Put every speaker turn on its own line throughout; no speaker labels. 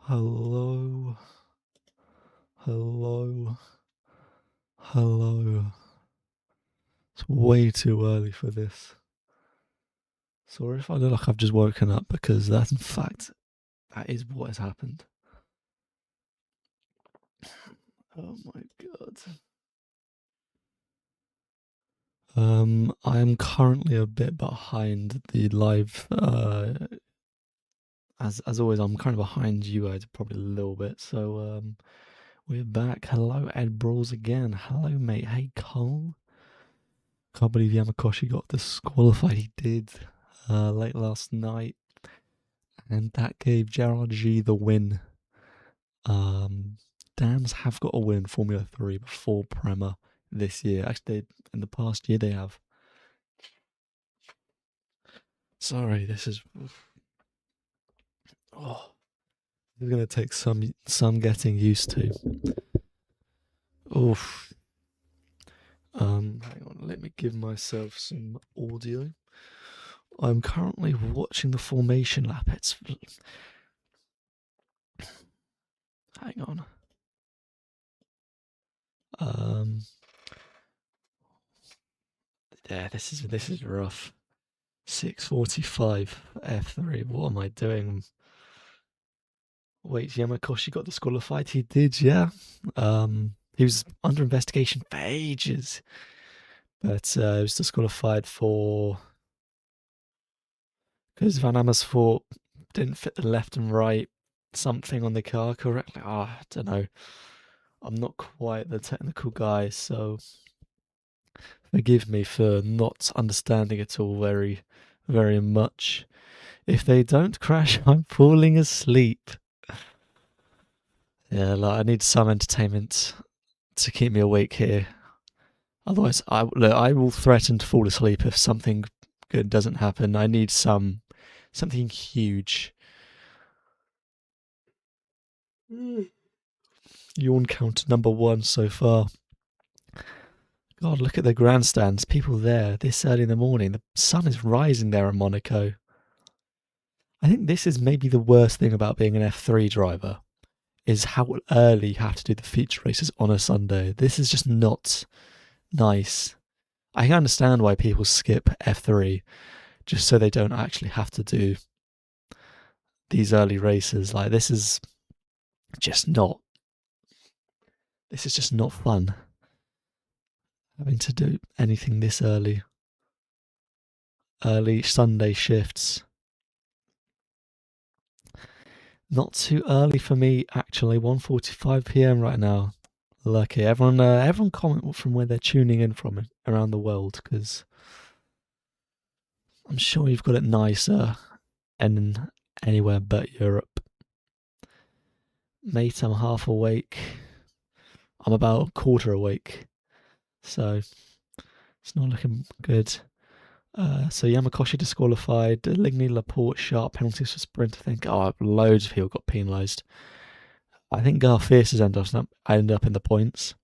Hello, hello, hello. It's way too early for this. Sorry if I look like I've just woken up because that, in fact, that is what has happened. Oh my god. I am currently a bit behind the live. As always, I'm kind of behind you guys probably a little bit. So we're back. Hello, Ed Brawls again. Hello, mate. Hey, Cole. Can't believe Yamakoshi got disqualified. He did late last night, and that gave Gerard G the win. Dams have got a win in Formula 3 before Prema this year. Actually, in the past year they have. Sorry, this is. Oh, this is gonna take some getting used to. Oof. Hang on, let me give myself some audio. I'm currently watching the formation lap. Hang on. Yeah, this is rough. 6:45 F3. What am I doing? Wait, Yamakoshi got disqualified. He did, yeah. He was under investigation for ages, but he was disqualified because Van Amersfoort didn't fit the left and right something on the car correctly. I don't know. I'm not quite the technical guy, so forgive me for not understanding it all very, very much. If they don't crash, I'm falling asleep. Yeah, like I need some entertainment to keep me awake here. Otherwise, I will threaten to fall asleep if something good doesn't happen. I need something huge. Yawn count number 1 so far. God, look at the grandstands. People there this early in the morning. The sun is rising there in Monaco. I think this is maybe the worst thing about being an F3 driver, is how early you have to do the feature races on a Sunday. This is just not nice. I can understand why people skip F3, just so they don't actually have to do these early races. Like, this is just not fun, having to do anything this early. Early Sunday shifts. Not too early for me, actually. 1:45 p.m. right now. Lucky. Everyone comment from where they're tuning in from around the world, because I'm sure you've got it nicer and anywhere but Europe. Mate, I'm half awake. I'm about a quarter awake, so it's not looking good. So Yamakoshi disqualified. Ligny, Laporte, Sharp penalties for sprint. I think. Oh, loads of people got penalised. I think Garfierce has ended up in the points.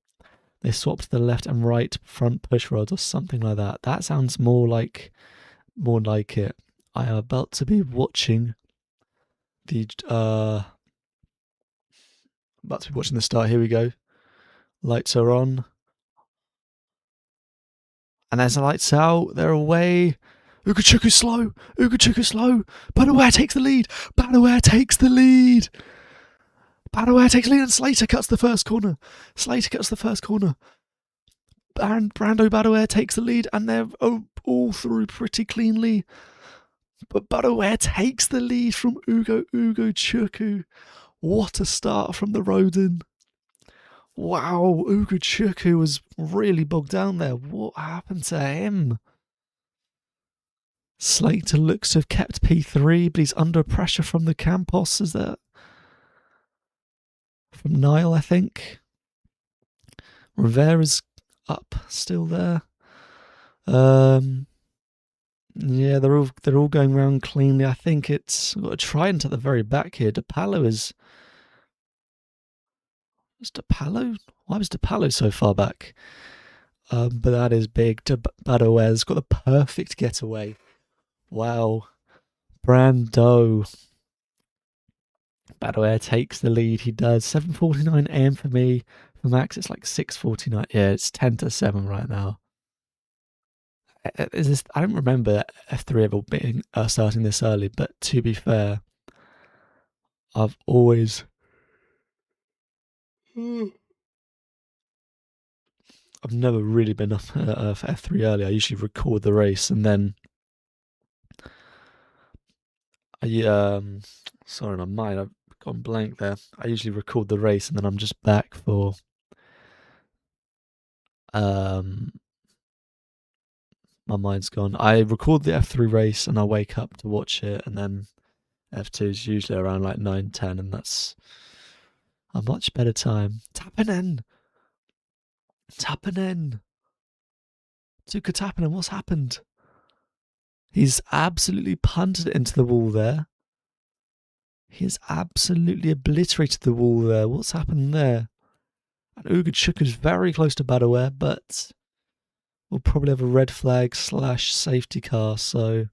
They swapped the left and right front push rods or something like that. That sounds more like it. I am about to be watching the start. Here we go. Lights are on. And there's the lights out. They're away. Ugochukwu slow. Badaware takes the lead. Badaware takes the lead, and Slater cuts the first corner. And Brando Badaware takes the lead, and they're all through pretty cleanly. But Badaware takes the lead from Ugochukwu. What a start from the Rodin. Wow, Ugochukwu was really bogged down there. What happened to him? Slater looks to have kept P3, but he's under pressure from the Campos. Is that from Niall, I think? Rivera's up, still there. Yeah, they're all going around cleanly. I think it's got a Trident at the very back here. DePalo is. Was DePalo? Why was DePalo so far back? But that is big. Badoer's got the perfect getaway. Wow. Brando Badoer takes the lead. He does. 7:49 a.m. for me. For Max, it's like 6:49. Yeah, it's 10-7 right now. I don't remember F3 ever being starting this early, but to be fair, I've always I've never really been up for F3 early. I usually record the race and then sorry, my mind, I've gone blank there. I usually record the race and then I'm just back for my mind's gone. I record the F3 race and I wake up to watch it, and then F2 is usually around like 9-10, and that's a much better time. Tappinen! Tuka Tappinen, what's happened? He's absolutely punted it into the wall there. He has absolutely obliterated the wall there. What's happened there? And Ugachuk is very close to Badoer, but we'll probably have a red flag / safety car, so...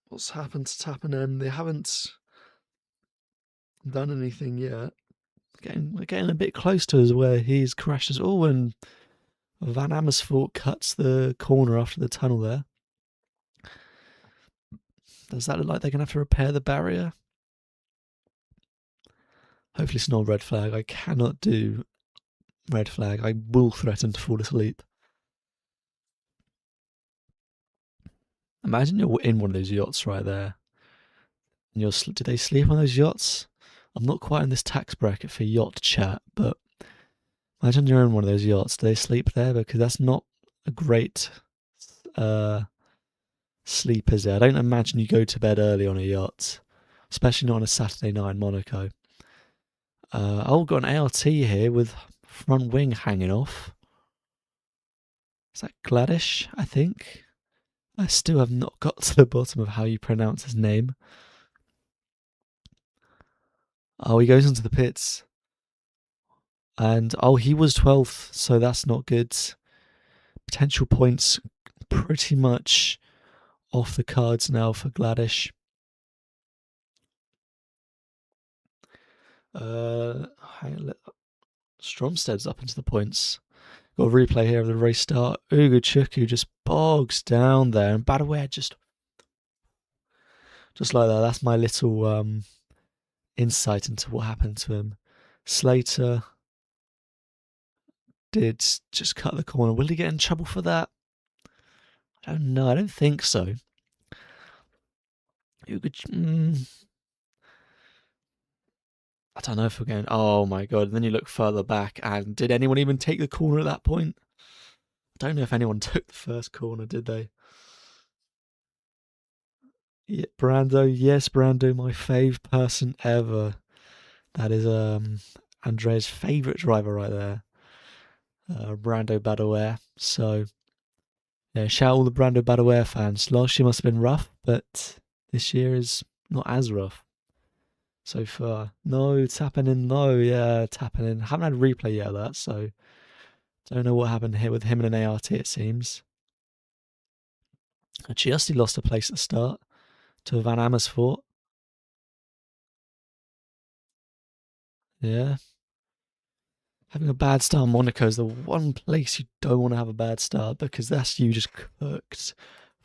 What's happened to Tappinen? They haven't done anything yet. We're getting a bit close to us where he's crashed us all, and Van Amersfoort cuts the corner after the tunnel there. Does that look like they're going to have to repair the barrier? Hopefully it's not a red flag. I cannot do red flag. I will threaten to fall asleep. Imagine you're in one of those yachts right there. And do they sleep on those yachts? I'm not quite in this tax bracket for yacht chat, but imagine you're in one of those yachts. Do they sleep there? Because that's not a great sleep, is it? I don't imagine you go to bed early on a yacht, especially not on a Saturday night in Monaco. Got an ART here with front wing hanging off. Is that Gladish, I think? I still have not got to the bottom of how you pronounce his name. Oh, he goes into the pits. And, he was 12th, so that's not good. Potential points pretty much off the cards now for Gladish. Stromsted's up into the points. Got a replay here of the race start. Ugachuk just bogs down there, and Badoer just like that. That's my little insight into what happened to him. Slater did just cut the corner. Will he get in trouble for that? I don't know. I don't think so. I don't know if we're going... Oh my god. And then you look further back, and did anyone even take the corner at that point? I don't know if anyone took the first corner, did they? Yeah, Brando. Yes, Brando, my fave person ever. That is Andrea's favourite driver right there. Brando Badoer. So, yeah, shout out all the Brando Badoer fans. Last year must have been rough, but this year is not as rough so far. No, Tappinen, no, yeah, Tappinen. Haven't had a replay yet of that, so don't know what happened here with him and an ART, it seems. Giusti lost a place at the start to Van Amersfoort. Yeah. Having a bad start in Monaco is the one place you don't want to have a bad start, because that's you just cooked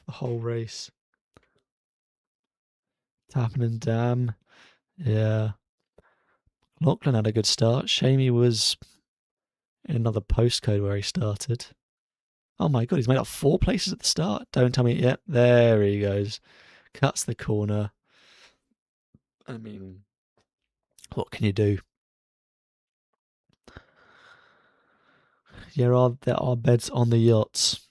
the whole race. Tappinen Dam. Yeah. Lachlan had a good start. Shamey was in another postcode where he started. Oh my god, he's made up 4 places at the start. Don't tell me. Yep, there he goes. Cuts the corner. I mean, what can you do? Yeah, there are beds on the yachts.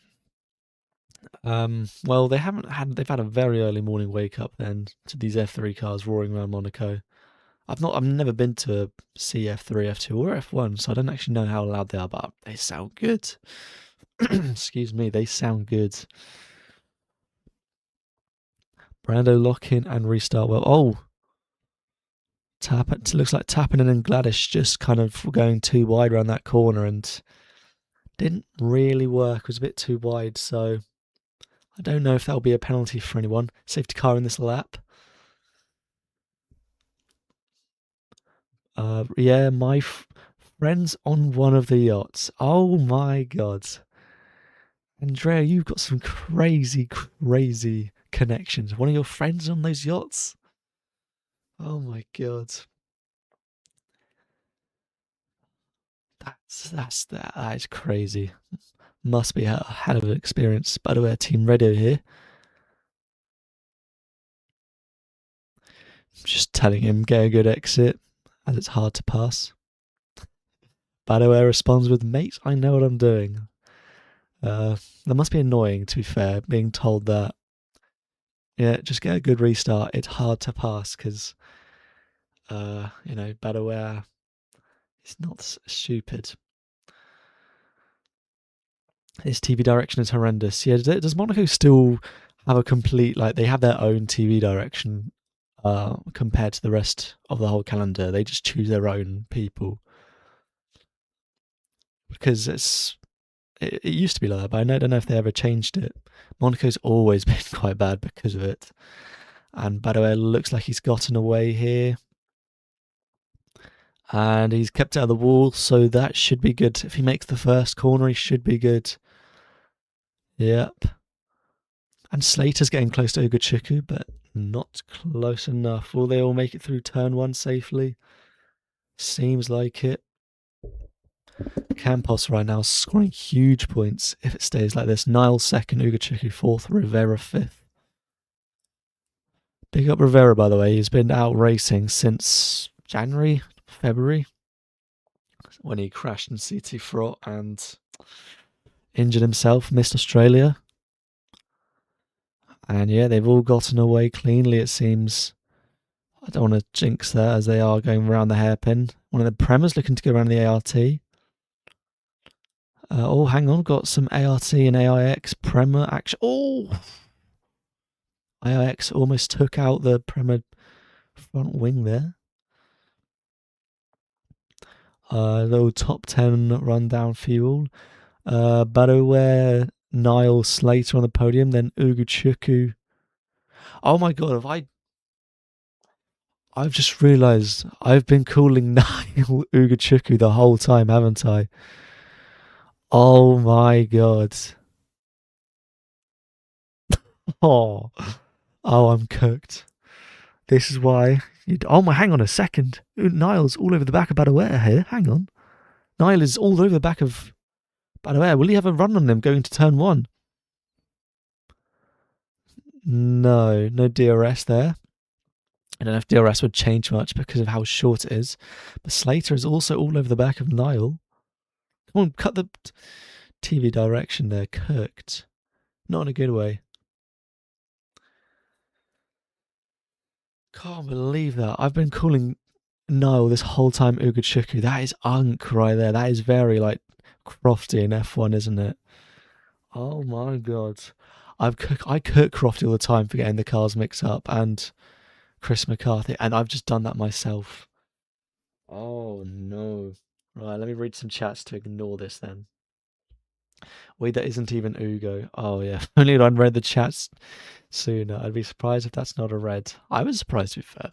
Well, they've had a very early morning wake up then to these F3 cars roaring around Monaco. I've never been to see F3, F2 or F1, so I don't actually know how loud they are, but they sound good. Excuse me, they sound good. Brando lock in and restart well. Oh, it looks like Tappinen and Gladish just kind of going too wide around that corner, and Didn't really work, it was a bit too wide, so I don't know if that'll be a penalty for anyone. Safety car in this lap. Yeah, my friends on one of the yachts. Oh my god. Andrea, you've got some crazy, crazy connections. One of your friends on those yachts? Oh my god. That is crazy. Must be a hell of an experience. By the way, Team Radio here. Just telling him get a good exit, as it's hard to pass. By the way, responds with, "Mate, I know what I'm doing." That must be annoying, to be fair, being told that. Yeah, just get a good restart. It's hard to pass because, Badaware is not stupid. His TV direction is horrendous. Yeah, does Monaco still have a complete, like, they have their own TV direction compared to the rest of the whole calendar? They just choose their own people. Because it used to be like that, but I don't know if they ever changed it. Monaco's always been quite bad because of it. And Badaware looks like he's gotten away here. And he's kept out of the wall, so that should be good. If he makes the first corner, he should be good. Yep. And Slater's getting close to Ugochukwu, but not close enough. Will they all make it through turn one safely? Seems like it. Campos right now scoring huge points if it stays like this. Niles second, Ugochukwu fourth, Rivera fifth. Big up Rivera, by the way. He's been out racing since January, February, when he crashed in CT Frot and injured himself, missed Australia. And yeah, they've all gotten away cleanly, it seems. I don't want to jinx that as they are going around the hairpin. One of the Premers looking to go around the ART. Oh, hang on, got some ART and AIX Prema action. Oh! AIX almost took out the Prema front wing there. Little top 10 rundown fuel. Badaware, Niall, Slater on the podium, then Ugochukwu. Oh my god, I've just realised I've been calling Niall Ugochukwu the whole time, haven't I? Oh my god. Oh, I'm cooked. This is why. Hang on a second. Niall's all over the back of Badaware here. Hang on. Niall is all over the back of Badaware. Will he have a run on them going to turn one? No DRS there. I don't know if DRS would change much because of how short it is. But Slater is also all over the back of Niall. Come on, cut the TV direction there. Cooked. Not in a good way. Can't believe that. I've been calling Niall this whole time Ugochukwu. That is unk right there. That is very, like, Crofty in F1, isn't it? Oh my god. I cook Crofty all the time for getting the cars mixed up, and Chris McCarthy, and I've just done that myself. Oh no. Right, let me read some chats to ignore this then. Wait, that isn't even Ugo. Oh yeah, if only I'd read the chats sooner. I'd be surprised if that's not a red. I was surprised, to be fair.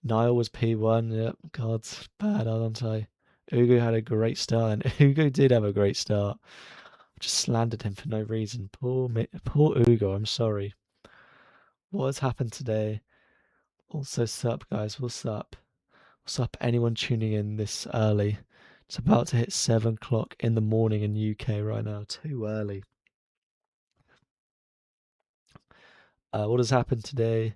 Niall was P1. Yep, God, bad, aren't I? Ugo had a great start, and Ugo did have a great start. I just slandered him for no reason. Poor Ugo, I'm sorry. What has happened today? Also, sup, guys, what's up? What's up, anyone tuning in this early? It's about to hit 7 o'clock in the morning in UK right now. Too early. What has happened today?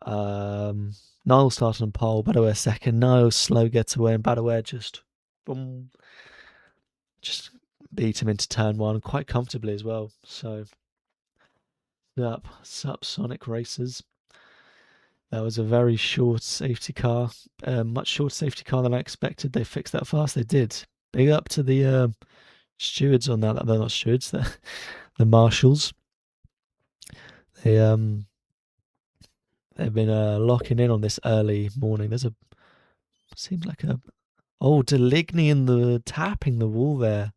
Niall started on pole, Badaware second. Niall slow gets away, and Badaware just beat him into turn one quite comfortably as well. So, sup, Sonic Racers. That was a very short safety car, much shorter safety car than I expected. They fixed that fast. They did. Big up to the stewards on that. They're not stewards. They're the marshals. They've been locking in on this early morning. Seems like Deligny in the tapping the wall there.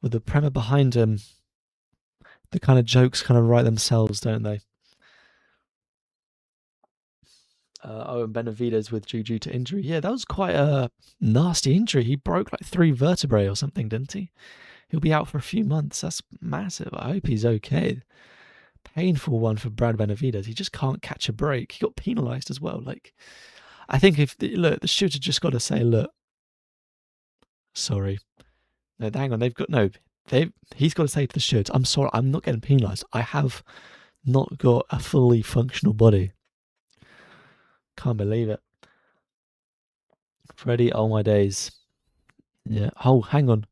with the Prema behind him, the kind of jokes kind of write themselves, don't they? And Benavides withdrew due to injury. Yeah, that was quite a nasty injury. He broke like 3 vertebrae or something, didn't he? He'll be out for a few months. That's massive. I hope he's okay. Painful one for Brad Benavides. He just can't catch a break. He got penalised as well. Like, I think the shooter just got to say, look, sorry. No, hang on. He's got to say to the shooter, I'm sorry, I'm not getting penalised. I have not got a fully functional body. Can't believe it. Freddie, oh my days. Yeah. Oh, hang on.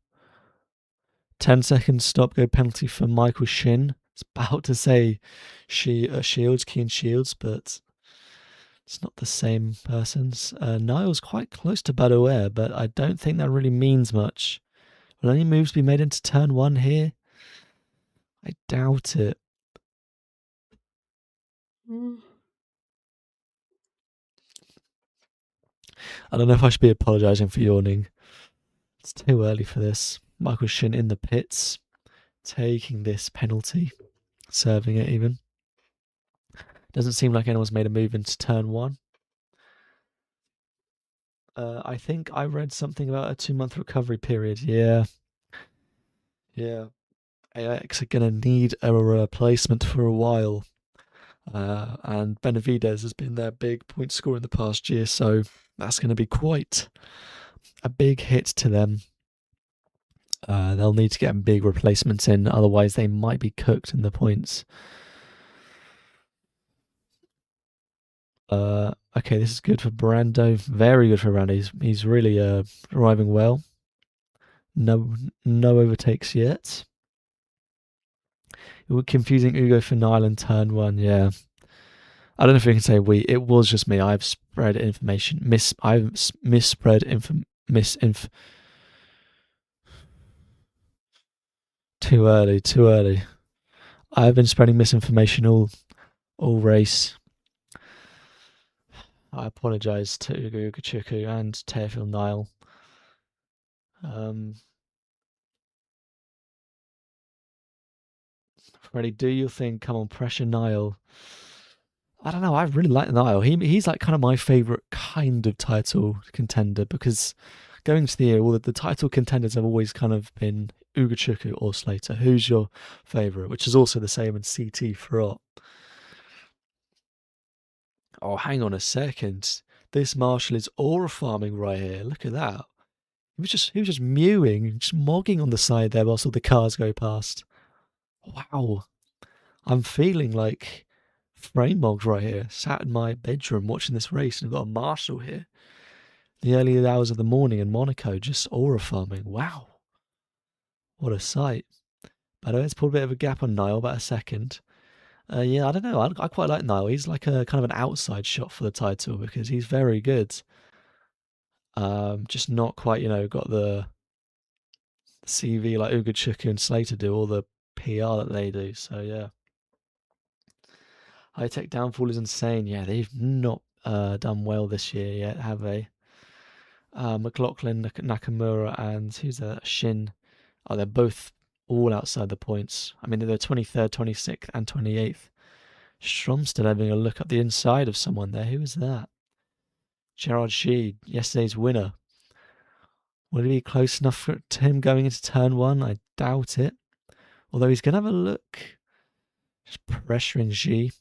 10 seconds stop go penalty for Michael Shin. It's about to say Shields, Keen Shields, but it's not the same persons. Niall's quite close to Badoer, but I don't think that really means much. Will any moves be made into turn 1 here? I doubt it. I don't know if I should be apologising for yawning. It's too early for this. Michael Shin in the pits, taking this penalty, serving it even. Doesn't seem like anyone's made a move into turn 1. I think I read something about a 2-month recovery period. Yeah. AX are going to need a replacement for a while. And Benavides has been their big point scorer in the past year, so that's going to be quite a big hit to them. They'll need to get big replacements in, otherwise they might be cooked in the points. Okay, this is good for Brando. Very good for Brando. He's really arriving well. No overtakes yet. It was confusing Ugo for Nile in turn 1. Yeah, I don't know if we can say we. It was just me. I've spread information. I've misspread misinf. Too early. I've been spreading misinformation all race. I apologise to Ugo Ugochukwu and Teofil Nile. Freddie, do you think? Come on, pressure Nile. I don't know. I really like Nile. He's like kind of my favourite kind of title contender, because going to the year, all the title contenders have always kind of been Ugochukwu or Slater. Who's your favourite? Which is also the same in CT Fraught. Oh, hang on a second. This Marshall is aura farming right here. Look at that. He was just mewing, just mogging on the side there whilst all the cars go past. Wow. I'm feeling like frame mogged right here. Sat in my bedroom watching this race, and I've got a Marshall here. The early hours of the morning in Monaco, just aura farming. Wow. What a sight. By the way, it's pulled a bit of a gap on Niall, about a second. Yeah, I don't know. I quite like Niall. He's like a kind of an outside shot for the title, because he's very good. Just not quite, got the CV like Ugochukwu and Slater do, all the PR that they do. So yeah. High Tech Downfall is insane. Yeah, they've not done well this year yet, have they? McLaughlin, Nakamura, and who's that? Shin. Oh, they're both all outside the points. I mean, they're 23rd, 26th, and 28th. Stromstad having a look up the inside of someone there. Who is that? Gerard Sheed, yesterday's winner. Will it be close enough to him going into turn 1? I doubt it. Although he's going to have a look. Just pressuring G.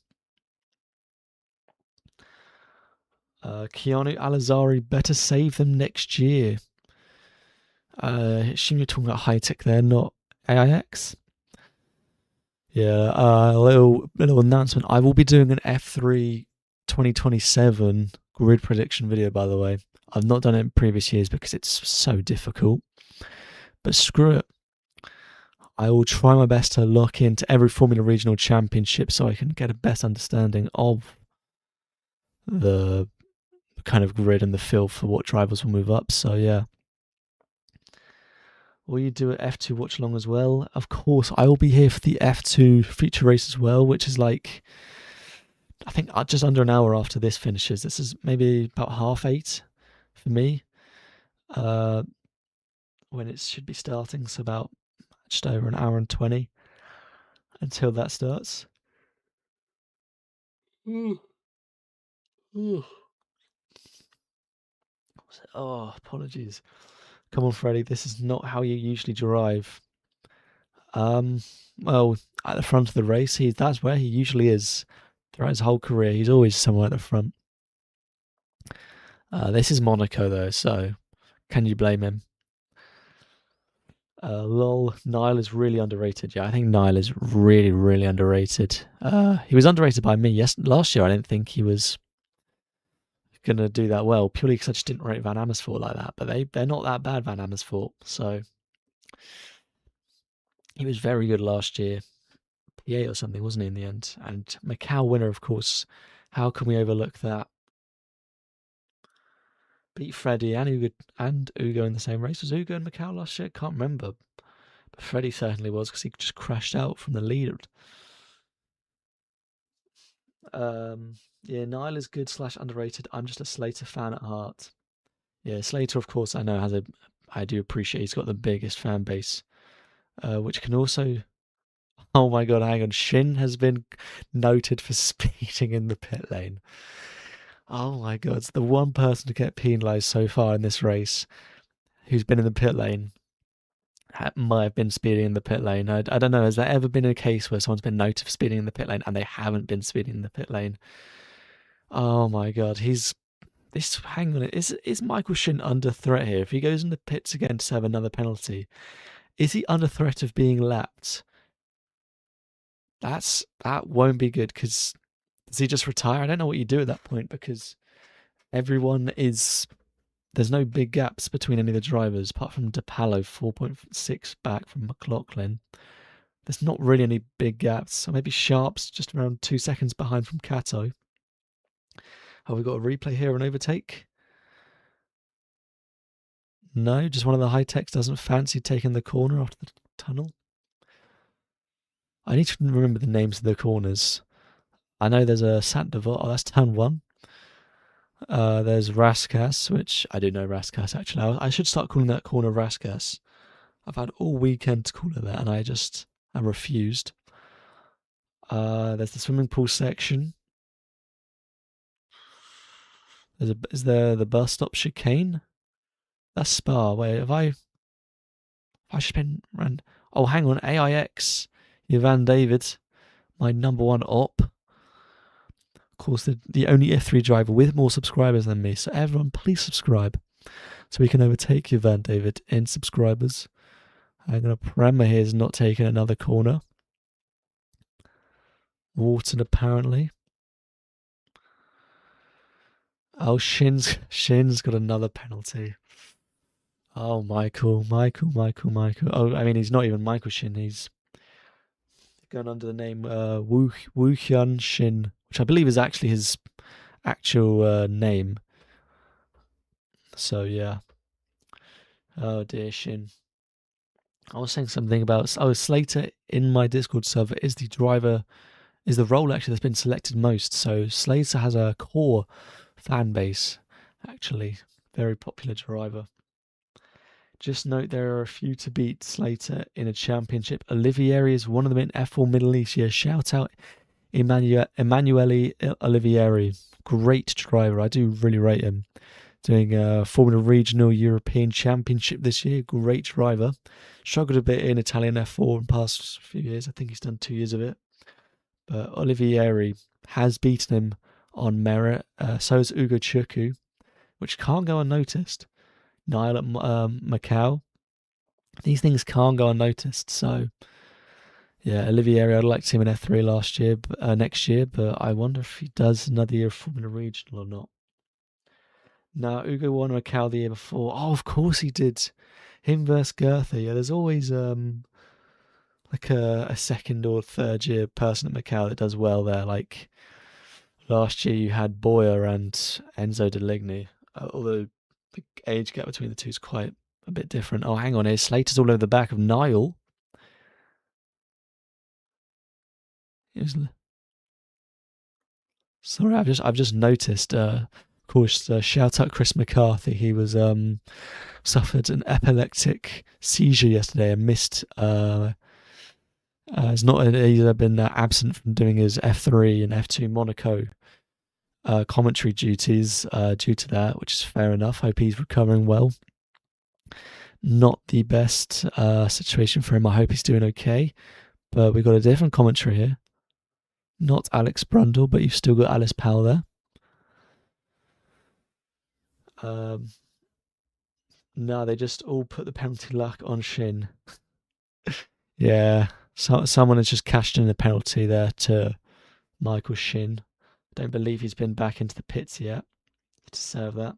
Keanu Alazari, better save them next year. Assume you're talking about High Tech there, not AIX. Yeah, a little announcement. I will be doing an F3 2027 grid prediction video, by the way. I've not done it in previous years because it's so difficult. But screw it. I will try my best to lock into every Formula Regional Championship so I can get a better understanding of the kind of grid and the feel for what drivers will move up. So yeah. Will you do an F2 watch along as well? Of course, I will be here for the F2 feature race as well, which is like, I think just under an hour after this finishes. This is maybe about 8:30 for me when it should be starting. So about just over an hour and 20 until that starts. Oh, apologies. Come on, Freddie. This is not how you usually drive. Well, at the front of the race, that's where he usually is throughout his whole career. He's always somewhere at the front. This is Monaco, though, so can you blame him? Lol, Niall is really underrated. Yeah, I think Niall is really, really underrated. He was underrated by me. Yes, last year I didn't think he was gonna do that well, purely because I just didn't rate Van Amersfoort like that. But they're not that bad, Van Amersfoort. So he was very good last year. P8 or something, wasn't he, in the end? And Macau winner, of course. How can we overlook that? Beat Freddie and Ugo in the same race. Was Ugo and Macau last year? Can't remember. But Freddie certainly was because he just crashed out from the lead. Yeah, Niall is good / underrated. I'm just a Slater fan at heart. Yeah, Slater, of course, I know I do appreciate he's got the biggest fan base, which can also. Oh my god, hang on. Shin has been noted for speeding in the pit lane. Oh my god, it's the one person to get penalised so far in this race who's been in the pit lane. Might have been speeding in the pit lane. I don't know. Has there ever been a case where someone's been noted for speeding in the pit lane and they haven't been speeding in the pit lane? Oh my god, hang on. Is Michael Shin under threat here? If he goes in the pits again to have another penalty, is he under threat of being lapped? That won't be good because does he just retire? I don't know what you do at that point because there's no big gaps between any of the drivers apart from DePallo 4.6 back from McLaughlin. There's not really any big gaps. So maybe Sharp's just around 2 seconds behind from Cato. Have we got a replay here, an overtake? No, just one of the high techs doesn't fancy taking the corner after the tunnel. I need to remember the names of the corners. I know there's a Sant Devot. Oh, that's turn 1. There's Raskas, which I do know Raskas actually. I should start calling that corner Raskas. I've had all weekend to call it that, and I refused. There's the swimming pool section. Is there the bus stop chicane? That's Spa. Wait, have I just been ran? Oh, hang on, AIX, Van David, my number one op. Of course, the only F3 driver with more subscribers than me. So everyone, please subscribe, so we can overtake Van David in subscribers. I'm gonna Prema here is not taking another corner. Wharton apparently. Oh, Shin's got another penalty. Oh, Michael. Oh, I mean, he's not even Michael Shin. He's going under the name Woo Hyun Shin, which I believe is actually his actual name. So yeah. Oh dear, Shin. I was saying something about Slater in my Discord server is the role actually that's been selected most. So Slater has a core fan base, actually. Very popular driver. Just note there are a few to beat Slater in a championship. Olivieri is one of them in F1 Middle East. Yeah, shout out Emanuele Olivieri. Great driver. I do really rate him. Doing a Formula Regional European Championship this year. Great driver. Struggled a bit in Italian F4 in the past few years. I think he's done 2 years of it. But Olivieri has beaten him on merit. So has Ugo Chukwu, which can't go unnoticed. Niall at Macau. These things can't go unnoticed. So, yeah, Olivieri, I'd like to see him in F3 next year, but I wonder if he does another year of Formula Regional or not. Now, Ugo won Macau the year before. Oh, of course he did. Him versus Goethe. Yeah, there's always like a second or third year person at Macau that does well there. Like last year you had Boyer and Enzo Deligny, although the age gap between the two is quite a bit different. Oh, hang on here. Slater's all over the back of Niall. Sorry, I've just noticed. Of course, shout out Chris McCarthy. He was suffered an epileptic seizure yesterday and missed. He's not either been absent from doing his F3 and F2 Monaco commentary duties due to that, which is fair enough. Hope he's recovering well. Not the best situation for him. I hope he's doing okay. But we've got a different commentary here. Not Alex Brundle, but you've still got Alice Powell there. No, they just all put the penalty luck on Shin. Yeah, someone has just cashed in the penalty there to Michael Shin. Don't believe he's been back into the pits yet to serve that.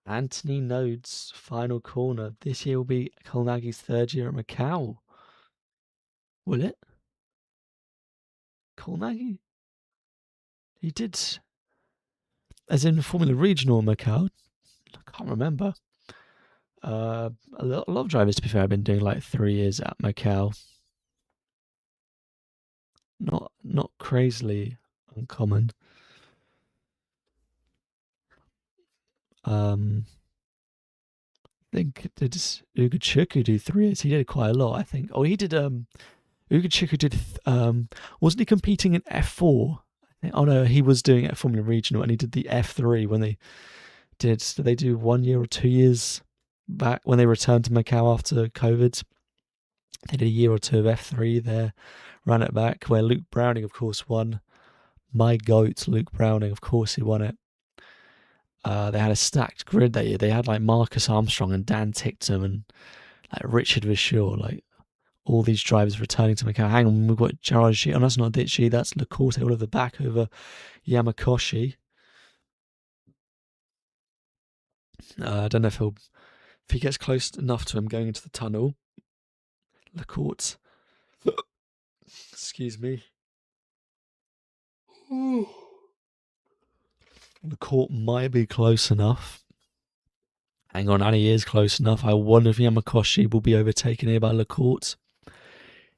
Anthony Nodes, final corner. This year will be Colnagi's third year at Macau. Will it? Colnagi? He did, as in Formula Regional Macau. I can't remember. A lot of drivers, to be fair, have been doing like 3 years at Macau. Not crazily uncommon. I think did Ugochukwu do 3 years? He did quite a lot, I think. Oh, he did. Ugochukwu did. Wasn't he competing in F4? Oh no, he was doing it at Formula Regional, and he did the F3 when they did. Did they do 1 year or 2 years back when they returned to Macau after COVID? They did a year or two of F3 there, ran it back, where Luke Browning, of course, won. My goat, Luke Browning, of course, he won it. They had a stacked grid that year. They had like Marcus Armstrong and Dan Ticktum and like Richard Vishaw, like all these drivers returning to Macau. Hang on, we've got Gerard G. Oh, that's not Ditchy, that's Lacorte all over the back over Yamakoshi. I don't know if he gets close enough to him going into the tunnel. Lacorte. Excuse me. Lacorte might be close enough. Hang on, and he is close enough. I wonder if Yamakoshi will be overtaken here by Lacorte.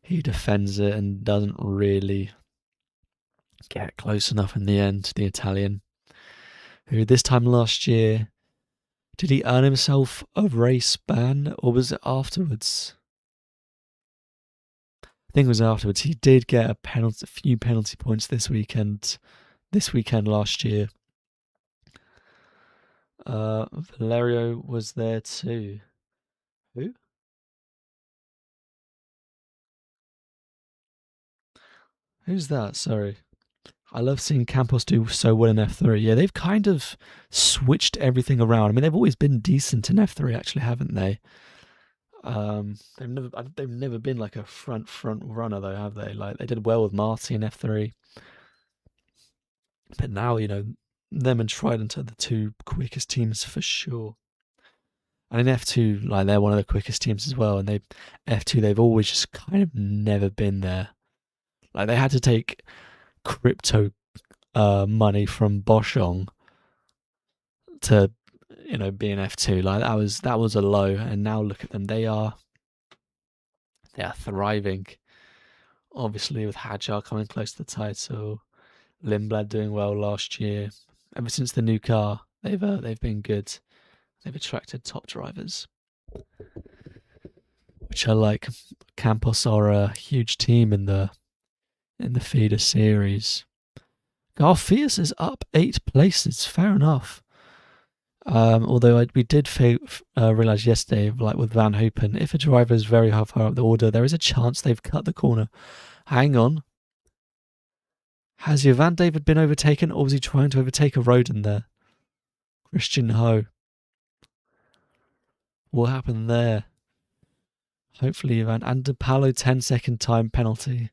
He defends it and doesn't really get close enough in the end, the Italian. Who this time last year, did he earn himself a race ban or was it afterwards? I think it was afterwards. He did get a few penalty points this weekend last year. Valerio was there too. Who? Who's that? Sorry. I love seeing Campos do so well in F3. Yeah, they've kind of switched everything around. I mean, they've always been decent in F3, actually, haven't they? They've never been like a front runner though, have they? Like they did well with Marty in F3, but now them and Trident are the two quickest teams for sure. And in F2, like they're one of the quickest teams as well. And F2, they've always just kind of never been there. Like they had to take crypto money from Boschong to be in F2. Like that was a low, and now look at them. They are thriving. Obviously, with Hadjar coming close to the title, Lindblad doing well last year. Ever since the new car, they've been good. They've attracted top drivers, which I like. Campos are a huge team in the feeder series. Garfias is up 8 places. Fair enough. Although we did realise yesterday, like with Van Hoopen, if a driver is very far up the order, there is a chance they've cut the corner. Hang on. Has your Van David been overtaken, or was he trying to overtake a Roden there? Christian Ho. What happened there? Hopefully, Van and DePalo 10-second time penalty.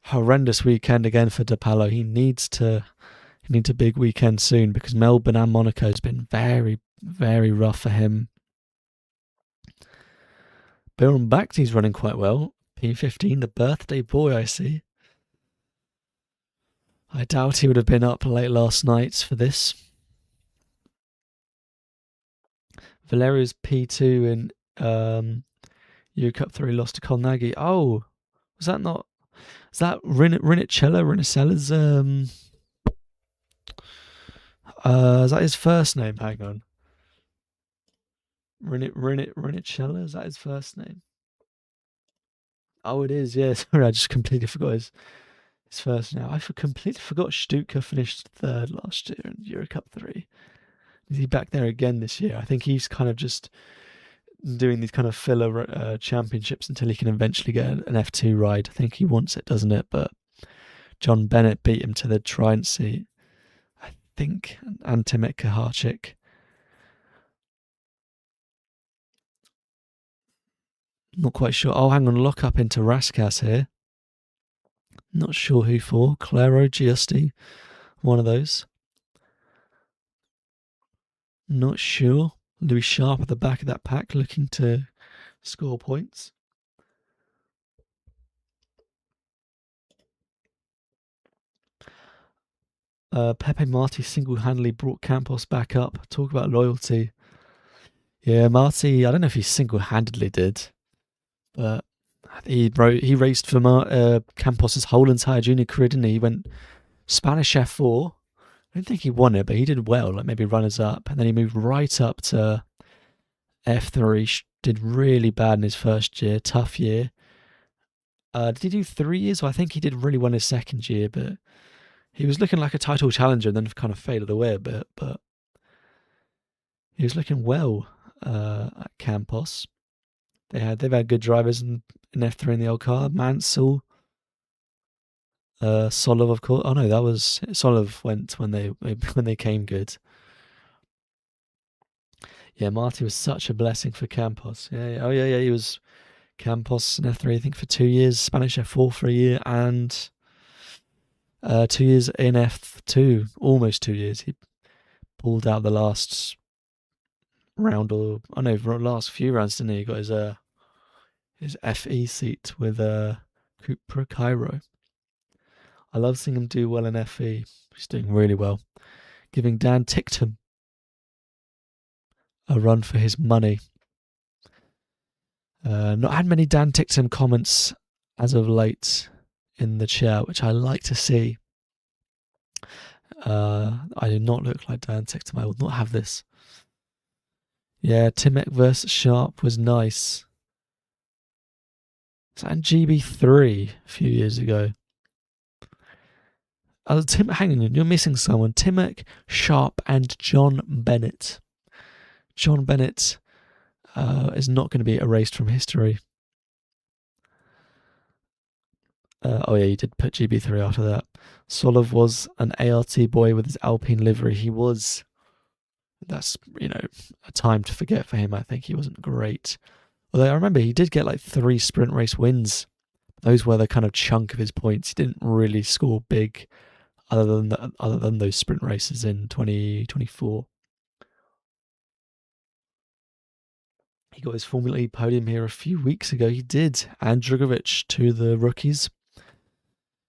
Horrendous weekend again for DePalo. He needs a big weekend soon because Melbourne and Monaco has been very, very rough for him. Biron Bakhti's running quite well. P15, the birthday boy, I see. I doubt he would have been up late last night for this. Valeria's P2 in Euro Cup 3 lost to Colnaghi. Oh, was that not... Is that Rinicella's Is that his first name? Hang on. Rinicella, is that his first name? Oh, it is, yeah. Sorry, I just completely forgot his first name. Completely forgot Stuka finished third last year in Euro Cup 3. Is he back there again this year? I think he's kind of just doing these kind of filler championships until he can eventually get an F2 ride. I think he wants it, doesn't it? But John Bennett beat him to the Triumph seat, I think, and Timet Kaharchik. Not quite sure. Oh, hang on, lock up into Raskas here. Not sure who for. Claro, Giusti, one of those. Not sure. Louis Sharp at the back of that pack looking to score points. Pepe Marti single-handedly brought Campos back up. Talk about loyalty. Yeah, Marti, I don't know if he single-handedly did, but he raced for Campos' whole entire junior career, didn't he? He went Spanish F4. I don't think he won it, but he did well, like maybe runners-up. And then he moved right up to F3. Did really bad in his first year, tough year. Did he do 3 years? Well, I think he did really well in his second year, but he was looking like a title challenger and then kind of faded away a bit. But he was looking well at Campos. They've had good drivers in F3 in the old car. Mansell, Solov, of course. Oh no, that was Solov went when they came good. Yeah, Marty was such a blessing for Campos. Yeah. Oh yeah. He was Campos in F3, I think, for 2 years. Spanish F4 for a year, and 2 years in F2. Almost 2 years. He pulled out the last round, or last few rounds, didn't he? He got his FE seat with Cupra Cairo. I love seeing him do well in FE. He's doing really well. Giving Dan Ticktum a run for his money. Not had many Dan Ticktum comments as of late in the chat, which I like to see. I do not look like Dan Ticktum. I will not have this. Yeah, Timek versus Sharp was nice. Is that in GB3 a few years ago? Hang on, you're missing someone. Timek, Sharp, and John Bennett. John Bennett is not going to be erased from history. Oh yeah, you did put GB3 after that. Solov was an ART boy with his Alpine livery. He was. That's, a time to forget for him. I think he wasn't great. Although I remember he did get like 3 sprint race wins. Those were the kind of chunk of his points. He didn't really score big other than those sprint races in 2024. He got his Formula E podium here a few weeks ago. He did. And Drugovic, to the rookies.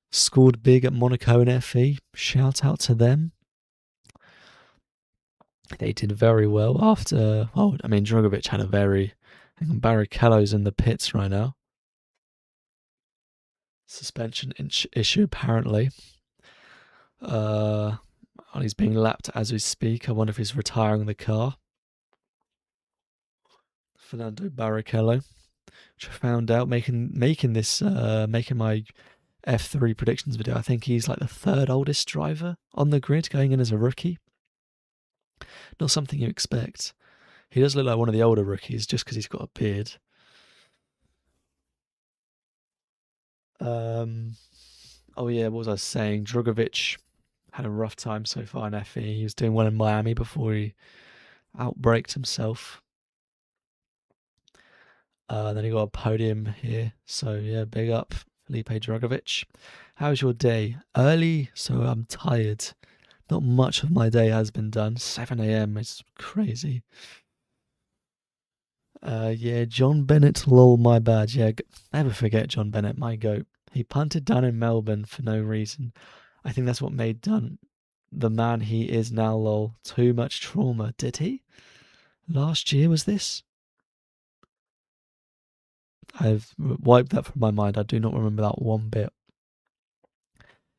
Scored big at Monaco and FE. Shout out to them. They did very well after. Drugovic had a very. I think Barrichello's in the pits right now. Suspension issue apparently. He's being lapped as we speak. I wonder if he's retiring the car. Fernando Barrichello, which I found out making my F3 predictions video. I think he's like the 3rd oldest driver on the grid going in as a rookie. Not something you expect. He does look like one of the older rookies just because he's got a beard. Oh yeah, what was I saying? Drugovic had a rough time so far in FE. He was doing well in Miami before he outbraked himself. Then he got a podium here. So yeah, big up Felipe Drugovic. How's your day? Early, so I'm tired. Not much of my day has been done. 7 a.m. It's crazy. Yeah, John Bennett, lol, my bad. Yeah, never forget John Bennett, my goat. He punted down in Melbourne for no reason. I think that's what made Dunn the man he is now, lol. Too much trauma. Did he? Last year was this? I've wiped that from my mind. I do not remember that one bit.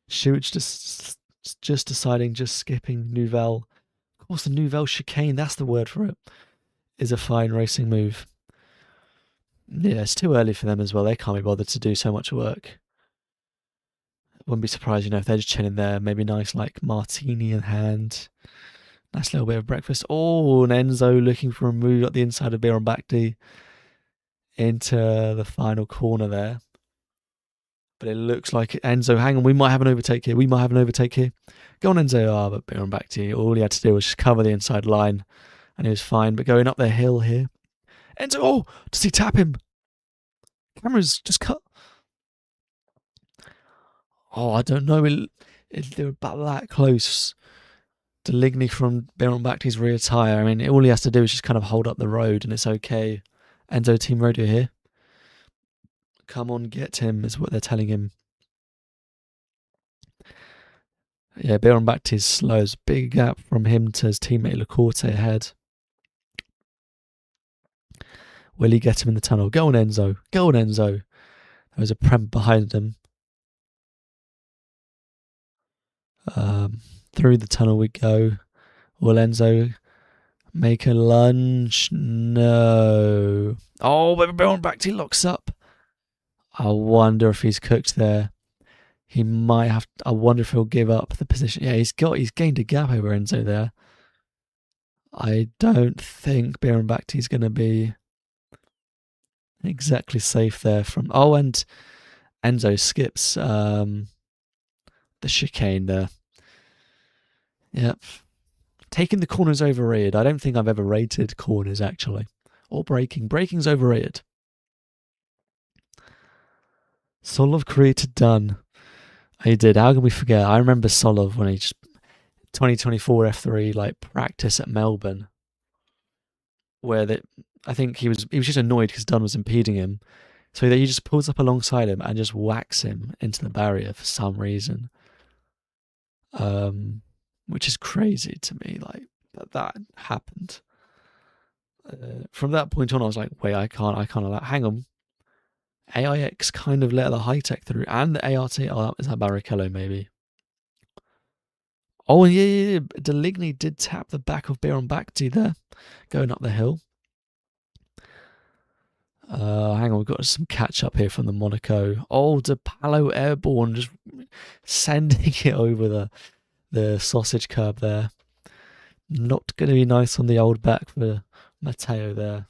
Shuich just skipping Nouvelle Of course, the Nouvelle Chicane, that's the word for it, is a fine racing move. Yeah, it's too early for them as well. They can't be bothered to do so much work. Wouldn't be surprised, if they're just chilling there. Maybe nice, like, martini in hand. Nice little bit of breakfast. Oh, and Enzo looking for a move up the inside of Biron Bakti into the final corner there. But it looks like Enzo, hang on, we might have an overtake here. Go on, Enzo. But Biron Bakti, all he had to do was just cover the inside line and he was fine. But going up the hill here. Enzo, does he tap him? Camera's just cut. Oh, I don't know. They were about that close. Deligny from Biron Bakti's rear tyre. I mean, all he has to do is just kind of hold up the road and it's okay. Enzo Team Radio here. Come on, get him, is what they're telling him. Yeah, Biron Bakti's slow. There's a big gap from him to his teammate Lacorte ahead. Will he get him in the tunnel? Go on, Enzo. There's a Prem behind him. Through the tunnel we go. Will Enzo make a lunge? No. Oh, but Biron Bakti locks up. I wonder if he's cooked there. He might have. I wonder if he'll give up the position. Yeah, he's gained a gap over Enzo there. I don't think Biron Bakti's going to be exactly safe there from. Oh, and Enzo skips the chicane there. Yep. Taking the corners overrated. I don't think I've ever rated corners actually. Or braking. Braking's overrated. Solov created done. He did. How can we forget? I remember Solov when he just 2024 F3 like practice at Melbourne, where I think he was just annoyed because Dunn was impeding him, so that he just pulls up alongside him and just whacks him into the barrier for some reason, which is crazy to me. Like that happened. From that point on, I was like, wait, I can't allow. Hang on. AIX kind of let the high tech through, and the ART. Oh, is that Barrichello maybe? Oh, yeah. Deligny did tap the back of Biron Bakti there, going up the hill. Hang on, we've got some catch up here from the Monaco. Oh, De Palo airborne, just sending it over the sausage curb there. Not going to be nice on the old back for Matteo there.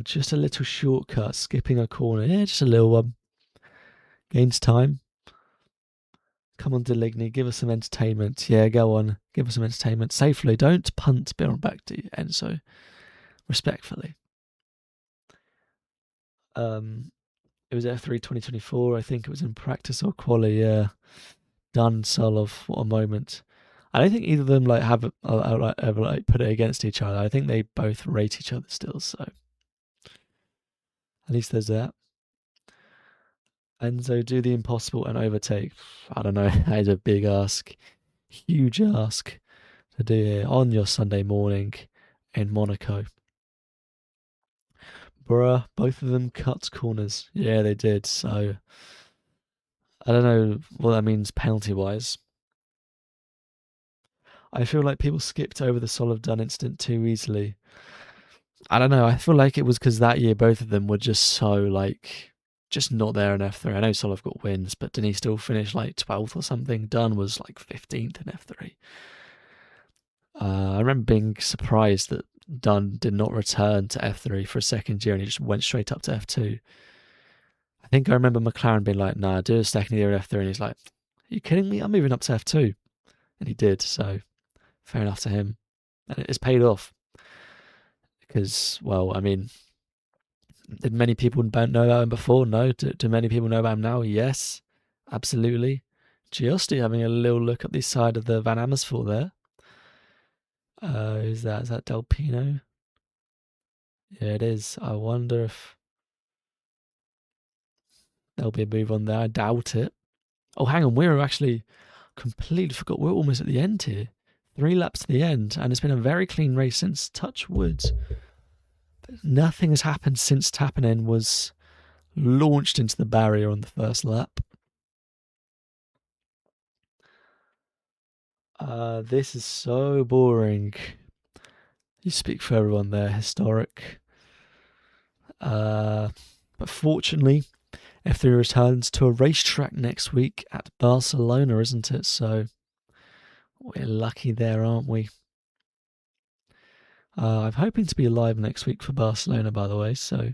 Just a little shortcut, skipping a corner. Yeah, just a little one. Gains time. Come on, Deligny, give us some entertainment. Yeah, go on, give us some entertainment. Safely, don't punt Biron Bakti, Enzo. Respectfully. It was F3 2024, I think it was in practice or quali, yeah. Done, Solov, what a moment. I don't think either of them like have ever like put it against each other. I think they both rate each other still, so at least there's that. Enzo, do the impossible and overtake. I don't know, that is a big ask. Huge ask to do here on your Sunday morning in Monaco. Bruh, both of them cut corners. Yeah, they did, so I don't know what that means penalty-wise. I feel like people skipped over the Solov Dunn incident too easily. I don't know, I feel like it was because that year both of them were just so, like, just not there in F3. I know Solov got wins, but didn't he still finish, like, 12th or something? Dunn was, like, 15th in F3. I remember being surprised that Dunn did not return to F3 for a second year and he just went straight up to F2. I think I remember McLaren being like, nah, do a second year in F3. And he's like, are you kidding me? I'm moving up to F2. And he did, so fair enough to him. And it's paid off. Because, well, I mean, did many people know about him before? No. Do many people know about him now? Yes, absolutely. Giusti having a little look at the side of the Van Amersfoort there. Who's that? Is that Del Pino? Yeah, it is. I wonder if there'll be a move on there. I doubt it. Oh, hang on. We're actually completely forgot. We're almost at the end here. 3 laps to the end, and it's been a very clean race since touch wood. Nothing has happened since Tappanen was launched into the barrier on the first lap. This is so boring. You speak for everyone there, historic. But fortunately, F3 returns to a racetrack next week at Barcelona, isn't it? So we're lucky there, aren't we? I'm hoping to be live next week for Barcelona, by the way, so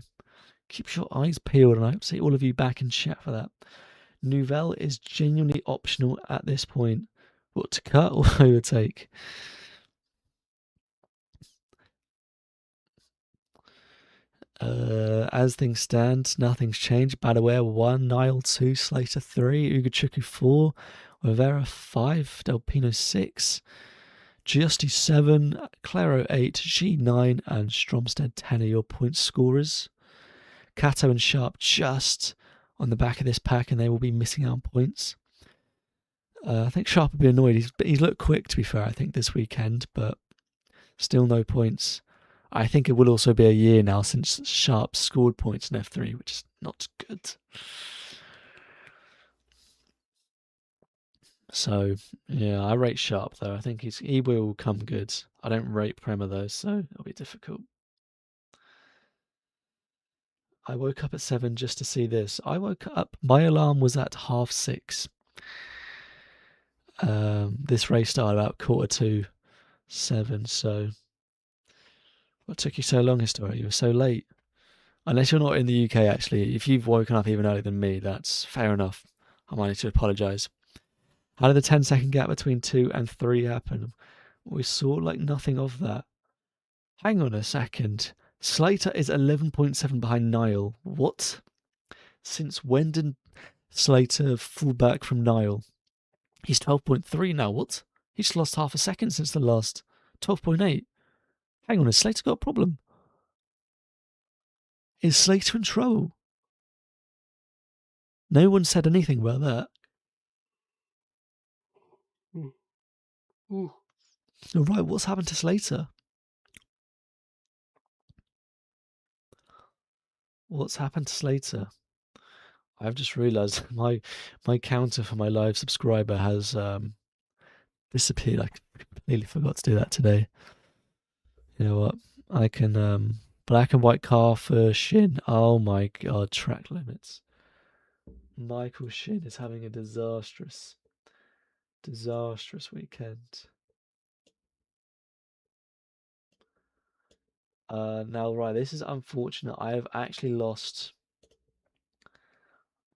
keep your eyes peeled, and I hope to see all of you back in chat for that. Nouvelle is genuinely optional at this point. What, to cut or overtake? As things stand, nothing's changed. Badaware 1, Nile 2, Slater 3, Ugachuku 4, Rivera 5, Delpino 6, Giusti 7, Claro 8, G9, and Stromstead 10 are your point scorers. Kato and Sharp just on the back of this pack, and they will be missing out on points. I think Sharp will be annoyed. He's looked quick, to be fair, I think, this weekend, but still no points. I think it will also be a year now since Sharp scored points in F3, which is not good. So, yeah, I rate Sharp, though. I think he will come good. I don't rate Prema, though, so it'll be difficult. I woke up at 7 just to see this. I woke up, my alarm was at 6:30. This race started about 7:15, so what took you so long, Historia? You were so late. Unless you're not in the UK, actually. If you've woken up even earlier than me, that's fair enough. I might need to apologise. How did the 10-second gap between 2 and 3 happen? We saw like nothing of that. Hang on a second. Slater is 11.7 behind Niall. What? Since when did Slater fall back from Niall? He's 12.3 now. What? He's lost half a second since the last 12.8. Hang on, has Slater got a problem? Is Slater in trouble? No one said anything about that. All right, what's happened to Slater? What's happened to Slater? I've just realised my counter for my live subscriber has disappeared. I completely forgot to do that today. You know what? I can black and white car for Shin. Oh my god, track limits. Michael Shin is having a disastrous weekend. Now, right, this is unfortunate. I have actually lost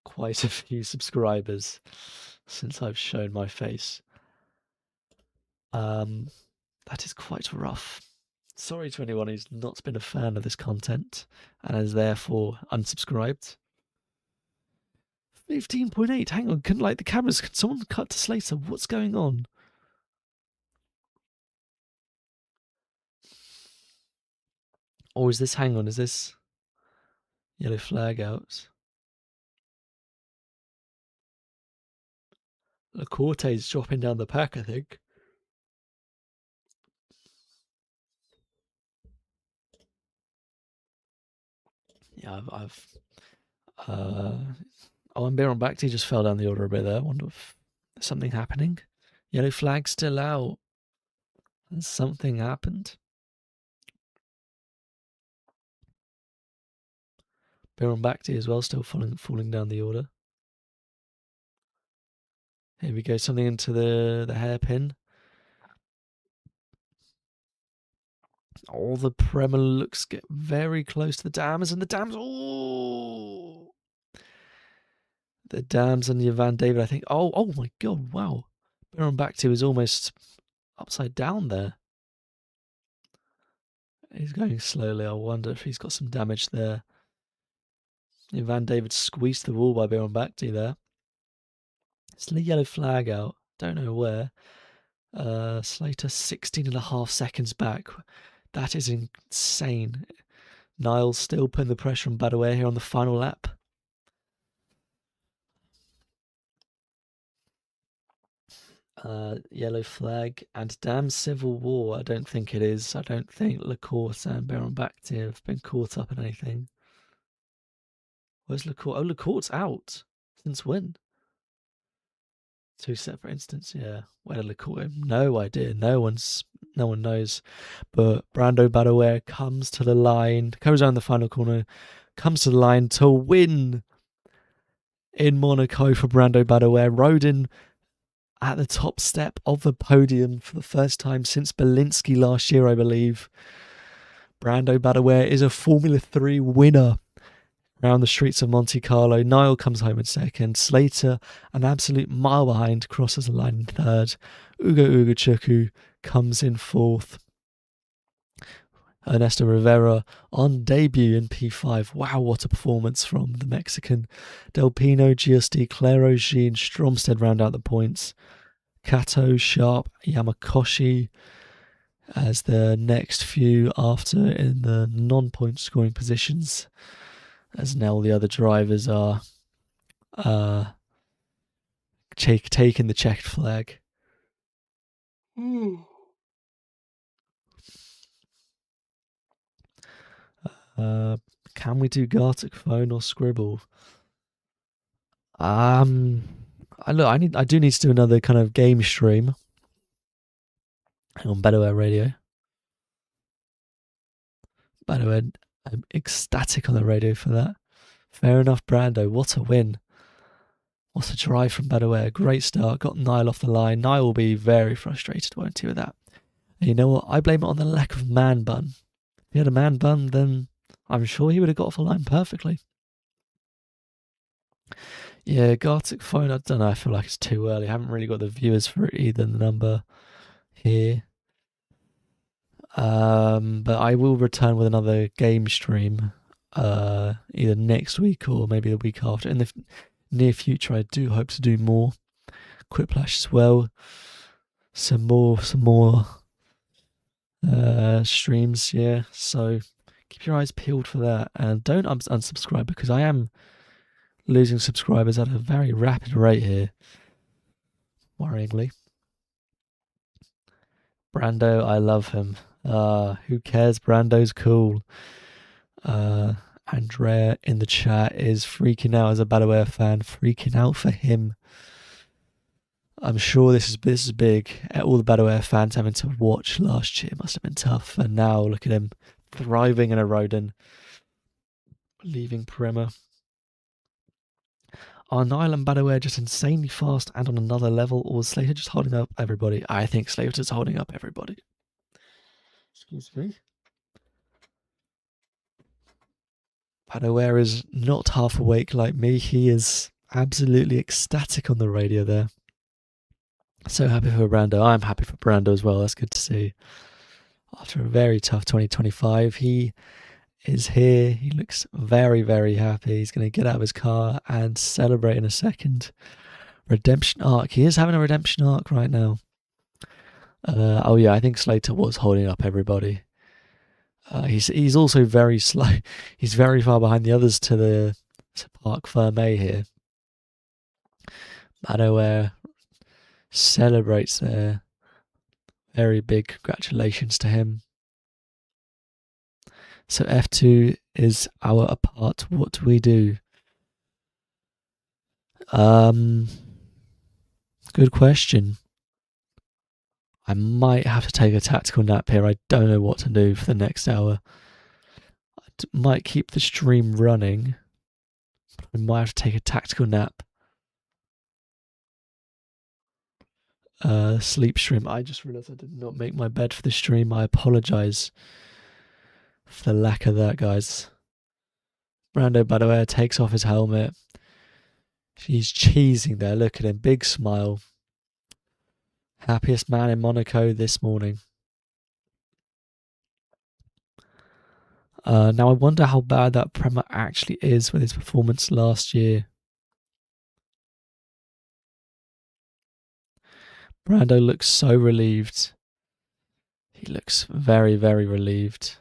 quite a few subscribers since I've shown my face. That is quite rough. Sorry to anyone who's not been a fan of this content and is therefore unsubscribed. 15.8. Hang on, can someone cut to Slater? What's going on? Or is this yellow flag out? Lacorte's dropping down the pack, I think. Yeah, and Baron Bakti just fell down the order a bit there. I wonder if there's something happening. Yellow flag still out. Has something happened? Baron Bakti as well, still falling down the order. Here we go, something into the hairpin. Oh, the Premier looks get very close to the Dams, and the Dams. Oh, the Dams and the Van David. I think. Oh my God! Wow, Baron Bakti was almost upside down there. He's going slowly. I wonder if he's got some damage there. Van David squeezed the wall by Baron Bakti there. Still a yellow flag out. Don't know where. Slater 16.5 seconds back. That is insane. Niles still putting the pressure on Badaway here on the final lap. Yellow flag and damn civil war. I don't think it is. I don't think Lacourte and Baron Bakti have been caught up in anything. Where's Lacourte? Oh, Lacourte's out. Since when? Two separate incidents, yeah. Where did they call him? No idea. No one knows. But Brando Badaware comes to the line, goes around the final corner, comes to the line to win in Monaco for Brando Badaware. Rode in at the top step of the podium for the first time since Belinsky last year, I believe. Brando Badaware is a Formula 3 winner around the streets of Monte Carlo. Niall comes home in second. Slater, an absolute mile behind, crosses the line in third. Ugo Ugochukwu comes in fourth. Ernesto Rivera on debut in P5. Wow, what a performance from the Mexican. Del Pino, Giusti, Claro, G and Stromstead round out the points. Kato, Sharp, Yamakoshi as the next few after in the non-point scoring positions, as now all the other drivers are taking the checkered flag. Can we do Gartic phone or Scribble? I do need to do another kind of game stream on Bedouin Radio. Bedouin, I'm ecstatic on the radio for that. Fair enough, Brando. What a win. What a drive from Bedouin. Great start. Got Niall off the line. Niall will be very frustrated, won't he, with that? And you know what? I blame it on the lack of man bun. If he had a man bun, then I'm sure he would have got off the line perfectly. Yeah, Gartic phone, I don't know. I feel like it's too early. I haven't really got the viewers for it either, the number here. But I will return with another game stream either next week or maybe the week after. In the near future, I do hope to do more Quiplash as well. Some more streams, yeah. So keep your eyes peeled for that, and don't unsubscribe, because I am losing subscribers at a very rapid rate here, worryingly. Brando, I love him. Who cares? Brando's cool. Andrea in the chat is freaking out as a Badaware fan, freaking out for him. I'm sure this is big. All the Badaware fans having to watch last year must have been tough, and now look at him thriving in a Rodin, leaving Prema. Are Niall and Badaware just insanely fast and on another level, or is Slater just holding up everybody? I think Slater's holding up everybody. Excuse me. Badaware is not half awake like me. He is absolutely ecstatic on the radio there. So happy for Brando. I'm happy for Brando as well. That's good to see. After a very tough 2025, he is here. He looks very, very happy. He's going to get out of his car and celebrate in a second. Redemption arc. He is having a redemption arc right now. Oh yeah, I think Slater was holding up everybody. He's also very slow. He's very far behind the others to Parc Fermé here. Badaware celebrates there. Very big congratulations to him. So F2 is our apart. What do we do? Good question. I might have to take a tactical nap here. I don't know what to do for the next hour. I might keep the stream running. I might have to take a tactical nap. Sleep stream. I just realised I did not make my bed for the stream. I apologise for the lack of that, guys. Brando Badaware takes off his helmet. He's cheesing there. Look at him. Big smile. Happiest man in Monaco this morning. Now I wonder how bad that Prema actually is with his performance last year. Brando looks so relieved. He looks very, very relieved.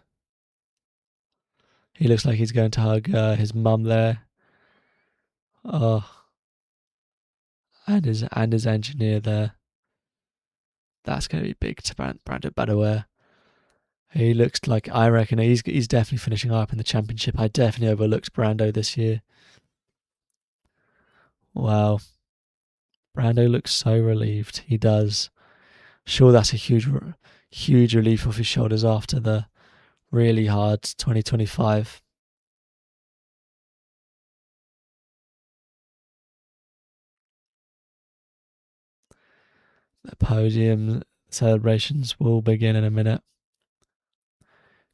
He looks like he's going to hug his mum there. Oh, and his engineer there. That's going to be big to Brando Badaware. He looks like, I reckon he's definitely finishing up in the championship. I definitely overlooked Brando this year. Wow. Brando looks so relieved. He does. Sure, that's a huge relief off his shoulders after the really hard 2025. The podium celebrations will begin in a minute.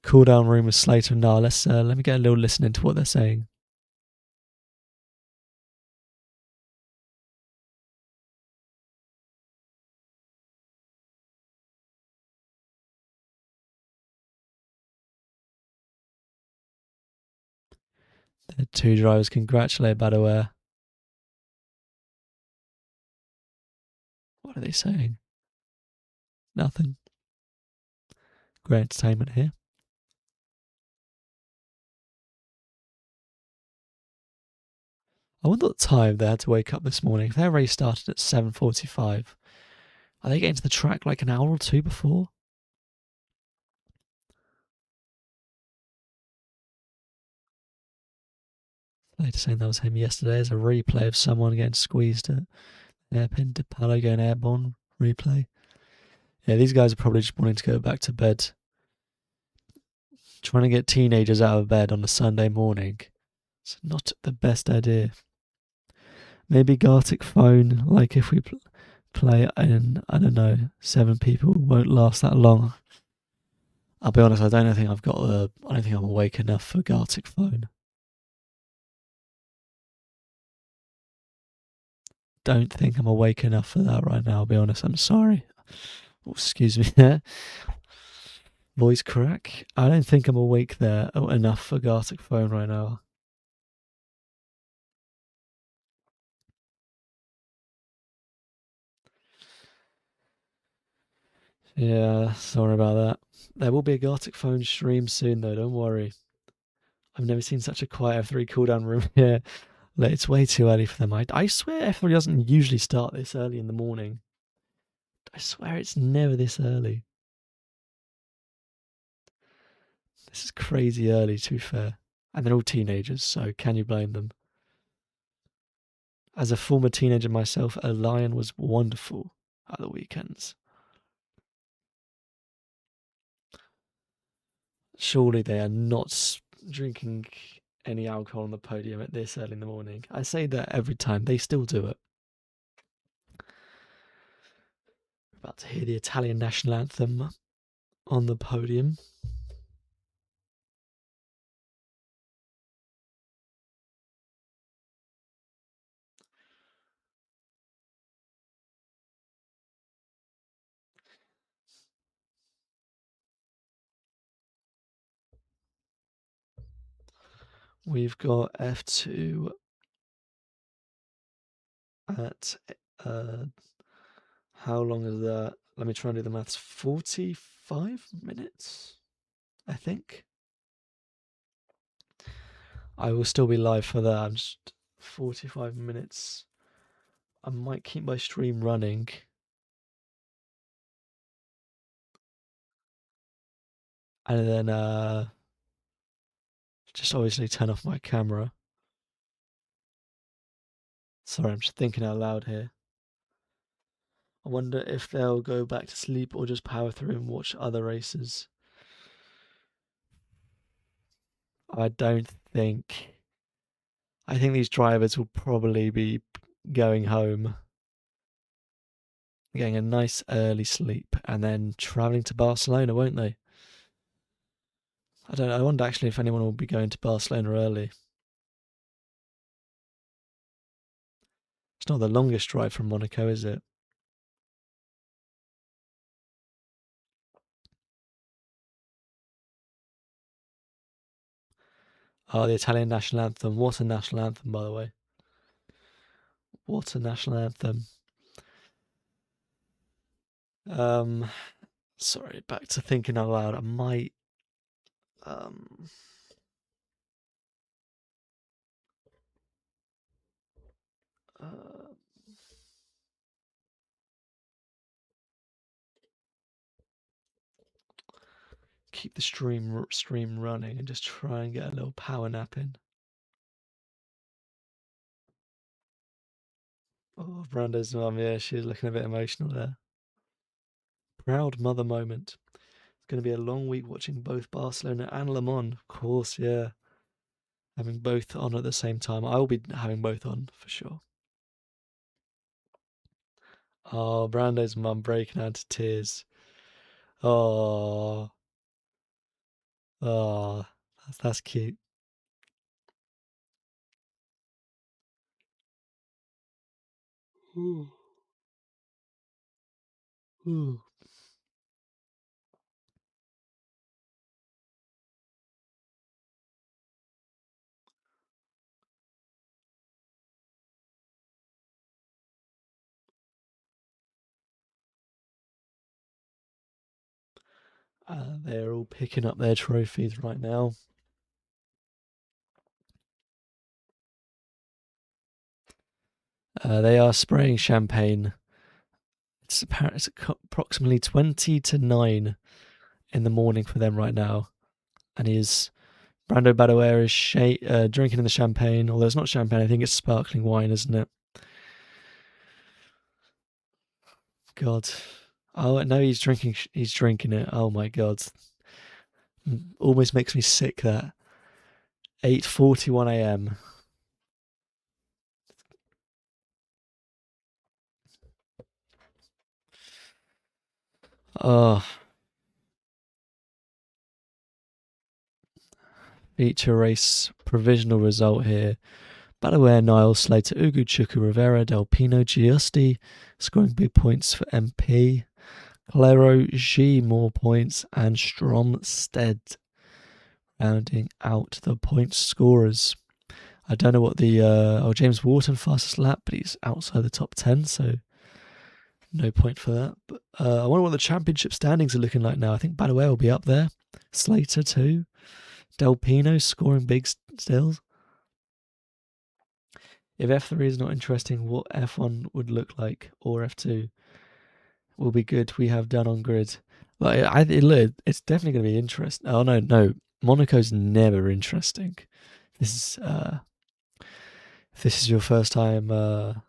Cool down room with Slater and Nar. Let me get a little listen into what they're saying. The two drivers congratulate Badaware. What are they saying? Nothing. Great entertainment here. I wonder what time they had to wake up this morning. If their race started at 7:45, are they getting to the track like an hour or two before? Later saying that was him yesterday. There's a replay of someone getting squeezed at hairpin. DePalo going airborne. Replay. Yeah, these guys are probably just wanting to go back to bed. Trying to get teenagers out of bed on a Sunday morning. It's not the best idea. Maybe Gartic phone, like if we play in, I don't know, 7 people, won't last that long. I'll be honest, I don't think I'm awake enough for Gartic phone. Don't think I'm awake enough for that right now, I'll be honest, I'm sorry. Oh, excuse me there. Voice crack. I don't think I'm awake there enough for Gartic phone right now. Yeah, sorry about that. There will be a Gartic phone stream soon though, don't worry. I've never seen such a quiet F3 cooldown room here. It's way too early for them. I swear F3 doesn't usually start this early in the morning. I swear it's never this early. This is crazy early, to be fair. And they're all teenagers, so can you blame them? As a former teenager myself, a lion was wonderful at the weekends. Surely they are not drinking any alcohol on the podium at this early in the morning. I say that every time. They still do it. We're about to hear the Italian national anthem on the podium. We've got F2 at how long is that? Let me try and do the maths. 45 minutes, I think. I will still be live for that. I'm just 45 minutes. I might keep my stream running. And then just obviously turn off my camera. Sorry, I'm just thinking out loud here. I wonder if they'll go back to sleep or just power through and watch other races. I don't think. I think these drivers will probably be going home, getting a nice early sleep, and then travelling to Barcelona, won't they? I don't know. I wonder actually if anyone will be going to Barcelona early. It's not the longest drive from Monaco, is it? Oh, the Italian national anthem. What a national anthem, by the way. What a national anthem. Sorry, back to thinking out loud. I might um uh, keep the stream running and just try and get a little power nap in. Oh, Brando's mum, yeah, she's looking a bit emotional there. Proud mother moment. It's going to be a long week watching both Barcelona and Le Mans. Of course, yeah. Having both on at the same time. I will be having both on for sure. Oh, Brando's mum breaking out into tears. Oh, oh, that's cute. Ooh, ooh. They're all picking up their trophies right now. They are spraying champagne. It's approximately 20 to 9 in the morning for them right now. And Brando Badoer is drinking in the champagne, although it's not champagne, I think it's sparkling wine, isn't it? God. Oh, no, he's drinking it. Oh my God. Almost makes me sick that. 8:41 a.m. Oh, feature race provisional result here. Badoer, Niles, Slater, Ugu, Chuku, Rivera, Del Pino, Giusti, scoring big points for MP. Calero, G, more points, and Stromstead rounding out the point scorers. I don't know what James Wharton fastest lap, but he's outside the top 10, so no point for that. But I wonder what the championship standings are looking like now. I think Badoer will be up there. Slater too. Del Pino scoring big stills. If F3 is not interesting, what F1 would look like, or F2 will be good. We have done on grid. Like it's definitely going to be interesting. Oh no, Monaco's never interesting. This is if this is your first time or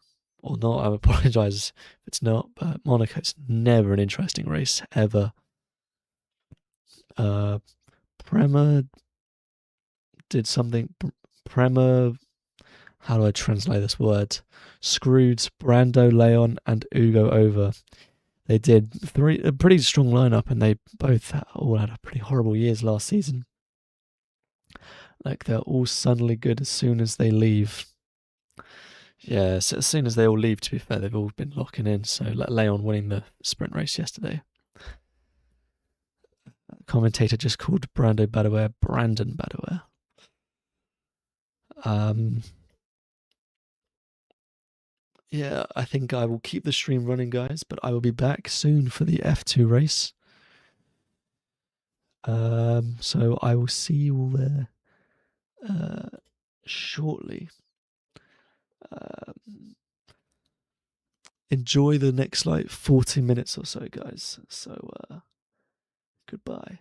not, I apologise if it's not. But Monaco's never an interesting race ever. Uh, Prema did something. Prema, how do I translate this word? Screwed Brando, Leon, and Ugo over. They did a pretty strong lineup, and they both all had pretty horrible years last season. Like they're all suddenly good as soon as they leave. Yeah, so as soon as they all leave, to be fair, they've all been locking in. So Leon winning the sprint race yesterday. Commentator just called Brandon Badoer. Um, yeah, I think I will keep the stream running, guys, but I will be back soon for the F2 race. So I will see you all there shortly. Enjoy the next 40 minutes or so, guys. So goodbye.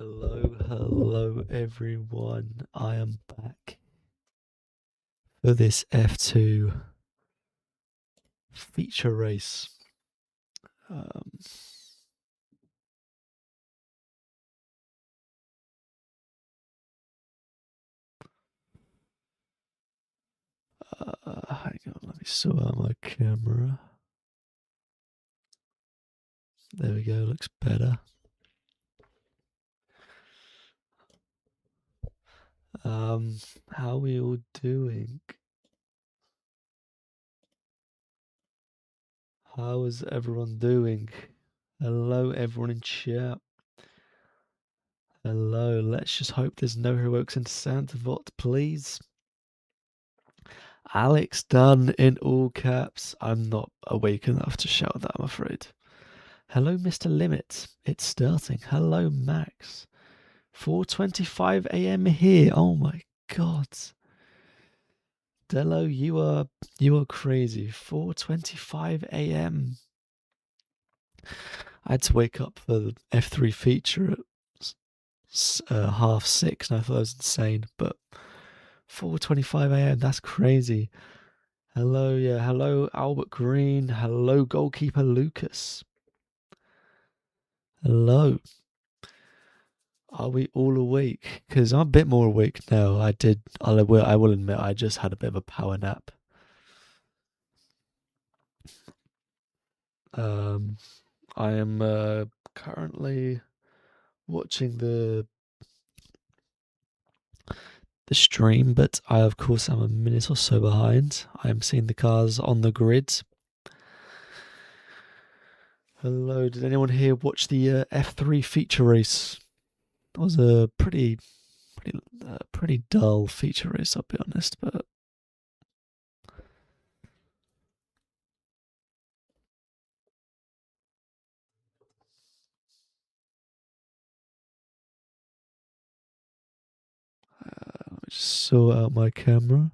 Hello everyone. I am back for this F2 feature race. Hang on, let me sort out my camera. There we go, looks better. How are we all doing? How is everyone doing? Hello everyone in chat. Hello, let's just hope there's no heroics in Santavot, please. Alex Dunn in all caps. I'm not awake enough to shout that, I'm afraid. Hello, Mr. Limit. It's starting. Hello, Max. 4:25 a.m. here. Oh my god. Dello, you are crazy. 4:25 a.m. I had to wake up for the F3 feature at 6:30, and I thought that was insane. But 4:25 a.m. That's crazy. Hello, yeah. Hello, Albert Green. Hello, goalkeeper Lucas. Hello. Are we all awake? Because I'm a bit more awake now. I will admit, I just had a bit of a power nap. I am currently watching the stream, but I, of course, am a minute or so behind. I am seeing the cars on the grid. Hello, did anyone here watch the F3 feature race? That was a pretty dull feature race, I'll be honest, but let me just sort out my camera.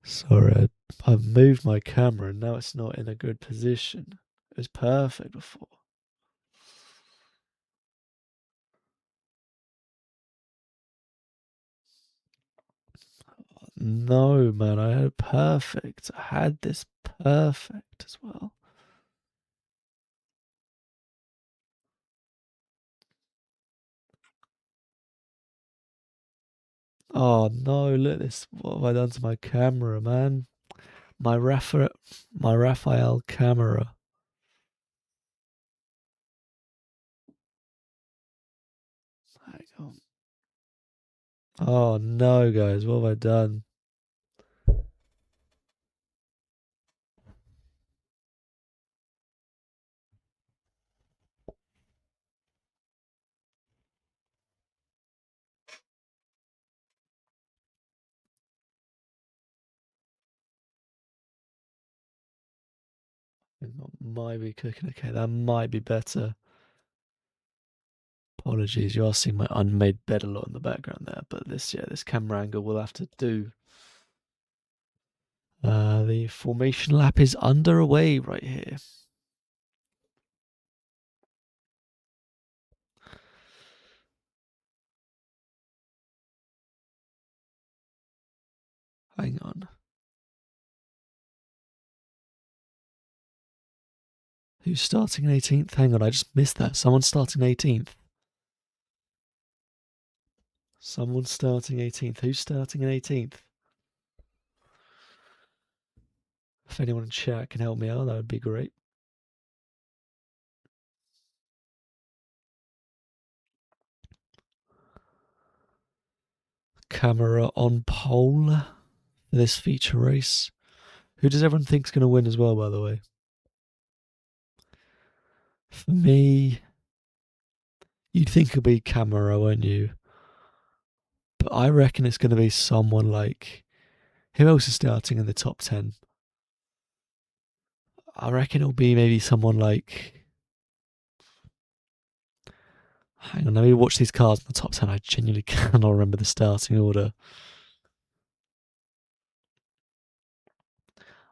Sorry, I've moved my camera and now it's not in a good position. It was perfect before. No, man, I had it perfect. I had this perfect as well. Oh no, look at this. What have I done to my camera, man? My Raphael camera. Hang on. Oh no, guys, what have I done? It might be cooking. Okay, that might be better. Apologies, you are seeing my unmade bed a lot in the background there, but this camera angle will have to do. The formation lap is underway right here. Hang on. Who's starting in 18th? Hang on, I just missed that. Someone's starting 18th. Someone's starting 18th. Who's starting in 18th? If anyone in chat can help me out, that would be great. Camera on pole for this feature race. Who does everyone think's going to win as well, by the way? For me, you'd think it'd be Camera, won't you? But I reckon it's going to be someone like... Who else is starting in the top 10? I reckon it'll be maybe someone like... Hang on, let me watch these cars in the top 10. I genuinely cannot remember the starting order.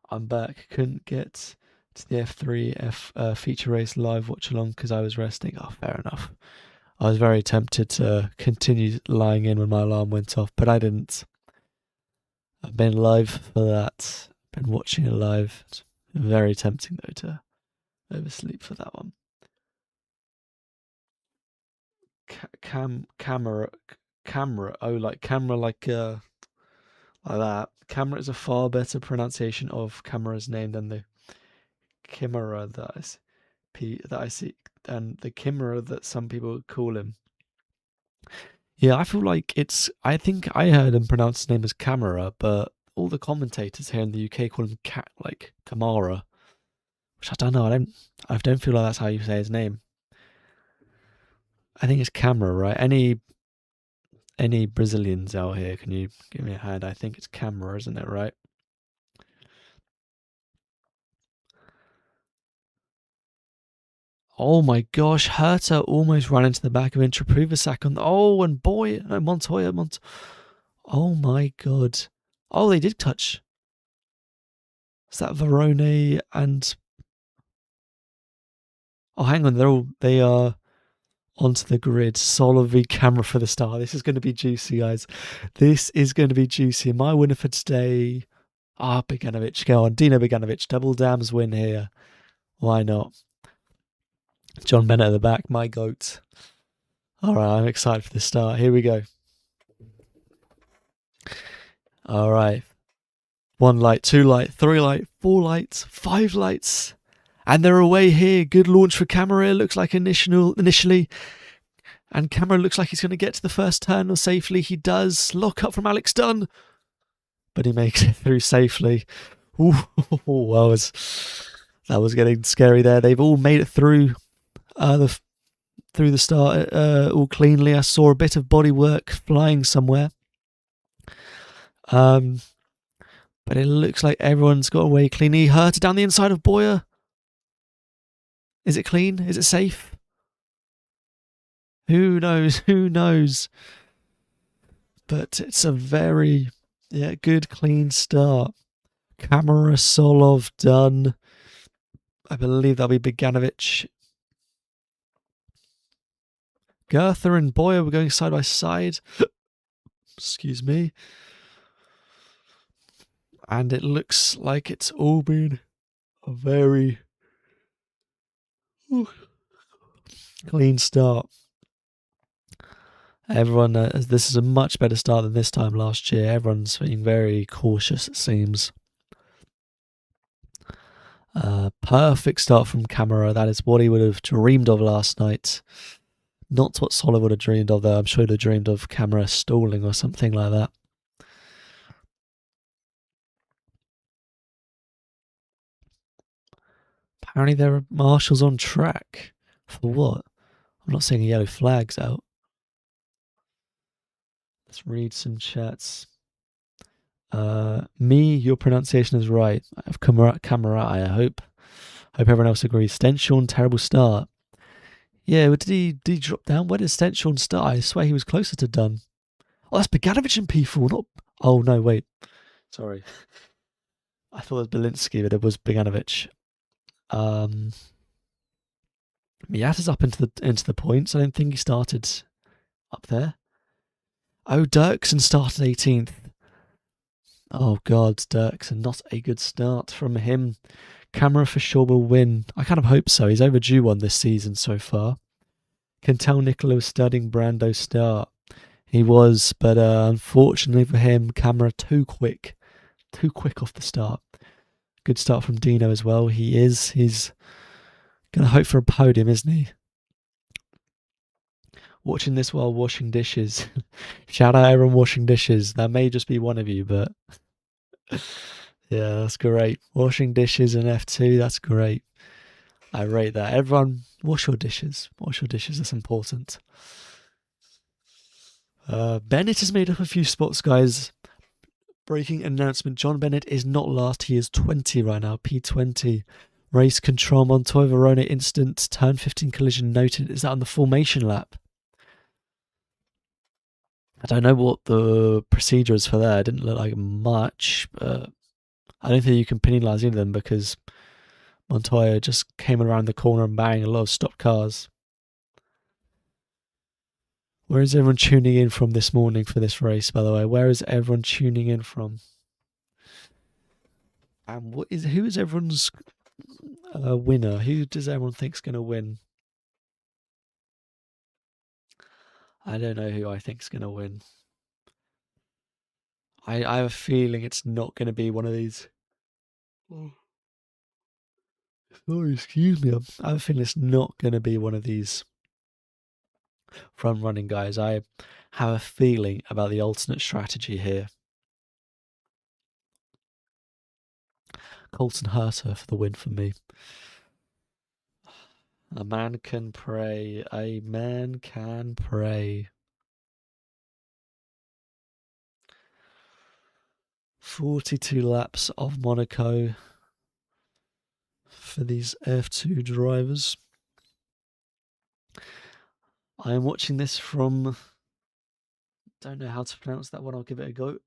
I'm back. Couldn't get It's the F3 feature race live watch along because I was resting. Oh, fair enough. I was very tempted to continue lying in when my alarm went off, but I didn't. I've been live for that. Been watching it live. It's very tempting though to oversleep for that one. Camera. Oh, like camera, like that. Camera is a far better pronunciation of camera's name than the chimera that I see, and the chimera that some people call him. Yeah, I feel like I think I heard him pronounce his name as Camera, but all the commentators here in the UK call him Kamara, which I don't know. I don't feel like that's how you say his name. I think it's Camera, right? Any Brazilians out here? Can you give me a hand? I think it's Camera, isn't it? Right? Oh my gosh, Herta almost ran into the back of Intrapruvacak on and boy, no, Montoya. Oh my god. Oh, they did touch. Is that Verone and oh, hang on, they are onto the grid. Solovi Camera for the start. This is going to be juicy, guys. This is going to be juicy. My winner for today. Beganovic. Go on, Dino Beganovic. Double dams win here. Why not? John Bennett at the back, my goat. All right, I'm excited for the start. Here we go. All right. 1 light, 2 light, 3 light, 4 lights, 5 lights. And they're away here. Good launch for Camera, looks like initially. And Camera looks like he's going to get to the first turn safely. He does. Lock up from Alex Dunn. But he makes it through safely. Ooh, that was getting scary there. They've all made it through the start all cleanly. I saw a bit of body work flying somewhere. But it looks like everyone's got away clean. He hurt it down the inside of Boyer. Is it clean? Is it safe? Who knows? Who knows? But it's a very good clean start. Camera, Solov done. I believe that'll be Beganovic. Gerther and Boyer were going side by side. Excuse me. And it looks like it's all been a very clean start. Everyone, this is a much better start than this time last year. Everyone's being very cautious, it seems. Perfect start from Camera. That is what he would have dreamed of last night. Not what Sola would have dreamed of, though. I'm sure he'd have dreamed of Camera stalling or something like that. Apparently there are marshals on track. For what? I'm not seeing yellow flags out. Let's read some chats. Your pronunciation is right. I have Camera, I hope. Hope everyone else agrees. Stenchorn, terrible start. Yeah, did he drop down? Where did Stenchorn start? I swear he was closer to Dunn. Oh, that's Beganovic in P4, not... Oh, no, wait. Sorry. I thought it was Belinsky, but it was Beganovic. Miata's up into the points. I don't think he started up there. Oh, Dirksen started 18th. Oh, God, Dirksen. Not a good start from him. Camera for sure will win. I kind of hope so. He's overdue one this season so far. Can tell Nicola was studying Brando's start. He was, but unfortunately for him, Camera too quick. Too quick off the start. Good start from Dino as well. He's going to hope for a podium, isn't he? Watching this while washing dishes. Shout out everyone washing dishes. That may just be one of you, but yeah, that's great. Washing dishes in F2, that's great. I rate that. Everyone, wash your dishes. Wash your dishes, that's important. Bennett has made up a few spots, guys. Breaking announcement, John Bennett is not last. He is 20 right now, P20. Race control, Montoya Verona instant, turn 15 collision noted. Is that on the formation lap? I don't know what the procedure is for that. It didn't look like much, but I don't think you can penalise any of them because Montoya just came around the corner and banged a lot of stopped cars. Where is everyone tuning in from this morning for this race, by the way? Where is everyone tuning in from? And who is everyone's winner? Who does everyone think's going to win? I don't know who I think's going to win. I have a feeling it's not going to be one of these. Sorry, excuse me. I have a feeling it's not going to be one of these front running guys. I have a feeling about the alternate strategy here. Colton Herta for the win for me. A man can pray. A man can pray. 42 laps of Monaco for these F2 drivers. I am watching this from, don't know how to pronounce that one, I'll give it a go.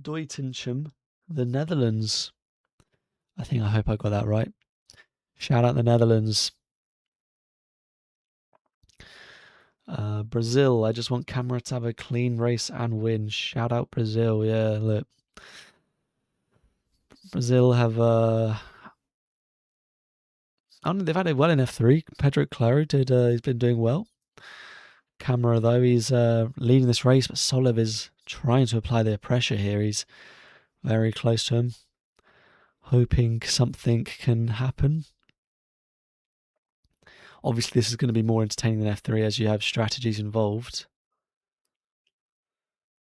Doetinchem, the Netherlands. I hope I got that right. Shout out the Netherlands. Brazil, I just want Camera to have a clean race and win. Shout out Brazil, yeah, look. Brazil have, they've had it well in F3. Pedro Claro he's been doing well. Camera, though, he's leading this race, but Solev is trying to apply the pressure here. He's very close to him, hoping something can happen. Obviously, this is going to be more entertaining than F3 as you have strategies involved.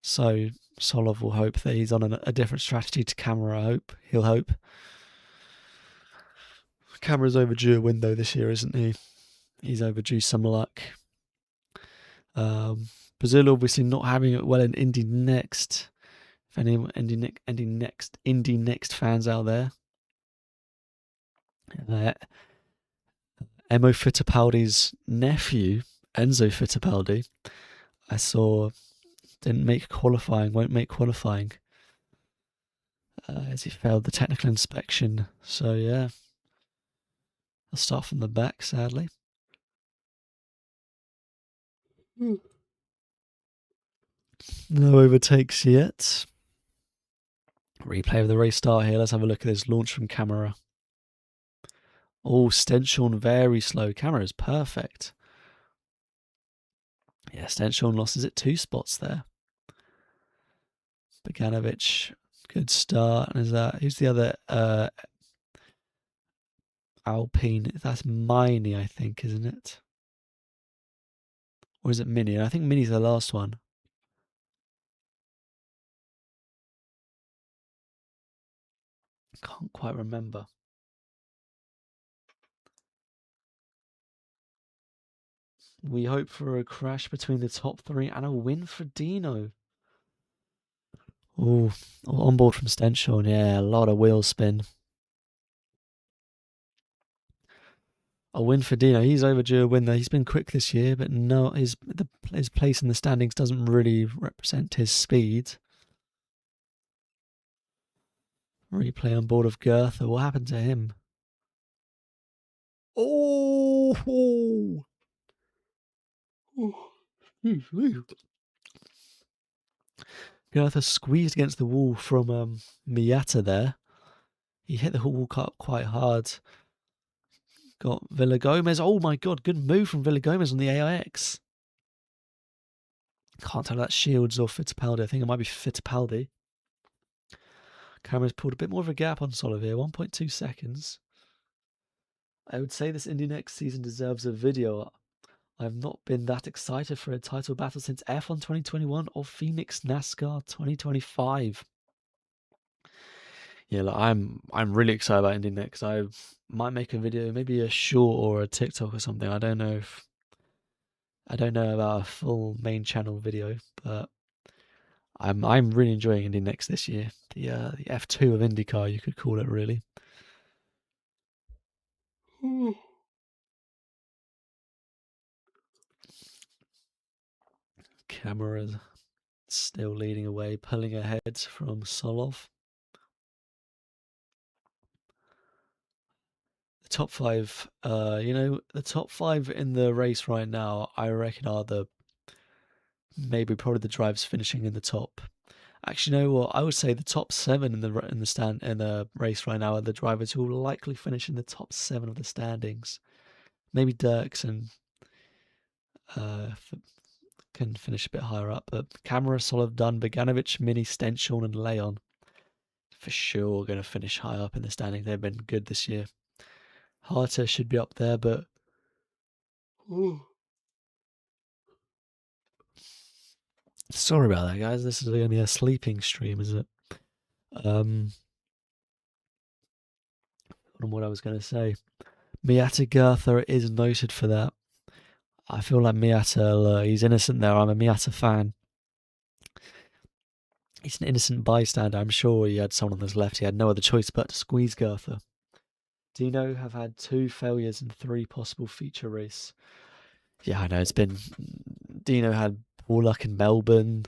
So Solev will hope that he's on a different strategy to Camera. He'll hope. Camera's overdue a win, though, this year, isn't he? He's overdue some luck. Brazil obviously not having it well in Indy Next. If any Indy Next fans out there. Emo Fittipaldi's nephew, Enzo Fittipaldi, I saw won't make qualifying as he failed the technical inspection. So yeah, I'll start from the back, sadly. No overtakes yet. Replay of the race start here. Let's have a look at this launch from Camera. Oh, Stenshorn very slow. Camera is perfect. Yeah, Stenshorn losses it 2 spots there. Boganovic, good start. And who's the other Alpine? That's Mini, I think, isn't it? Or is it Mini? I think Mini's the last one. Can't quite remember. We hope for a crash between the top 3 and a win for Dino. Oh, on board from Stenshorn. Yeah, a lot of wheel spin. A win for Dino. He's overdue a win though. He's been quick this year, but no, his place in the standings doesn't really represent his speed. Replay on board of Goethe. What happened to him? Oh! Goethe squeezed against the wall from Miata there. He hit the wall quite hard. Got Villagomez. Oh my god, good move from Villagomez on the AIX. Can't tell if that's Shields or Fittipaldi. I think it might be Fittipaldi. Camera's pulled a bit more of a gap on Solev here, 1.2 seconds. I would say this Indy Next season deserves a video. I've not been that excited for a title battle since F1 2021 or Phoenix NASCAR 2025. Yeah, like, I'm really excited about Indy Next. I might make a video, maybe a short or a TikTok or something. I don't know about a full main channel video, but I'm really enjoying Indy Next this year. The F2 of IndyCar, you could call it, really. Camera still leading away, pulling ahead from Solov. top five. The top five in the race right now, I reckon are probably the drivers finishing in the top. Actually, you know what? I would say the top seven in the race right now are the drivers who will likely finish in the top seven of the standings. Maybe Dirks and can finish a bit higher up, but Camera, Solid, Dunn, Beganovic, Mini, Stenchel, and Leon for sure going to finish high up in the standing. They've been good this year. Harter should be up there, but sorry about that, guys. This is only a sleeping stream, is it? What I was going to say. Miata Gertha is noted for that. I feel like Miata, he's innocent there. I'm a Miata fan. He's an innocent bystander. I'm sure he had someone on his left. He had no other choice but to squeeze Gertha. Dino have had 2 failures in 3 possible feature race. Yeah, I know. It's been... Dino had poor luck in Melbourne.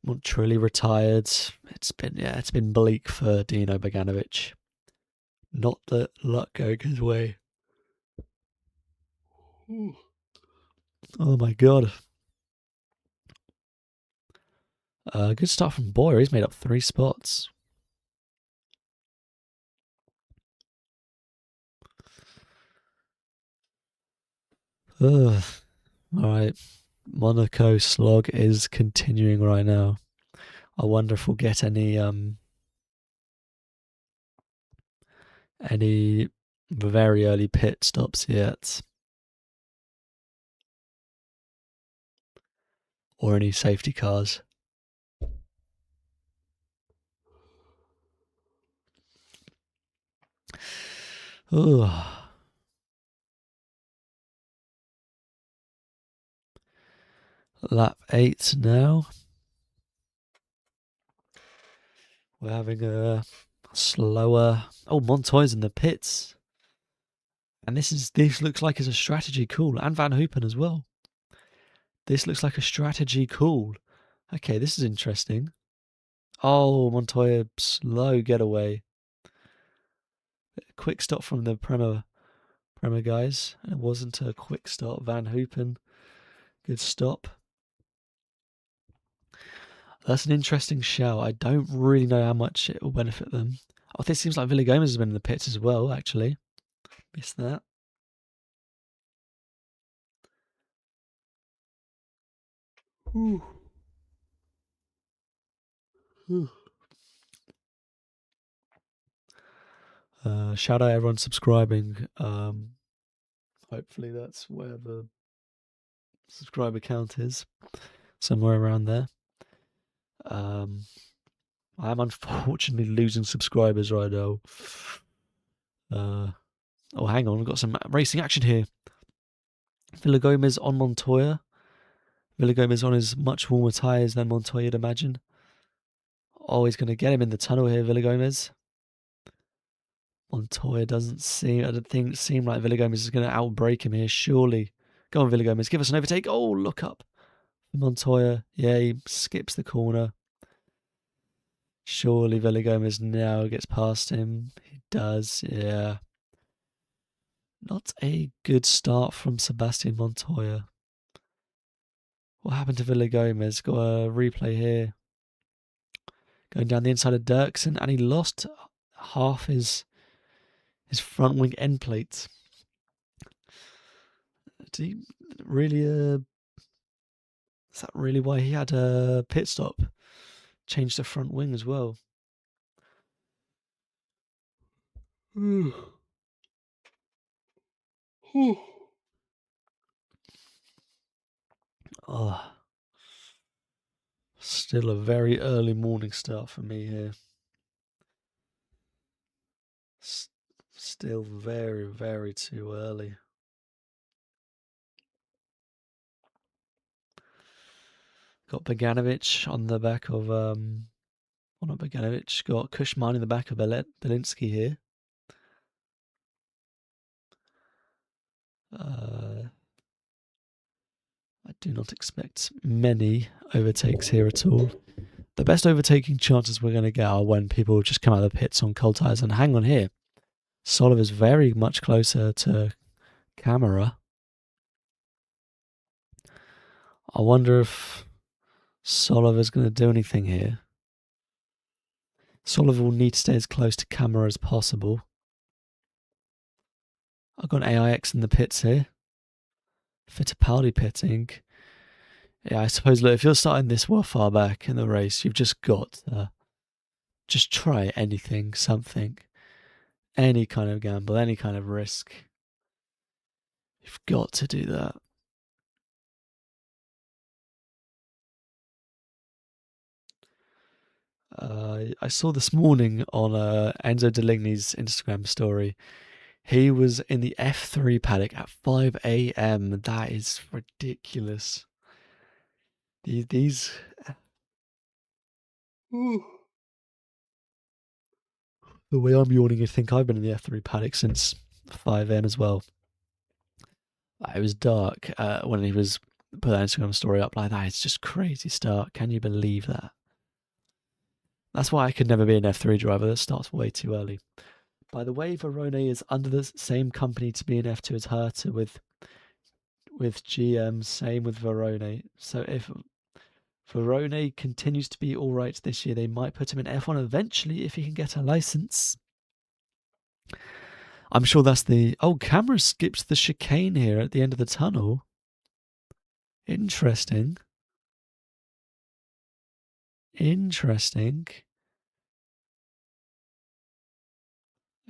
Montreal retired. It's been bleak for Dino Beganovic. Not that luck going his way. Oh my god. Good start from Boyer. He's made up 3 spots. Alright. Monaco slog is continuing right now. I wonder if we'll get any very early pit stops yet. Or any safety cars. Lap 8 now. We're having a slower... Oh, Montoya's in the pits. And this looks like it's a strategy call. And Van Hoopen as well. This looks like a strategy call. Okay, this is interesting. Oh, Montoya, slow getaway. Quick stop from the Prema guys. It wasn't a quick stop. Van Hoopen, good stop. That's an interesting shout. I don't really know how much it will benefit them. Oh, this seems like Villagomez has been in the pits as well, actually. Missed that. Shout out everyone subscribing. Hopefully that's where the subscriber count is. Somewhere around there. I am unfortunately losing subscribers right now. Oh, hang on. We've got some racing action here. Villagomez on Montoya. Villagomez on his much warmer tyres than Montoya, you'd imagine. Oh, he's going to get him in the tunnel here, Villagomez. Montoya doesn't seem like Villagomez is going to outbrake him here, surely. Go on, Villagomez. Give us an overtake. Oh, look up. Montoya. Yeah, he skips the corner. Surely Villagomez now gets past him. He does, yeah. Not a good start from Sebastian Montoya. What happened to Villagomez? Got a replay here. Going down the inside of Dirksen, and he lost half his front wing end plate. Did he really? Is that really why he had a pit stop? Changed the front wing as well. Oh, still a very early morning start for me here. Still very, very too early. Got Beganovic on the back of well, not Beganovic. Got Kushman in the back of Belinsky here. I do not expect many overtakes here at all. The best overtaking chances we're going to get are when people just come out of the pits on cold tyres. And hang on here. Solov is very much closer to camera. I wonder if Solov is going to do anything here. Solov will need to stay as close to camera as possible. I've got an AIX in the pits here. Fittipaldi pitting. Yeah, I suppose, look, if you're starting this far back in the race, you've just got to just try anything, something. Any kind of gamble, any kind of risk. You've got to do that. I saw this morning on Enzo Deligny's Instagram story, he was in the F3 paddock at 5 a.m. That is ridiculous. These... The way I'm yawning, you think I've been in the F3 paddock since 5 a.m. as well. It was dark when he was put that Instagram story up like that. It's just crazy start. Can you believe that? That's why I could never be an F3 driver. That starts way too early. By the way, Verone is under the same company to be an F2 as Herta with GM. Same with Verone. So if Verone continues to be all right this year, they might put him in F1 eventually if he can get a license. I'm sure that's the... Oh, camera skips the chicane here at the end of the tunnel. Interesting. Interesting.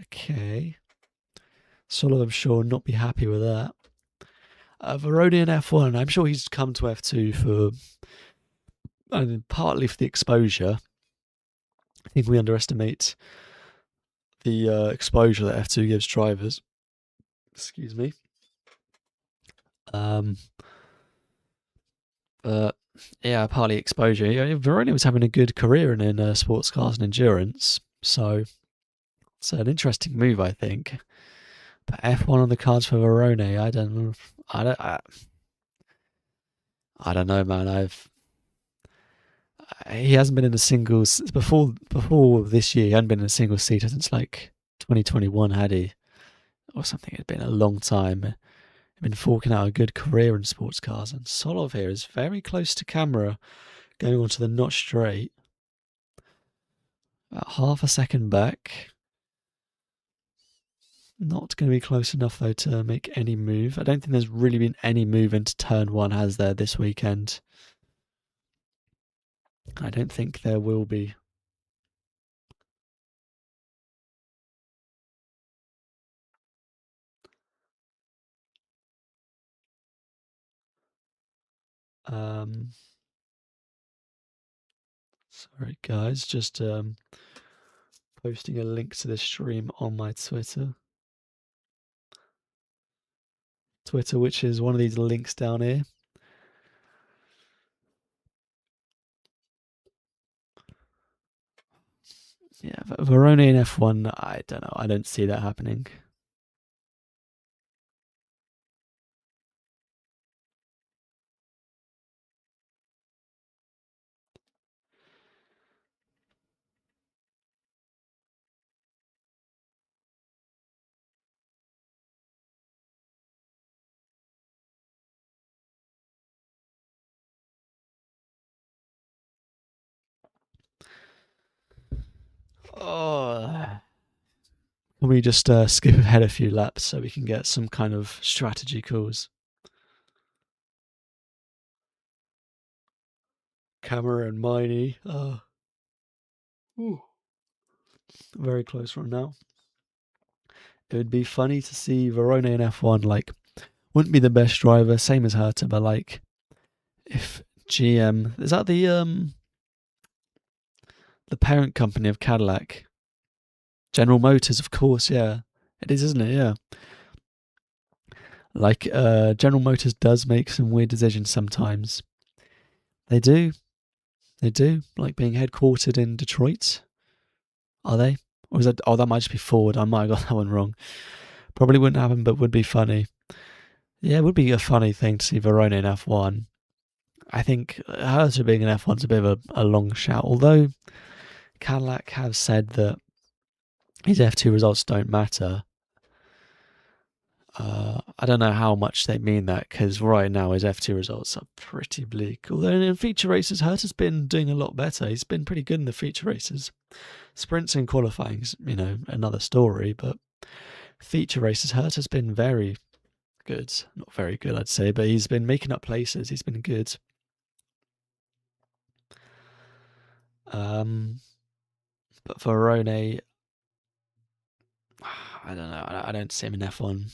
Okay. Solo, I'm sure, not be happy with that. Veroni in F1, I'm sure he's come to F2 for... partly for the exposure. I think we underestimate the exposure that F2 gives drivers. Excuse me. Yeah, partly exposure. Yeah, Veroni was having a good career in sports cars and endurance, so it's an interesting move, I think. But F1 on the cards for Veroni, I don't know, man. He hasn't been in a single before this year. He hadn't been in a single seater since like 2021, had he, or something? It'd been a long time. He'd been forking out a good career in sports cars, and Solov here is very close to camera, going onto the notch straight. About half a second back. Not going to be close enough though to make any move. I don't think there's really been any move into turn one, has there, this weekend? I don't think there will be. Sorry guys, just posting a link to this stream on my Twitter, which is one of these links down here. Yeah, Verona in F1, I don't know. I don't see that happening. Oh, can we just skip ahead a few laps so we can get some kind of strategy calls? Camera and Miney. Oh. Ooh. Very close right now. It would be funny to see Verona in F1, like, wouldn't be the best driver, same as Herta, but like, if GM... Is that the parent company of Cadillac? General Motors, of course, yeah. It is, isn't it? Yeah. Like, General Motors does make some weird decisions sometimes. They do. They do. Like being headquartered in Detroit. Are they? Or is that... Oh, that might just be Ford. I might have got that one wrong. Probably wouldn't happen, but would be funny. Yeah, it would be a funny thing to see Verona in F1. I think Herta being in F1 is a bit of a long shout. Although Cadillac have said that his F2 results don't matter. I don't know how much they mean that, because right now his F2 results are pretty bleak. Although in feature races, Hurt has been doing a lot better. He's been pretty good in the feature races. Sprints and qualifying's, another story, but feature races, Hurt has been very good. Not very good, I'd say, but he's been making up places. He's been good. But Verone, I don't know. I don't see him in F1.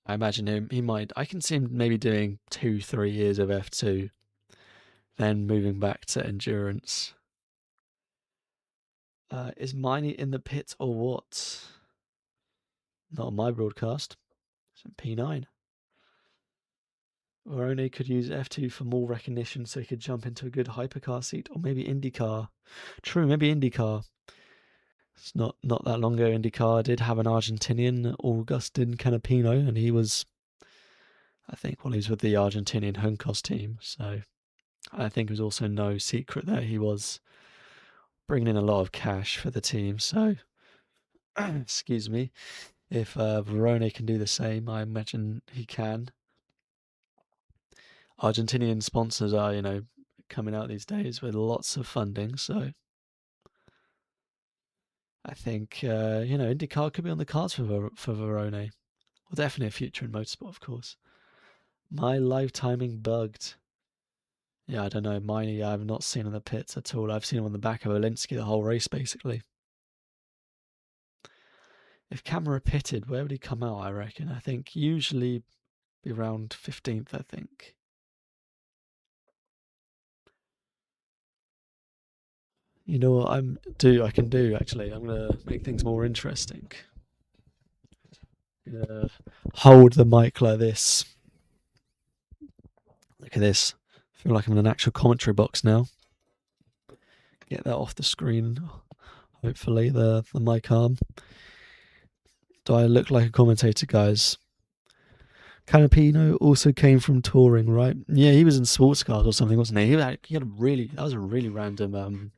I imagine he might. I can see him maybe doing 2-3 years of F2, then moving back to endurance. Is Miney in the pit or what? Not on my broadcast. It's in P9. Verone could use F2 for more recognition so he could jump into a good hypercar seat, or maybe IndyCar. True, maybe IndyCar. It's not that long ago. IndyCar did have an Argentinian, Augustin Canapino, and he was, I think, he was with the Argentinian Juncos team. So I think it was also no secret that he was bringing in a lot of cash for the team. So, excuse me, if Verone can do the same, I imagine he can. Argentinian sponsors are, coming out these days with lots of funding. So I think, IndyCar could be on the cards for Verone. Well, definitely a future in motorsport, of course. My live timing bugged. Yeah, I don't know. Miney, I've not seen in the pits at all. I've seen him on the back of Olinsky the whole race, basically. If Camera pitted, where would he come out, I reckon? I think usually be around 15th, I think. You know what I can do, actually? I'm going to make things more interesting. Hold the mic like this. Look at this. I feel like I'm in an actual commentary box now. Get that off the screen. Hopefully, the mic arm. Do I look like a commentator, guys? Canapino also came from touring, right? Yeah, he was in sports cars or something, wasn't he? He had that was a really random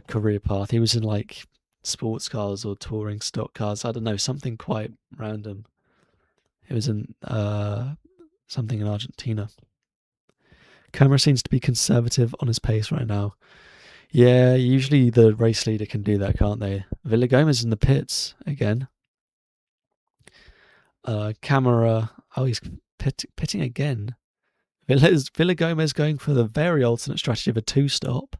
career path. He was in like sports cars or touring stock cars. I don't know, something quite random. It was in something in Argentina. Camera seems to be conservative on his pace right now. Yeah, usually the race leader can do that, can't they? Villagomez in the pits again. Camera, he's pitting again. Villagomez going for the very alternate strategy of a two-stop.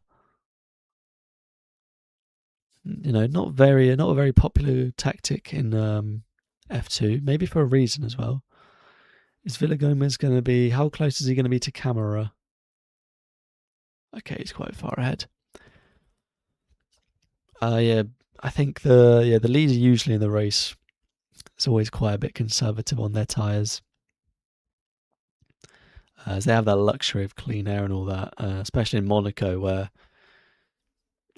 Not a very popular tactic in F2. Maybe for a reason as well. Is Villagomez going to be? How close is he going to be to Camera? Okay, he's quite far ahead. Yeah, I think the leader usually in the race is always quite a bit conservative on their tyres. As they have that luxury of clean air and all that, especially in Monaco, where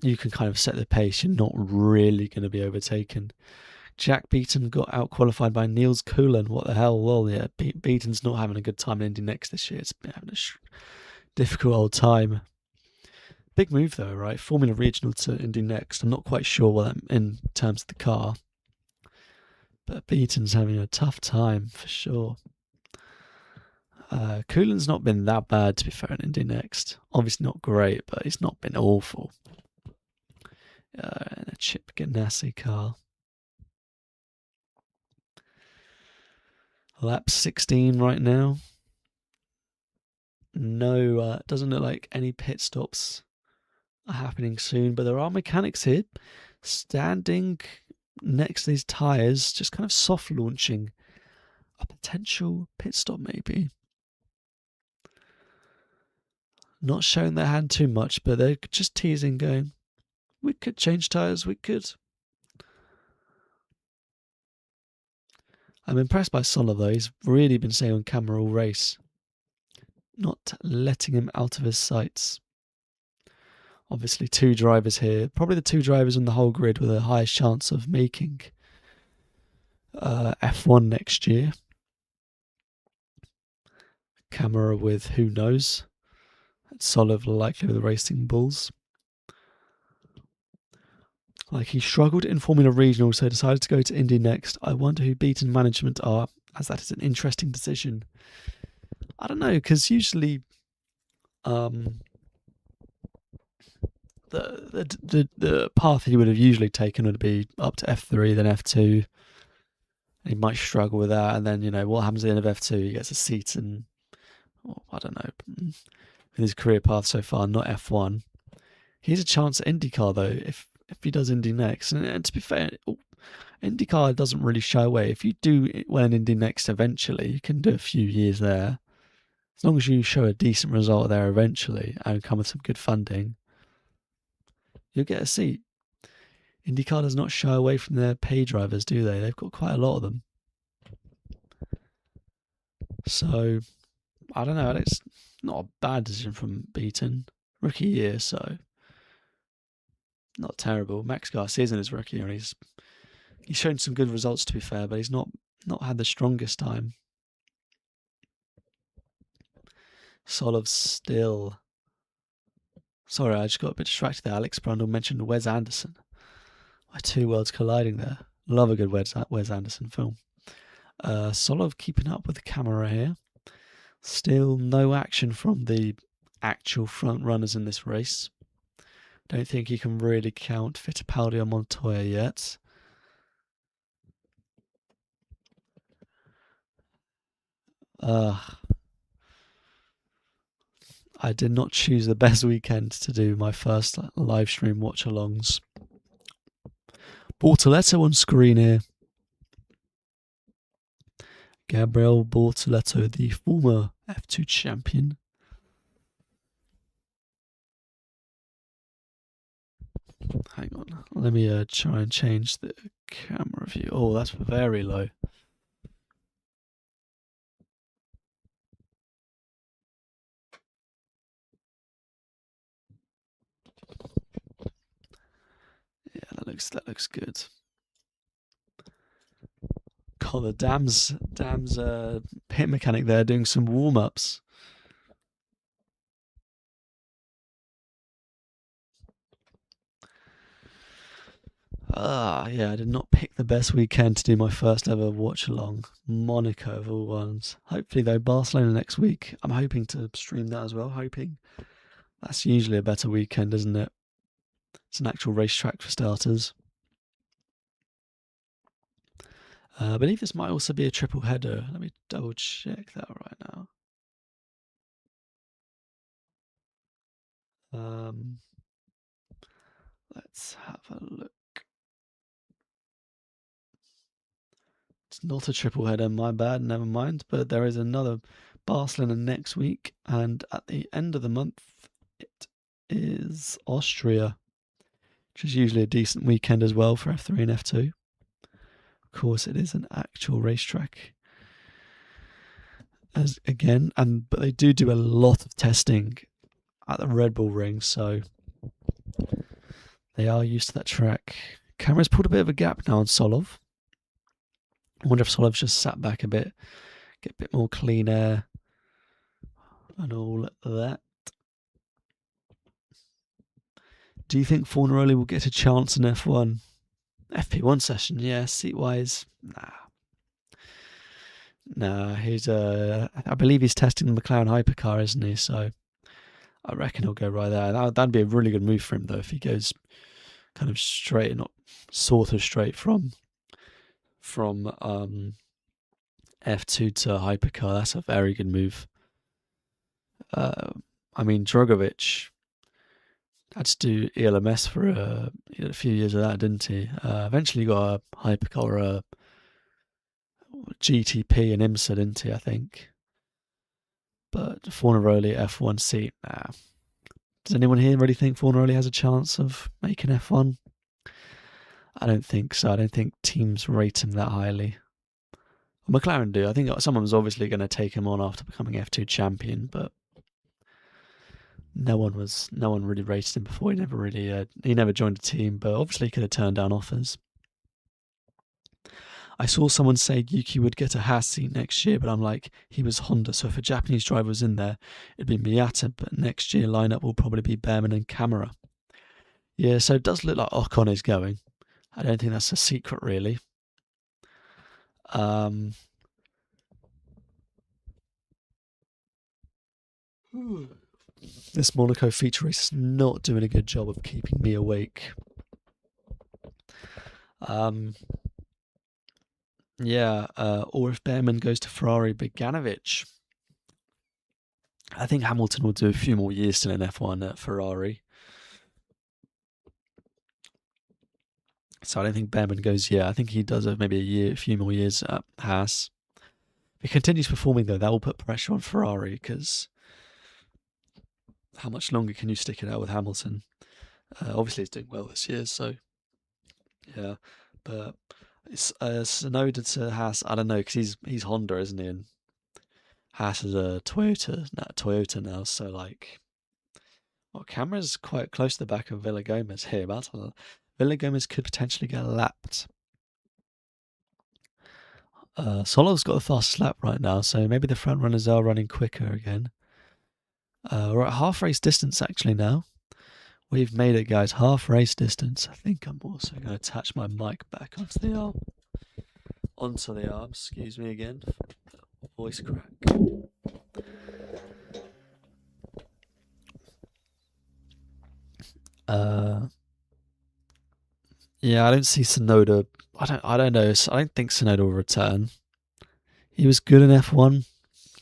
you can kind of set the pace. You're not really going to be overtaken. Jack Beaton got out-qualified by Niels Coulan. What the hell? Well, yeah, Beaton's not having a good time in Indy Next this year. It's been having a difficult old time. Big move, though, right? Formula Regional to Indy Next. I'm not quite sure what that in terms of the car. But Beaton's having a tough time, for sure. Coulan's not been that bad, to be fair, in Indy Next. Obviously not great, but he's not been awful. In a Chip Ganassi car. Lap 16 right now. No, doesn't look like any pit stops are happening soon, but there are mechanics here standing next to these tyres, just kind of soft launching a potential pit stop, maybe. Not showing their hand too much, but they're just teasing, going, we could change tyres, we could. I'm impressed by Sola, though. He's really been saying on camera all race, not letting him out of his sights. Obviously, two drivers here. Probably the two drivers on the whole grid with the highest chance of making F1 next year. Camera with who knows. Sola likely with the Racing Bulls. Like, he struggled in Formula Regional, so decided to go to Indy next. I wonder who Beaton management are, as that is an interesting decision. I don't know, because usually the path he would have usually taken would be up to F3, then F2. He might struggle with that, and then, what happens at the end of F2? He gets a seat in, I don't know, with his career path so far, not F1. He has a chance at IndyCar, though, if he does Indy next. And to be fair, IndyCar doesn't really shy away. If you do well in Indy next eventually, you can do a few years there. As long as you show a decent result there eventually and come with some good funding, you'll get a seat. IndyCar does not shy away from their pay drivers, do they? They've got quite a lot of them. So, I don't know. It's not a bad decision from Beaton. Rookie year, so not terrible. Max Garcia's in his rookie year, and he's shown some good results, to be fair, but he's not had the strongest time. Solov still. Sorry, I just got a bit distracted there. Alex Brundle mentioned Wes Anderson. My two worlds colliding there. Love a good Wes Anderson film. Solov keeping up with the camera here. Still no action from the actual front runners in this race. Don't think you can really count Fittipaldi or Montoya yet. I did not choose the best weekend to do my first live stream watch-alongs. Bortoleto on screen here. Gabriel Bortoleto, the former F2 champion. Hang on, let me try and change the camera view. Oh, that's very low. Yeah, that looks good. God, the Dam's pit mechanic there doing some warm-ups. Yeah, I did not pick the best weekend to do my first ever watch-along. Monaco of all ones. Hopefully, though, Barcelona next week. I'm hoping to stream that as well. Hoping. That's usually a better weekend, isn't it? It's an actual racetrack for starters. I believe this might also be a triple header. Let me double check that right now. Let's have a look. It's not a triple header, my bad, never mind. But there is another Barcelona next week, and at the end of the month, it is Austria, which is usually a decent weekend as well for F3 and F2. Of course, it is an actual racetrack. But they do a lot of testing at the Red Bull Ring, so they are used to that track. Camera's pulled a bit of a gap now on Solov. I wonder if Solov's just sat back a bit, get a bit more clean air and all that. Do you think Fornaroli will get a chance in F1? FP1 session, yeah. Seat-wise, nah. He's I believe he's testing the McLaren hypercar, isn't he? So I reckon he'll go right there. That'd be a really good move for him, though, if he goes kind of straight, not sort of straight from F2 to hypercar. That's a very good move. Drogovic had to do ELMS for a few years of that, didn't he? Eventually got a hypercar, GTP and IMSA, didn't he, I think? But Fornaroli F1 seat, nah. Does anyone here really think Fornaroli has a chance of making F1? I don't think so. I don't think teams rate him that highly. McLaren do. I think someone's obviously going to take him on after becoming F2 champion, but no one really rated him before. He never joined a team, but obviously he could have turned down offers. I saw someone say Yuki would get a Haas seat next year, but I'm like, he was Honda, so if a Japanese driver was in there, it'd be Miata, but next year lineup will probably be Behrman and Camara. Yeah, so it does look like Ocon is going. I don't think that's a secret, really. This Monaco feature race is not doing a good job of keeping me awake. Or if Behrman goes to Ferrari, Bogdanovic. I think Hamilton will do a few more years still in F1 at Ferrari. So I don't think Behrman goes. I think he does maybe a few more years at Haas. If he continues performing, though, that will put pressure on Ferrari, because how much longer can you stick it out with Hamilton? Obviously, he's doing well this year, so yeah. But it's Tsunoda to Haas. I don't know, because he's Honda, isn't he? And Haas is a Toyota now. So like, well, camera's quite close to the back of Villagomez here. Villagomez could potentially get lapped. Solo's got the fastest lap right now, so maybe the front runners are running quicker again. We're at half race distance actually now. We've made it, guys. Half race distance. I think I'm also going to attach my mic back onto the arm. Excuse me again. Voice crack. I don't see Tsunoda. I don't know. I don't think Tsunoda will return. He was good in F1.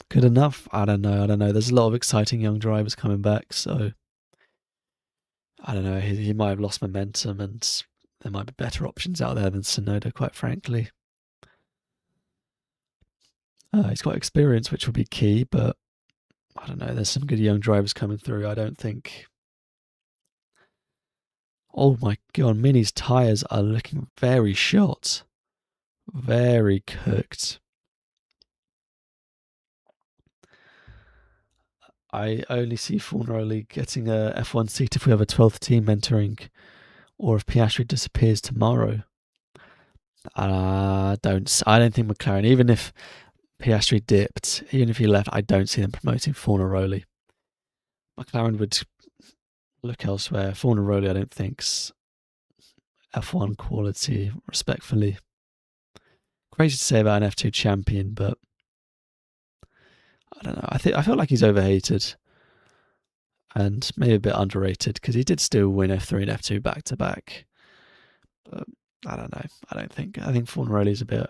Good enough? I don't know. There's a lot of exciting young drivers coming back, so I don't know. He might have lost momentum, and there might be better options out there than Tsunoda, quite frankly. He's got experience, which will be key, but I don't know. There's some good young drivers coming through. I don't think. Oh my god, Mini's tyres are looking very shot. Very cooked. I only see Fornaroli getting a F1 seat if we have a 12th team entering, or if Piastri disappears tomorrow. I don't think McLaren, even if Piastri dipped, even if he left, I don't see them promoting Fornaroli. McLaren would look elsewhere. Fornaroli, I don't think's F1 quality, respectfully. Crazy to say about an F2 champion, but I don't know. I feel like he's overhated and maybe a bit underrated, because he did still win F3 and F2 back to back. But I don't know. I think Fornaroli is a bit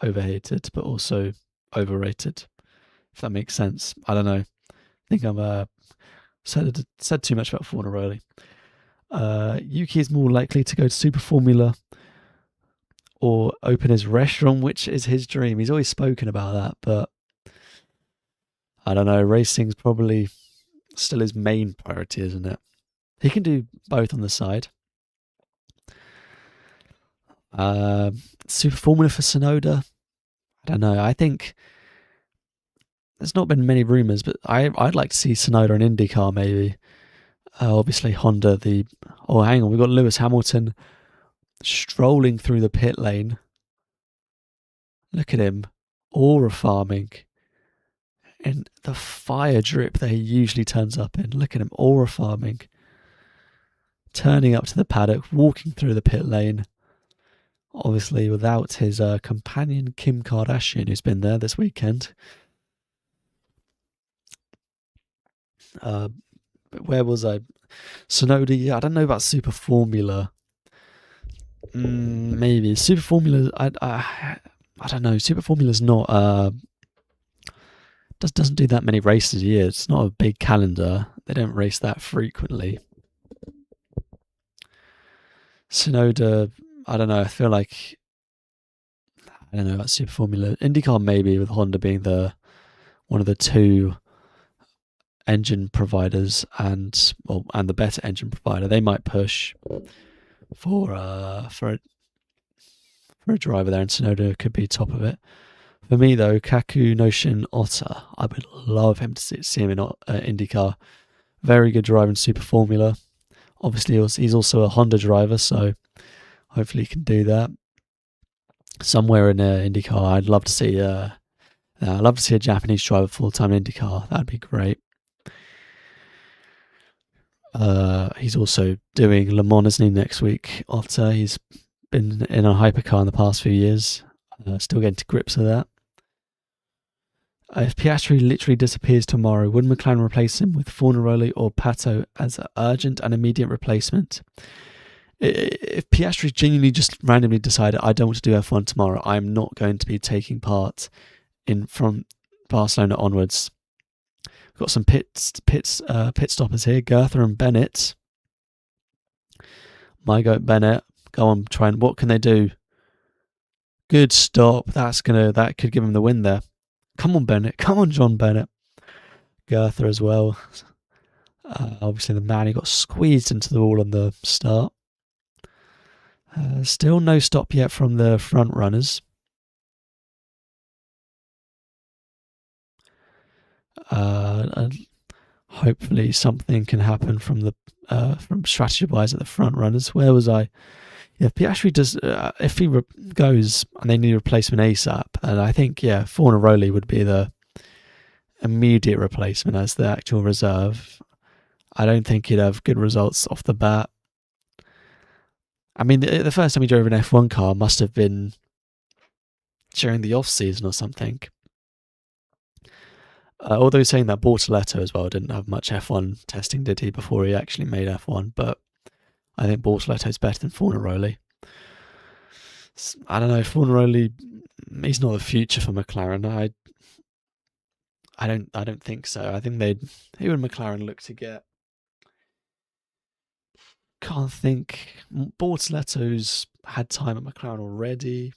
overhated, but also overrated, if that makes sense. I don't know. I think I'm said too much about Fornaroli. Yuki is more likely to go to Super Formula or open his restaurant, which is his dream. He's always spoken about that, but I don't know. Racing's probably still his main priority, isn't it? He can do both on the side. Super Formula for Tsunoda, I don't know. I think there's not been many rumours, but I'd like to see Tsunoda in IndyCar maybe. Obviously Honda, hang on, we've got Lewis Hamilton strolling through the pit lane. Look at him, aura farming in the fire drip that he usually turns up in. Look at him, aura farming, turning up to the paddock, walking through the pit lane. Obviously without his companion Kim Kardashian, who's been there this weekend. But where was I? Tsunoda, I don't know about Super Formula. Maybe Super Formula. I don't know. Super Formula's not doesn't do that many races a year. It's not a big calendar. They don't race that frequently. Tsunoda, I don't know. I feel like I don't know about Super Formula. IndyCar maybe, with Honda being one of the two engine providers and the better engine provider. They might push for a driver there, and Tsunoda could be top of it. For me though, Kaku Noshin Otta, I would love him to see him in IndyCar. Very good driver in Super Formula. Obviously he's also a Honda driver, so hopefully he can do that somewhere in IndyCar. I'd love to see a Japanese driver full-time in IndyCar. That'd be great. He's also doing Le Mans, isn't he, next week? After he's been in a hypercar in the past few years. Still getting to grips with that. If Piastri literally disappears tomorrow, would McLaren replace him with Fornaroli or Pato as an urgent and immediate replacement? If Piastri genuinely just randomly decided, I don't want to do F1 tomorrow, I'm not going to be taking part in from Barcelona onwards. We've got some pit stoppers here, Goethe and Bennett. My goat Bennett, go on, try and what can they do? Good stop. That could give him the win there. Come on, Bennett. Come on, John Bennett. Goethe as well. Obviously, the man who got squeezed into the wall on the start. Still no stop yet from the front runners. Hopefully, something can happen from the from strategy-wise at the front runners. Where was I? If Piastri does, if he goes and they need a replacement ASAP, then I think Fornaroli would be the immediate replacement as the actual reserve. I don't think he'd have good results off the bat. I mean, the first time he drove an F1 car must have been during the off-season or something. Although saying that Bortoleto as well didn't have much F1 testing, did he, before he actually made F1? But I think Bortoleto's better than Fornaroli. I don't know, Fornaroli, he's not the future for McLaren. I don't think so. I think who would McLaren look to get? Can't think. Bortoleto's had time at McLaren already.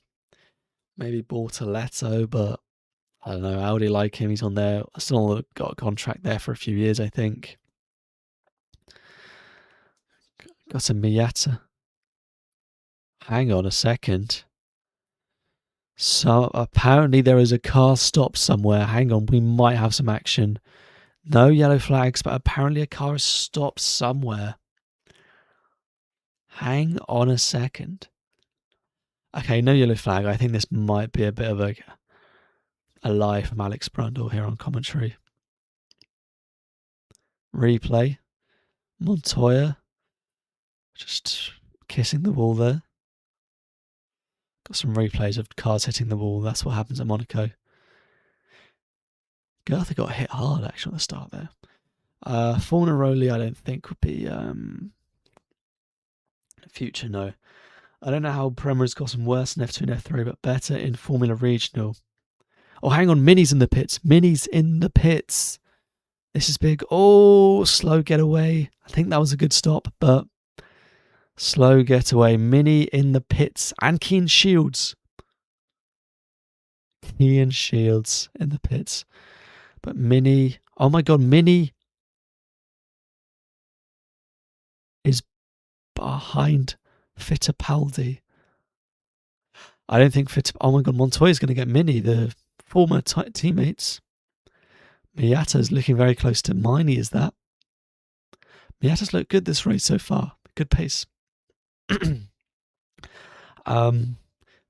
Maybe Bortoleto, but I don't know. Audi like him. He's on there. Still got a contract there for a few years, I think. Got a Miata. Hang on a second. So apparently there is a car stop somewhere. Hang on, we might have some action. No yellow flags, but apparently a car is stopped somewhere. Hang on a second. Okay, no yellow flag. I think this might be a bit of a lie from Alex Brundle here on commentary. Replay. Montoya. Just kissing the wall there. Got some replays of cars hitting the wall. That's what happens at Monaco. Goethe got hit hard actually at the start there. Fornaroli I don't think would be future, no. I don't know how Prema's got some worse in F2 and F3, but better in Formula Regional. Oh, hang on, Mini's in the pits. Mini's in the pits. This is big. Oh, slow getaway. I think that was a good stop, but slow getaway. Mini in the pits. And Keen Shields. Keen Shields in the pits. But Mini, oh my God, Mini is behind Fittipaldi. I don't think oh my God, Montoya's going to get Mini, the former teammates. Miata's looking very close to Miney, is that? Miata's looked good this race so far. Good pace.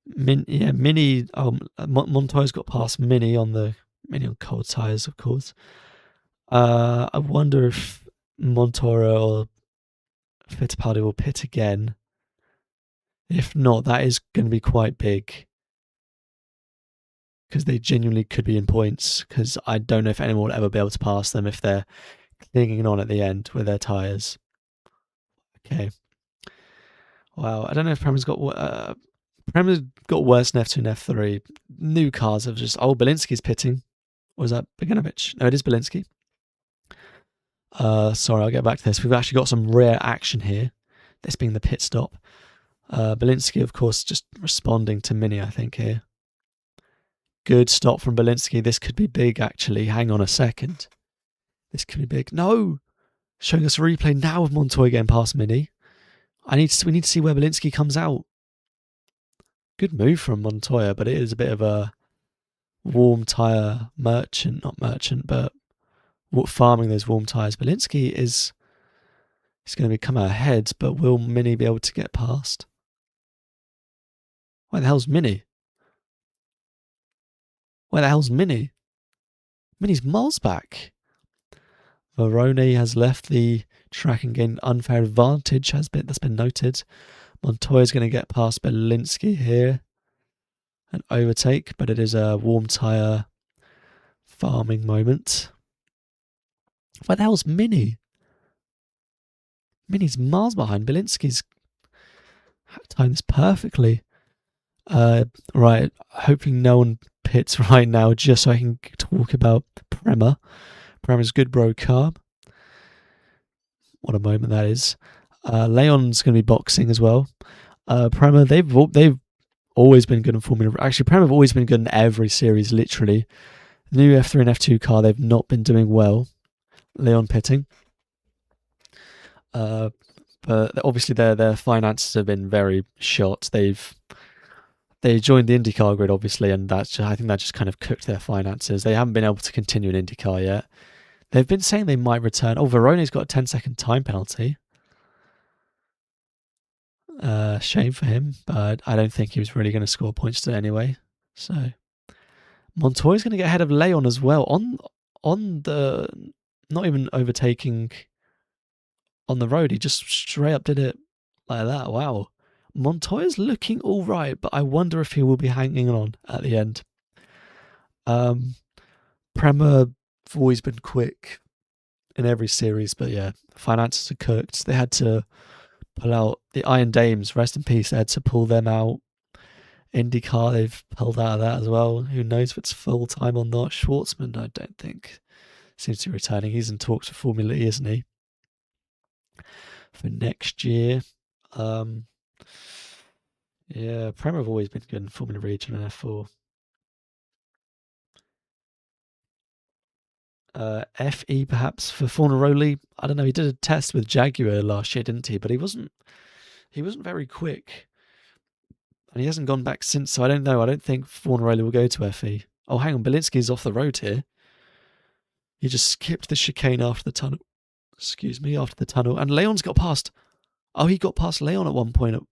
Mini. Montoya's got past Mini on cold tyres, of course. I wonder if Montoya or Fittipaldi will pit again. If not, that is going to be quite big. Because they genuinely could be in points. Because I don't know if anyone will ever be able to pass them if they're clinging on at the end with their tyres. Okay. Wow, I don't know if Prema's got worse in F2 and F3. New cars have just... Oh, Belinsky's pitting. Or is that Beganovic? No, it is Belinsky. Sorry, I'll get back to this. We've actually got some rare action here. This being the pit stop. Belinsky, of course, just responding to Mini, I think, here. Good stop from Belinsky. This could be big, actually. Hang on a second. This could be big. No! Showing us a replay now of Montoya getting past Mini. We need to see where Belinsky comes out. Good move from Montoya, but it is a bit of a warm tyre merchant, not merchant, but farming those warm tyres. Belinsky is going to come out ahead, but will Mini be able to get past? Where the hell's Mini? Where the hell's Mini? Mini's miles back. Verone has left the track and gain unfair advantage that's been noted. Montoya's going to get past Belinsky here and overtake, but it is a warm tyre farming moment. Where the hell's Mini? Mini's miles behind. Belinsky's timed this perfectly. Right, hoping no one pits right now just so I can talk about Prema. Prema's good bro car. What a moment that is. Leon's going to be boxing as well. Prema, they've always been good in Formula. Actually, Prema have always been good in every series, literally. The new F3 and F2 car, they've not been doing well. Leon pitting. But obviously their finances have been very shot. They joined the IndyCar grid, obviously, and I think that just kind of cooked their finances. They haven't been able to continue in IndyCar yet. They've been saying they might return. Oh, Verone's got a 10-second time penalty. Shame for him, but I don't think he was really going to score points today anyway. So Montoya's going to get ahead of Leon as well on the not even overtaking on the road. He just straight up did it like that. Wow. Montoya's looking all right, but I wonder if he will be hanging on at the end. Prema have always been quick in every series, but yeah, finances are cooked. They had to pull out the Iron Dames, rest in peace. They had to pull them out. IndyCar, they've pulled out of that as well. Who knows if it's full time or not? Schwartzman, I don't think, seems to be returning. He's in talks for Formula E, isn't he? For next year. Yeah, Prema have always been good in Formula Region and F4. FE perhaps for Fornaroli. I don't know. He did a test with Jaguar last year, didn't he? But he wasn't very quick, and he hasn't gone back since. So I don't know. I don't think Fornaroli will go to FE. Oh, hang on, Belinsky's off the road here. He just skipped the chicane after the tunnel. Excuse me, after the tunnel, and Leon's got past. Oh, he got past Leon at one point.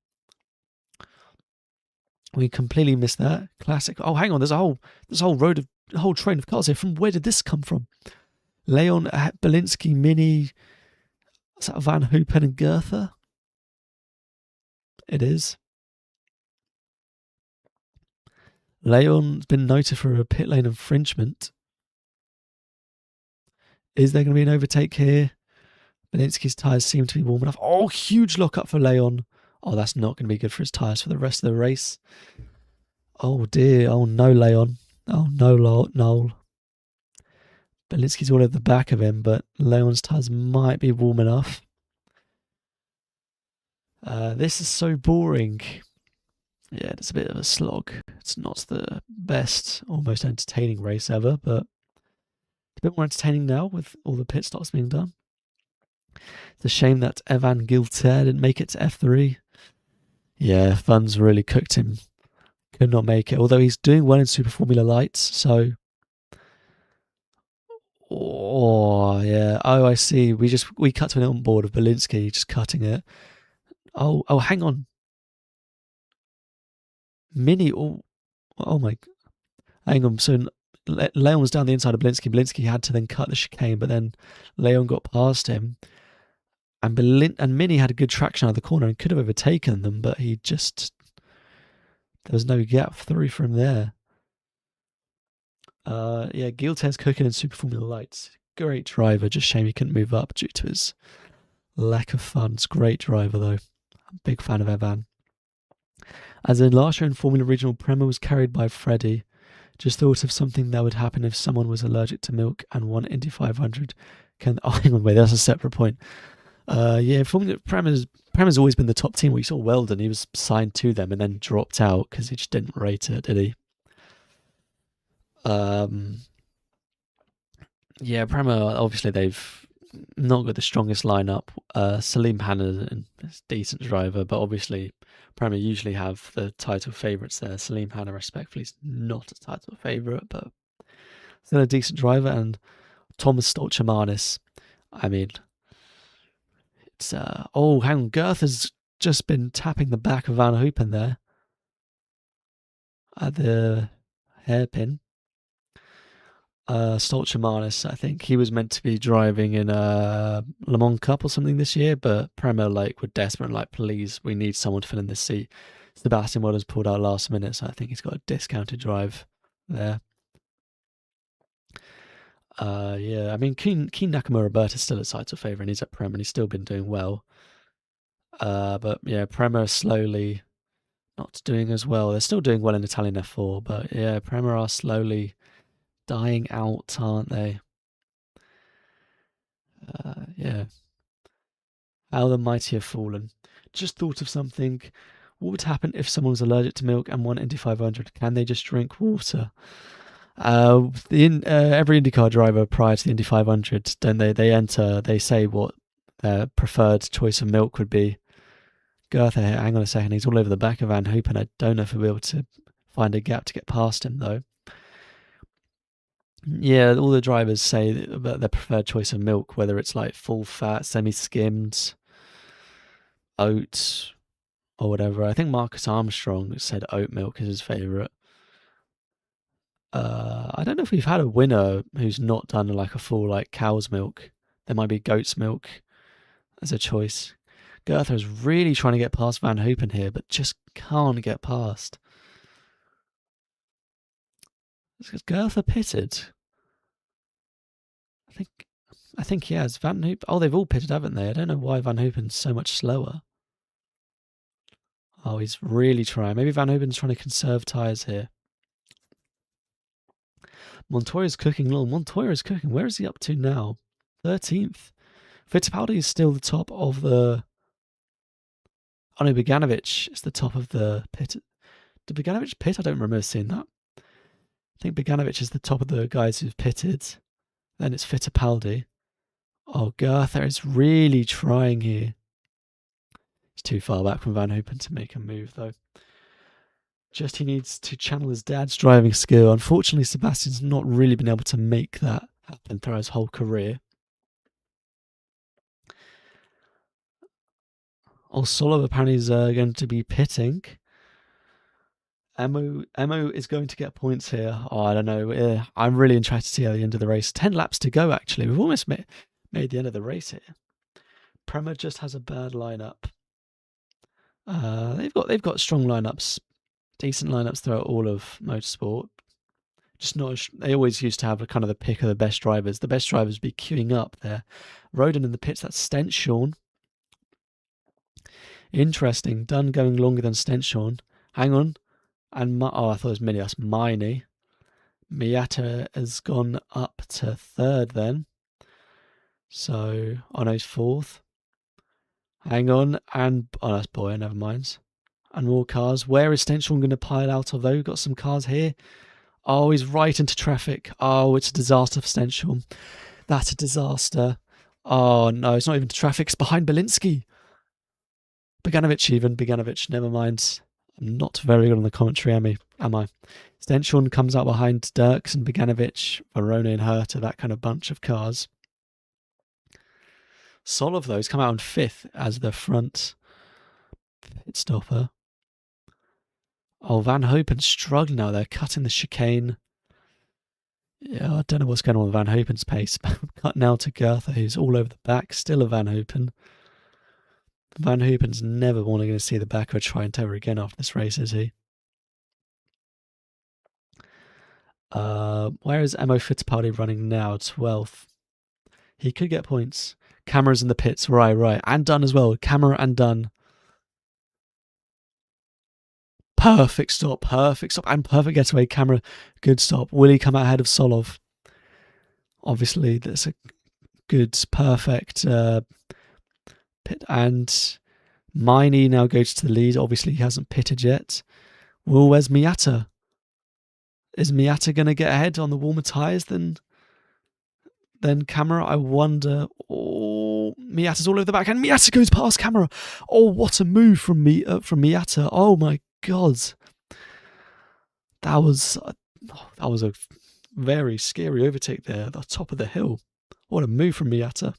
We completely missed that. Classic. Oh, hang on. There's a whole train of cars here. From where did this come from? Leon, Belinsky, Mini, is that Van Hoopen and Goethe? It is. Leon's been noted for a pit lane infringement. Is there going to be an overtake here? Belinsky's tyres seem to be warm enough. Oh, huge lockup for Leon. Oh, that's not going to be good for his tyres for the rest of the race. Oh, dear. Oh, no, Leon. Oh, no, Noel. Belinsky's all over the back of him, but Leon's tyres might be warm enough. This is so boring. Yeah, it's a bit of a slog. It's not the best, almost entertaining race ever, but a bit more entertaining now with all the pit stops being done. It's a shame that Evan Gilter didn't make it to F3. Yeah, funds really cooked him. Could not make it, although he's doing well in Super Formula Lights, so... Oh, yeah. Oh, I see. We cut to an onboard of Belinsky just cutting it. Oh, hang on. Mini, oh my... Hang on, so Leon was down the inside of Belinsky. Belinsky had to then cut the chicane, but then Leon got past him. And Mini had a good traction out of the corner and could have overtaken them, but he just... There was no gap through from there. Yeah, Gilter's cooking in Super Formula Lights. Great driver, just shame he couldn't move up due to his lack of funds. Great driver, though. I'm a big fan of Evan. As in last year in Formula Regional, Prema was carried by Freddie. Just thought of something that would happen if someone was allergic to milk and won Indy 500. Oh, hang on, wait, that's a separate point. Yeah, Prema's always been the top team. We saw Weldon, he was signed to them and then dropped out because he just didn't rate it, did he? Yeah, Prema, obviously they've not got the strongest lineup. Salim Hanna is a decent driver, but obviously Prema usually have the title favourites there. Salim Hanna, respectfully, is not a title favourite, but still a decent driver. And Thomas Stolchamanis, I mean, it's oh, hang on, Girth has just been tapping the back of Van Hoopen there at the hairpin. Stolchamanis, I think he was meant to be driving in a Le Mans Cup or something this year, but Prema were desperate and please, we need someone to fill in this seat. Sebastian Vettel's pulled out last minute, so I think he's got a discounted drive there. Yeah, I mean, Keen Nakamura Roberta's still at Saito favour, and he's at Prema, and he's still been doing well. But yeah, Prema slowly not doing as well. They're still doing well in Italian F4, but yeah, Prema are slowly dying out, aren't they? Yeah. How the mighty have fallen. Just thought of something. What would happen if someone was allergic to milk and won Indy 500? Can they just drink water? Every IndyCar driver prior to the Indy 500, then they enter, they say what their preferred choice of milk would be. Goethe, hang on a second, he's all over the back of Van Hoopen. I don't know if we'll be able to find a gap to get past him, though. Yeah, all the drivers say about their preferred choice of milk, whether it's like full fat, semi-skimmed, oat, or whatever. I think Marcus Armstrong said oat milk is his favourite. I don't know if we've had a winner who's not done like a full like cow's milk. There might be goat's milk as a choice. Goethe is really trying to get past Van Hoopen here, but just can't get past. Is Goethe pitted? I think he has. Van Hoopen. Oh, they've all pitted, haven't they? I don't know why Van Hoopen's so much slower. Oh, he's really trying. Maybe Van Hoopen's trying to conserve tyres here. Montoya's cooking. Little Montoya's cooking. Where is he up to now? 13th. Fittipaldi is still the top of the... Oh no, Beganovic is the top of the pit. Did Beganovic pit? I don't remember seeing that. I think Beganovic is the top of the guys who've pitted. Then it's Fittipaldi. Oh, Goethe is really trying here. He's too far back from Van Hoopen to make a move, though. Just he needs to channel his dad's driving skill. Unfortunately, Sebastian's not really been able to make that happen throughout his whole career. Solo apparently is going to be pitting. Emo is going to get points here. Oh, I don't know. I'm really interested to see how the end of the race. 10 laps to go, actually. We've almost made the end of the race here. Prema just has a bad lineup. They've got strong lineups, decent lineups throughout all of motorsport. Just not. They always used to have kind of the pick of the best drivers. The best drivers would be queuing up there. Roden in the pits. That's Stenshorn. Interesting. Dunn going longer than Stenshorn. Hang on. And I thought it was Mini. That's Miney. Miata has gone up to third then. So Ono's fourth. Hang on. And that's Boyer. Never mind. And more cars. Where is Stenshorn going to pile out of though? We've got some cars here. Oh, he's right into traffic. Oh, it's a disaster for Stenshorn. That's a disaster. Oh no, it's not even to traffic. It's behind Belinsky. Beganovic, never mind. I'm not very good on the commentary, am I? Stenshorn comes out behind Dirks and Beganovic, Verona and Herta, that kind of bunch of cars. Solov, though, has come out on 5th as the front pit stopper. Oh, Van Hoopen's struggling now. They're cutting the chicane. Yeah, I don't know what's going on with Van Hoopen's pace. Cut now to Goethe, who's all over the back. Still a Van Hoopen. Van Hoopen's never going to see the back of a Triumph ever again after this race, is he? Where is Emo Fittipaldi running now? 12th. He could get points. Camera's in the pits. Right. And Dunn as well. Camera and Dunn. Perfect stop. And perfect getaway. Camera, good stop. Will he come out ahead of Solov? Obviously, that's a good, perfect pit. And Miney now goes to the lead. Obviously, he hasn't pitted yet. Well, where's Miata? Is Miata going to get ahead on the warmer tyres than Camera? I wonder. Oh, Miata's all over the back, and Miata goes past Camera. Oh, what a move from Miata! Oh my God, that was a very scary overtake there at the top of the hill. What a move from Miata.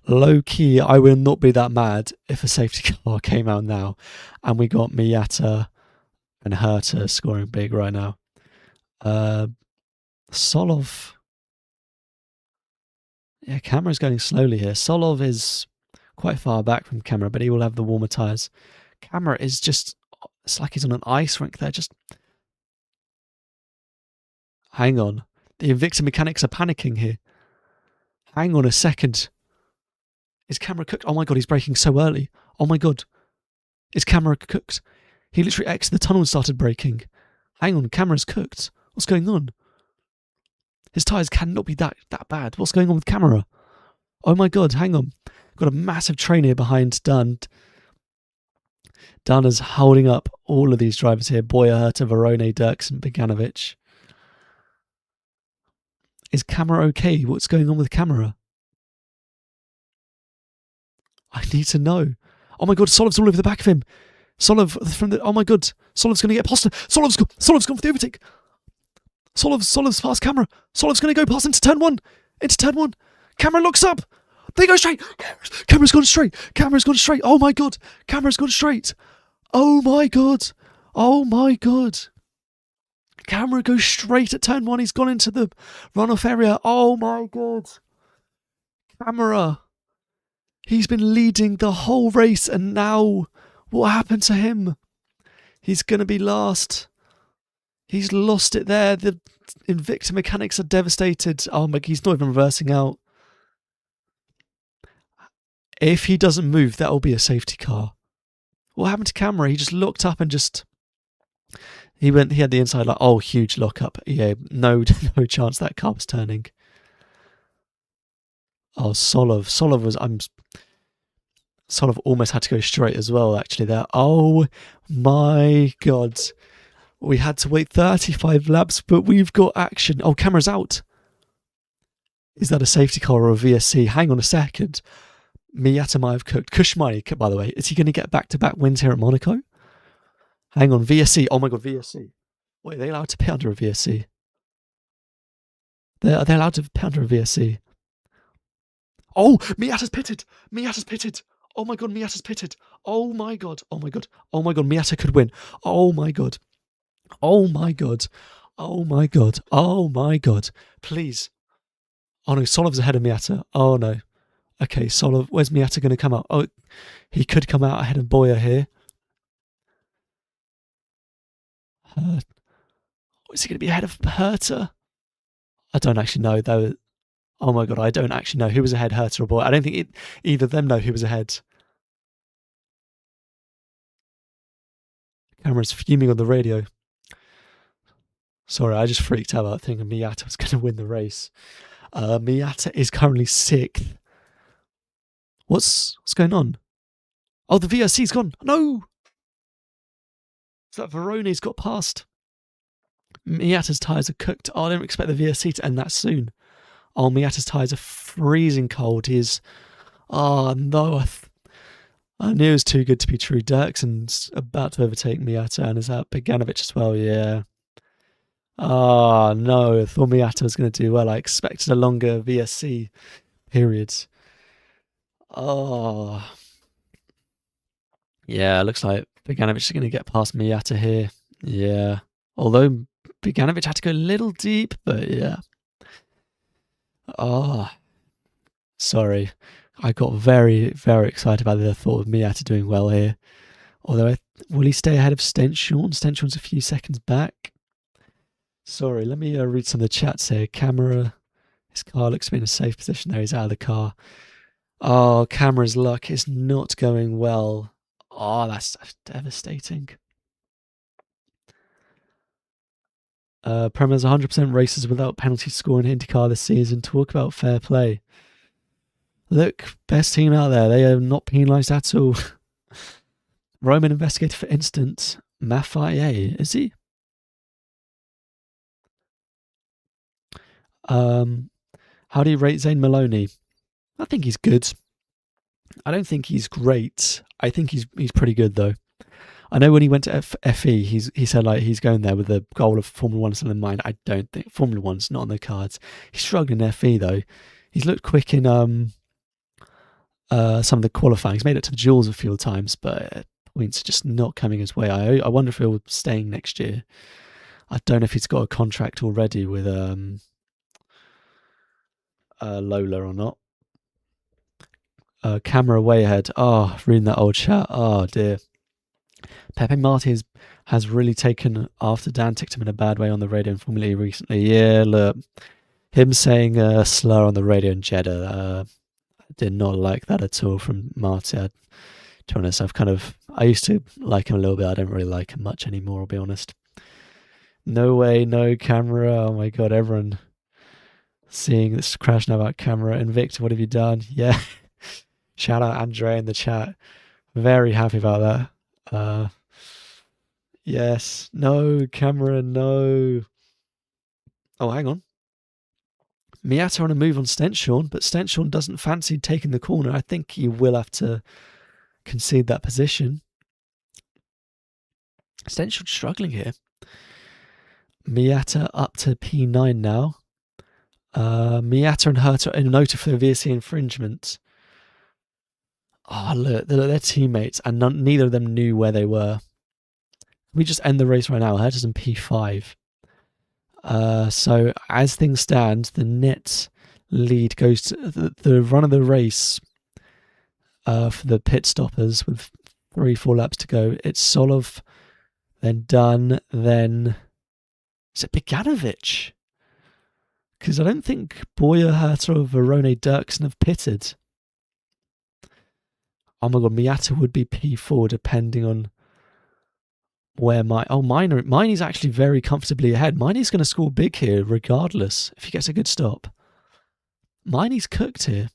Low key, I will not be that mad if a safety car came out now and we got Miata and Herta scoring big right now. Solov. Yeah, Camera's going slowly here. Solov is quite far back from Camera, but he will have the warmer tyres. Camera is just... It's like he's on an ice rink there. Just... Hang on. The Invicta mechanics are panicking here. Hang on a second. Is Camera cooked? Oh my god, he's braking so early. Oh my god. Is Camera cooked? He literally exited the tunnel and started braking. Hang on, Camera's cooked. What's going on? His tyres cannot be that bad. What's going on with Camera? Oh my god, hang on. Got a massive train here behind Dunn. Dunn is holding up all of these drivers here. Boyer, Herta, Verone, Dirks and Beganovic. Is Camera okay? What's going on with Camera? I need to know. Oh my god, Solov's all over the back of him. Solov from the... Oh my god. Solov's going to get past him. Solov's gone for the overtake. Solov's past Camera. Solov's going to go past into turn one. Camera looks up. They go straight. Camera's gone straight. Oh my god. Camera's gone straight. Oh my god. Camera goes straight at turn one. He's gone into the runoff area. Oh my god. Camera. He's been leading the whole race and now what happened to him? He's going to be last. He's lost it there. The Invicta mechanics are devastated. Oh my, he's not even reversing out. If he doesn't move, that'll be a safety car. What happened to Camera? He just looked up and just... He had the inside like, oh, huge lockup. Yeah, no chance that car was turning. Oh, Solov almost had to go straight as well, actually, there. Oh my god. We had to wait 35 laps, but we've got action. Oh, Camera's out. Is that a safety car or a VSC? Hang on a second. Miata might have cooked. Kushmani, by the way, is he going to get back-to-back wins here at Monaco? Hang on, VSC. Oh my god, VSC. Wait, are they allowed to pit under a VSC? Are they allowed to pit under a VSC? Oh, Miata's pitted. Oh my god, Miata's pitted. Oh my god. Miata could win. Oh my god. Please. Oh no, Solov's ahead of Miata. Oh no. Okay, Solov. Where's Miata going to come out? Oh, he could come out ahead of Boyer here. Is he going to be ahead of Herta? I don't actually know though. Oh my god, I don't actually know who was ahead, Herta or Boyer. I don't think either of them know who was ahead. Camera's fuming on the radio. Sorry, I just freaked out thinking Miata was going to win the race. Miata is currently 6th. What's going on? Oh, the VRC's gone. No! So that Verone's got past. Miata's tyres are cooked. Oh, I don't expect the VRC to end that soon. Oh, Miata's tyres are freezing cold. He is... Oh, no. I knew it was too good to be true. Dirksen's about to overtake Miata, and is that Beganovic as well? Yeah. Oh, no. I thought Miata was going to do well. I expected a longer VSC period. Oh. Yeah, looks like Beganovic is going to get past Miata here. Yeah. Although Beganovic had to go a little deep, but yeah. Oh. Sorry. I got very, very excited about the thought of Miata doing well here. Although, will he stay ahead of Stenshorn? Stenshorn's a few seconds back. Sorry, let me read some of the chats here. Camera. His car looks to be in a safe position there. He's out of the car. Oh, Camera's luck is not going well. Oh, that's devastating. Prem has 100% races without penalty score in IndyCar this season. Talk about fair play. Look, best team out there. They are not penalised at all. Roman investigated for instance. Maffei, is he? How do you rate Zane Maloney? I think he's good. I don't think he's great. I think he's pretty good though. I know when he went to FE, he said like he's going there with the goal of Formula 1 still in mind. I don't think Formula 1's not on the cards. He's struggling in FE though. He's looked quick in some of the qualifying. He's made it to the Jules a few times, but points are just not coming his way. I wonder if he'll be staying next year. I don't know if he's got a contract already with Lola or not. Camera way ahead. Oh, reading that old chat. Oh dear. Pepe Marti has really taken after Dan ticked him in a bad way on the radio in Formula E recently. Yeah, look, him saying slur on the radio in Jeddah, did not like that at all from Marti. To be honest, I used to like him a little bit. I don't really like him much anymore, I'll be honest. No way, no camera. Oh my god, everyone seeing this crash now about camera. Invicta, what have you done? Yeah. Shout out Andre in the chat. Very happy about that. Yes. No, camera, no. Oh, hang on. Miata on a move on Stenshorn, but Stenshorn doesn't fancy taking the corner. I think he will have to concede that position. Stenshorn struggling here. Miata up to P9 now. Miata and Herta are noted for VSC infringement. Oh, look, they're teammates, and neither of them knew where they were. We just end the race right now. Herta's in P5. So as things stand, the net lead goes to the run of the race for the pit stoppers with 3-4 laps to go. It's Solov, then Dunn, then is it Beganovic? Because I don't think Boyer, Herta, or Verone Dirksen have pitted. Oh my god, Miata would be P4 depending on where Miney's actually very comfortably ahead. Miney's going to score big here regardless if he gets a good stop. Miney's cooked here.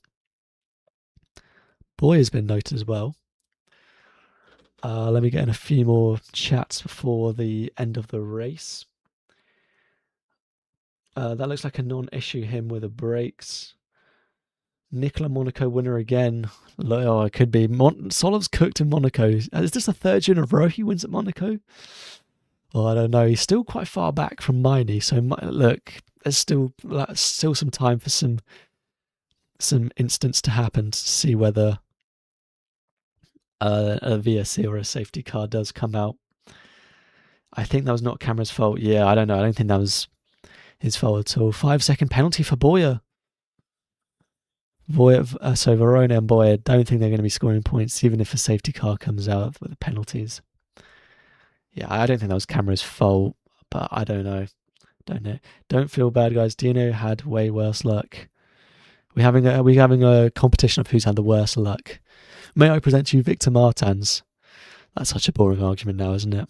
Boyer's been noted as well. Let me get in a few more chats before the end of the race. That looks like a non-issue, him with the brakes. Nicola Monaco winner again. Oh, it could be. Solov's cooked in Monaco. Is this the third year in a row he wins at Monaco? Well, I don't know. He's still quite far back from Miney. So look, there's still some time for some instance to happen to see whether a VSC or a safety car does come out. I think that was not Camera's fault. Yeah, I don't know. I don't think that was his fault at all. 5-second penalty for Boyer. So Verona and Boyer, don't think they're going to be scoring points even if a safety car comes out with the penalties. Yeah, I don't think that was Camera's fault, but I don't know. Don't feel bad, guys. Dino had way worse luck. We're having a competition of who's had the worst luck. May I present to you Victor Martins? That's such a boring argument now, isn't it?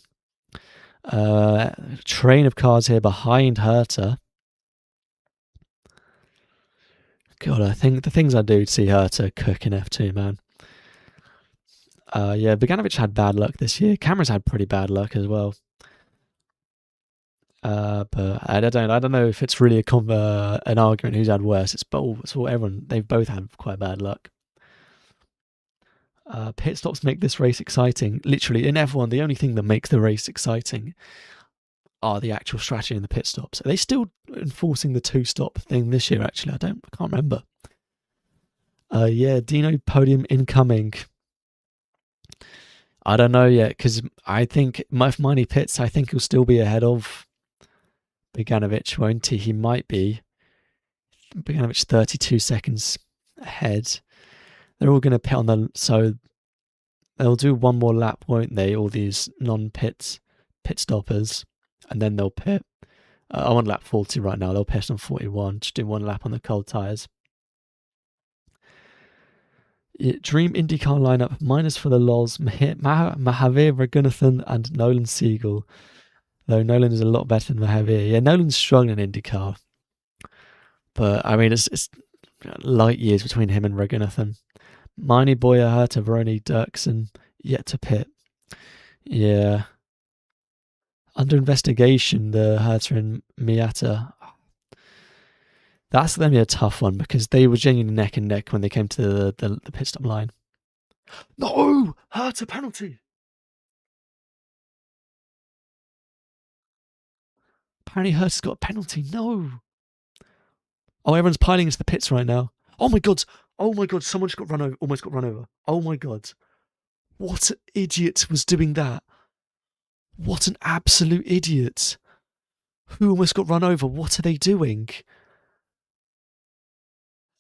Train of cars here behind Herta. God, I think the things I do to see Herta cook in F2, man. Yeah, Beganovic had bad luck this year. Cameron's had pretty bad luck as well. But I don't know if it's really an argument who's had worse. It's everyone. They've both had quite bad luck. Pit stops make this race exciting. Literally, in F1, the only thing that makes the race exciting are the actual strategy in the pit stops. Are they still enforcing the 2-stop thing this year, actually? I can't remember. Yeah, Dino podium incoming. I don't know yet, because I think if Miney pits, I think he'll still be ahead of Beganovic, won't he? He might be. Beganovic 32 seconds ahead. They're all going to pit so they'll do one more lap, won't they? All these non-pit stoppers, and then they'll pit. I'm on lap 40 right now. They'll pit on 41, just do one lap on the cold tyres. Dream IndyCar lineup, minus for the lols, Mahavir Raghunathan and Nolan Siegel. Though Nolan is a lot better than Mahavir. Yeah, Nolan's struggling in IndyCar. But, I mean, it's light years between him and Raghunathan. Miney, Boyer, Herta, Veroni, Dirksen, yet to pit. Yeah. Under investigation, the Herta and Miata. That's going to be a tough one because they were genuinely neck and neck when they came to the pit stop line. No! Herta penalty! Apparently Herta's got a penalty. No! Oh, everyone's piling into the pits right now. Oh my god! Someone just almost got run over. Oh my god. What an idiot was doing that. What an absolute idiot. Who almost got run over? What are they doing?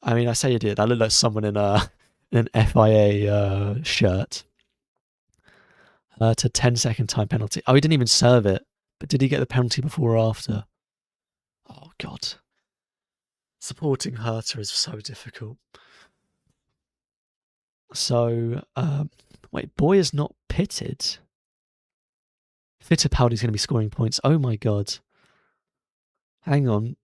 I mean, I say idiot. That looked like someone in an FIA shirt. To 10-second time penalty. Oh, he didn't even serve it. But did he get the penalty before or after? Oh, God. Supporting Herta is so difficult. So, wait, Boyer's not pitted? Fittipaldi's going to be scoring points. Oh, my God. Hang on.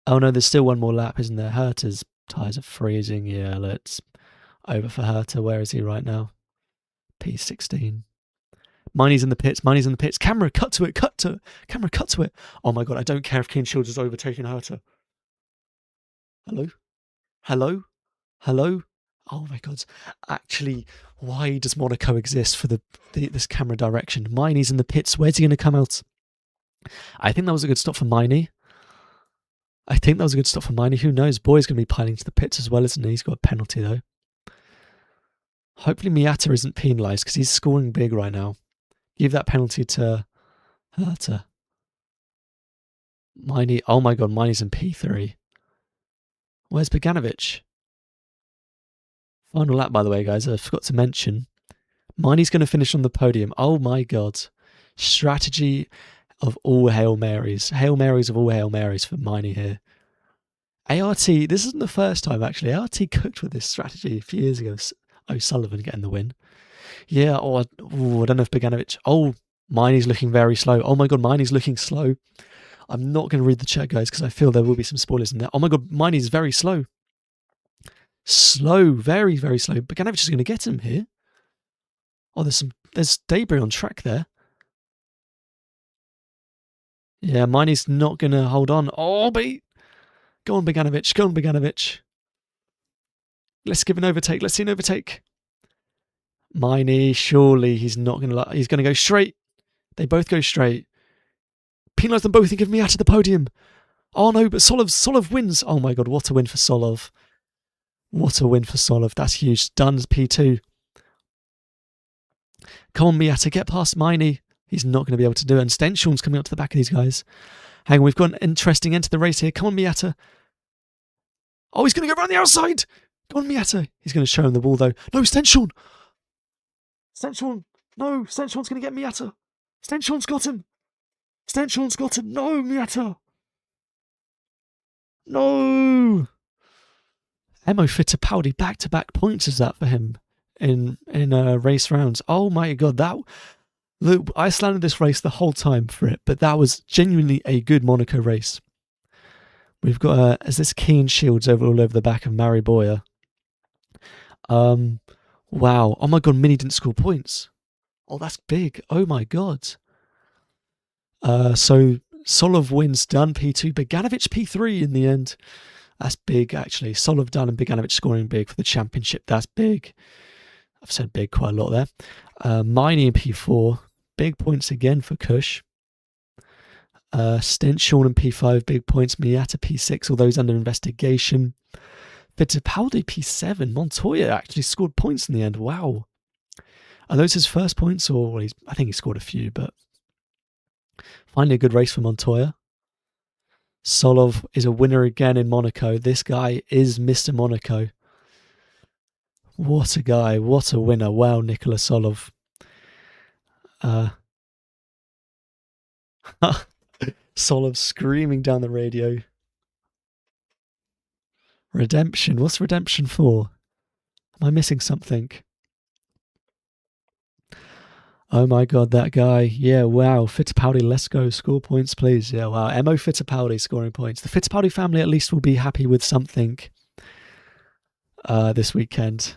Oh, no, there's still one more lap, isn't there? Herta's tyres are freezing. Yeah, let's over for Herta. Where is he right now? P16. Miney's in the pits. Camera, cut to it. Camera, cut to it. Oh, my God, I don't care if Keen Shields is overtaking Herta. Hello? Oh my God! Actually, why does Monaco exist for this camera direction? Miney's in the pits. Where's he going to come out? I think that was a good stop for Miney. Who knows? Boy's going to be piling to the pits as well, isn't he? He's got a penalty though. Hopefully Miata isn't penalised because he's scoring big right now. Give that penalty to Herta. Miney. Oh my God! Miney's in P3. Where's Beganovic? Final lap, by the way, guys. I forgot to mention. Miney's going to finish on the podium. Oh my God. Strategy of all Hail Marys. Hail Marys of all Hail Marys for Miney here. ART, this isn't the first time actually. ART cooked with this strategy a few years ago. O'Sullivan getting the win. Yeah, I don't know if Beganovic. Oh, Miney's looking very slow. Oh my God, Miney's looking slow. I'm not going to read the chat, guys, because I feel there will be some spoilers in there. Oh my God, Miney's very slow. Slow, very, very slow. Beganovic is going to get him here. Oh, there's debris on track there. Yeah, Miney's not going to hold on. Oh, but go on, Beganovic. Let's give an overtake. Let's see an overtake. Miney, surely he's not going to. He's going to go straight. They both go straight. Penalise them both and give Miata the podium. Oh no, but Solov wins. Oh my God, what a win for Solov. That's huge. Dunn's P2. Come on, Miata, get past Miney. He's not going to be able to do it. And Stenshorn's coming up to the back of these guys. Hang on, we've got an interesting end to the race here. Come on, Miata. Oh, he's going to go around the outside. Go on, Miata. He's going to show him the wall, though. No, Stenshorn. No, Stenshorn's going to get Miata. Stenshorn's got him. No, Miata. No. Emo Fittipaldi, back-to-back points is that for him in race rounds. Oh my God, I slandered this race the whole time for it, but that was genuinely a good Monaco race. We've got as this Keen Shields all over the back of Mari Boyer. Wow. Oh my God, Mini didn't score points. Oh, that's big. Oh my God. So Solov wins, Dunn P2, Beganovic P3 in the end. That's big, actually. Solov, Dunn and Beganovic scoring big for the championship. That's big. I've said big quite a lot there. Miney in P4. Big points again for Kush. Stenshorn in P5. Big points. Miata P6. All those under investigation. Fittipaldi P7. Montoya actually scored points in the end. Wow. Are those his first points? Or I think he scored a few, but finally a good race for Montoya. Solov is a winner again in Monaco. This guy is Mr. Monaco. What a guy. What a winner. Wow, Nikola Solov. Solov screaming down the radio. Redemption. What's redemption for? Am I missing something? Oh my God, that guy. Yeah, wow. Fittipaldi, let's go. Score points, please. Yeah, wow. Emo Fittipaldi scoring points. The Fittipaldi family at least will be happy with something this weekend.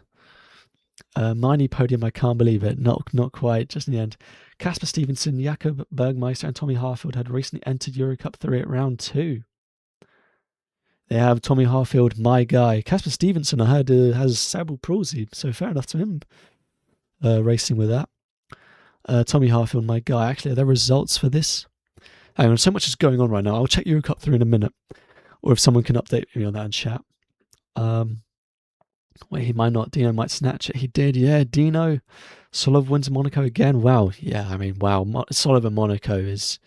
Miney podium, I can't believe it. Not quite, just in the end. Casper Stevenson, Jakob Bergmeister and Tommy Harfield had recently entered Eurocup 3 at round 2. They have Tommy Harfield, my guy. Casper Stevenson, I heard, has cerebral palsy, so fair enough to him racing with that. Tommy Harfield, my guy. Actually, are there results for this? Hang on, so much is going on right now. I'll check Eurocup 3 in a minute. Or if someone can update me on that in chat. Wait, he might not. Dino might snatch it. He did, yeah. Dino. Solov wins Monaco again. Wow. Yeah, I mean, wow. Solov and Monaco is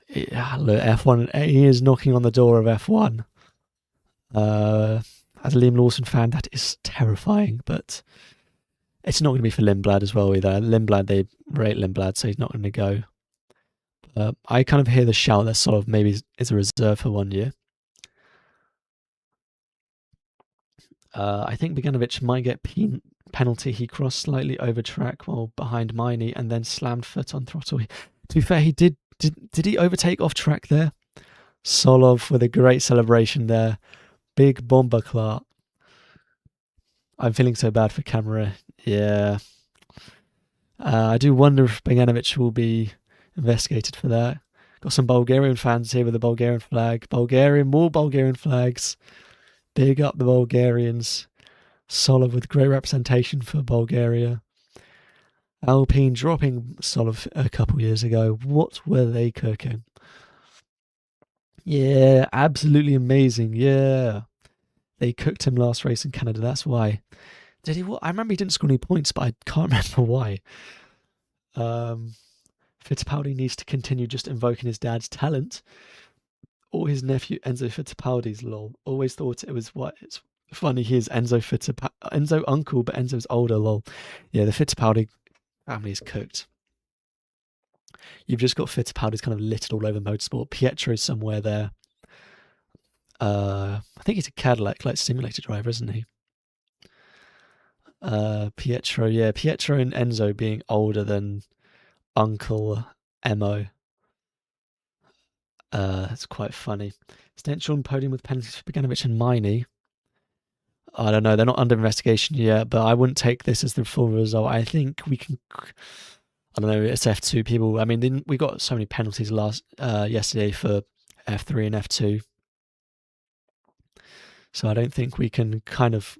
Yeah, look, F1, he is knocking on the door of F1. As a Liam Lawson fan, that is terrifying, but it's not going to be for Lindblad as well either. Lindblad, they rate Lindblad, so he's not going to go. I kind of hear the shout that sort of maybe is a reserve for 1 year. I think Beganovic might get penalty. He crossed slightly over track while behind Miney and then slammed foot on throttle. To be fair, he did he overtake off track there? Solov with a great celebration there. Big bomber clout. I'm feeling so bad for Camera. Yeah. I do wonder if Beganovic will be investigated for that. Got some Bulgarian fans here with the Bulgarian flag. More Bulgarian flags. Big up the Bulgarians. Solov with great representation for Bulgaria. Alpine dropping Solov a couple years ago. What were they cooking? Yeah, absolutely amazing. Yeah. They cooked him last race in Canada. That's why. Did he? I remember he didn't score any points, but I can't remember why. Fittipaldi needs to continue just invoking his dad's talent. Or his nephew Enzo Fittipaldi's lol. Always thought it was what it's funny. He is Enzo uncle, but Enzo's older lol. Yeah, the Fittipaldi family is cooked. You've just got Fittipaldi's kind of littered all over motorsport. Pietro's somewhere there. I think he's a Cadillac like simulator driver, isn't he? Pietro and Enzo being older than Uncle Emo. That's quite funny. Stench on podium with penalties for Beganovic and Miney. I don't know. They're not under investigation yet, but I wouldn't take this as the full result. I think we can. I don't know. It's F2 people. I mean, we got so many penalties yesterday for F3 and F2, so I don't think we can kind of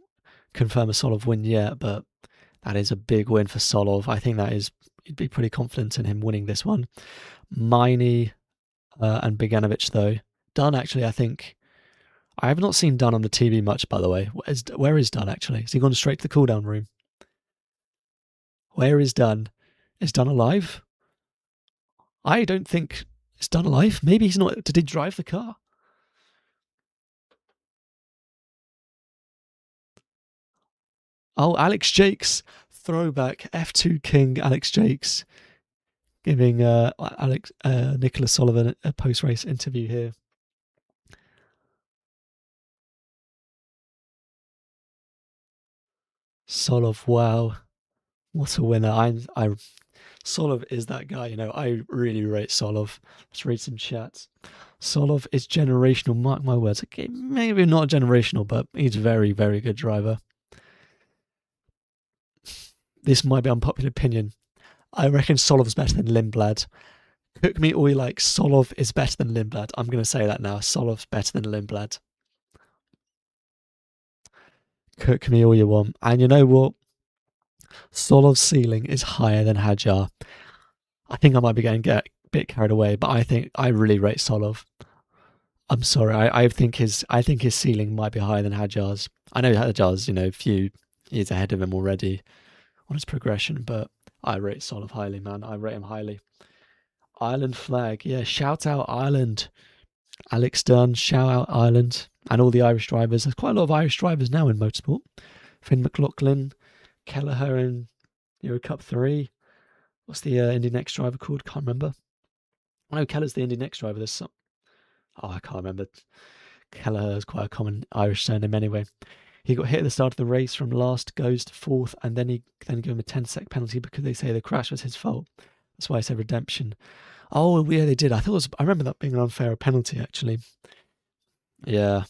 confirm a Solov win yet. But that is a big win for Solov. I think you'd be pretty confident in him winning this one. Miney and Beganovic though. Dunn actually, I think. I have not seen Dunn on the TV much, by the way. Where is Dunn, actually? Has he gone straight to the cool-down room? Where is Dunn? Is Dunn alive? I don't think... Is Dunn alive? Maybe he's not... Did he drive the car? Oh, Alex Jakes. Throwback. F2 King Alex Jakes. Giving Nicholas Sullivan a post-race interview here. Solov, wow. What a winner. Solov is that guy, I really rate Solov. Let's read some chats. Solov is generational, mark my words. Okay, maybe not generational, but he's a very, very good driver. This might be unpopular opinion. I reckon Solov's better than Lindblad. Cook me all you like, Solov is better than Lindblad. I'm going to say that now. Solov's better than Lindblad. Cook me all you want. And you know what? Solov's ceiling is higher than Hadjar. I think I might be getting a bit carried away, but I think I really rate Solov. I'm sorry. I think his ceiling might be higher than Hadjar's. I know Hadjar's, a few years ahead of him already on his progression, but I rate Solov highly, man. I rate him highly. Ireland flag. Yeah, shout out Ireland. Alex Dunn, shout out Ireland. And all the Irish drivers. There's quite a lot of Irish drivers now in motorsport. Finn McLaughlin, Kelleher in Euro Cup 3. What's the Indy Next driver called? Can't remember. I know Kelleher's the Indy Next driver. There's some... Oh, I can't remember. Kelleher is quite a common Irish surname anyway. He got hit at the start of the race from last, goes to fourth, and then gave him a 10-sec penalty because they say the crash was his fault. That's why I said redemption. Oh, yeah, they did. I remember that being an unfair penalty, actually. Yeah.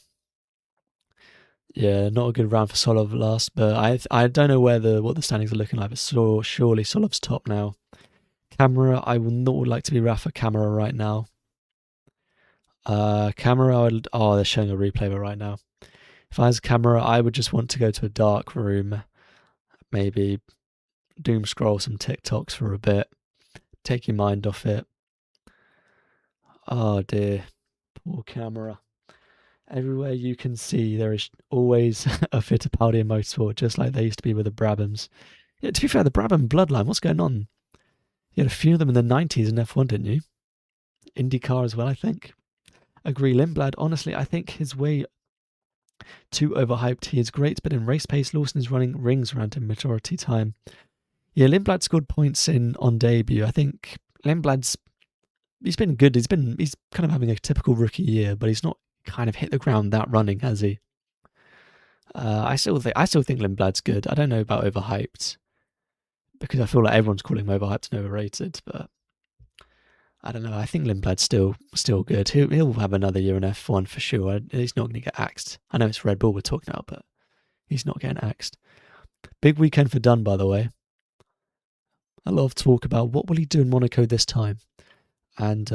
Yeah, not a good round for Solov last, but I don't know what the standings are looking like, but surely Solov's top now. Camera, I would not like to be Rafa Camera right now. Camera, they're showing a replay right now. If I was Camera, I would just want to go to a dark room, maybe doom scroll some TikToks for a bit, take your mind off it. Oh dear, poor Camera. Everywhere you can see, there is always a Fittipaldi in motorsport, just like there used to be with the Brabhams. Yeah, to be fair, the Brabham bloodline, what's going on? You had a few of them in the 90s in F1, didn't you? IndyCar as well, I think. Agree, Lindblad, honestly, I think his way too overhyped. He is great, but in race pace, Lawson is running rings around him majority time. Yeah, Lindblad scored points on debut. I think he's been good. He's kind of having a typical rookie year, but he's not kind of hit the ground that running, has he? I still think Lindblad's good. I don't know about overhyped, because I feel like everyone's calling him overhyped and overrated, but I don't know. I think Lindblad's still good. He'll have another year in F1 for sure. He's not going to get axed. I know it's Red Bull we're talking about, but he's not getting axed. Big weekend for Dunn, by the way. A lot of talk about what will he do in Monaco this time, and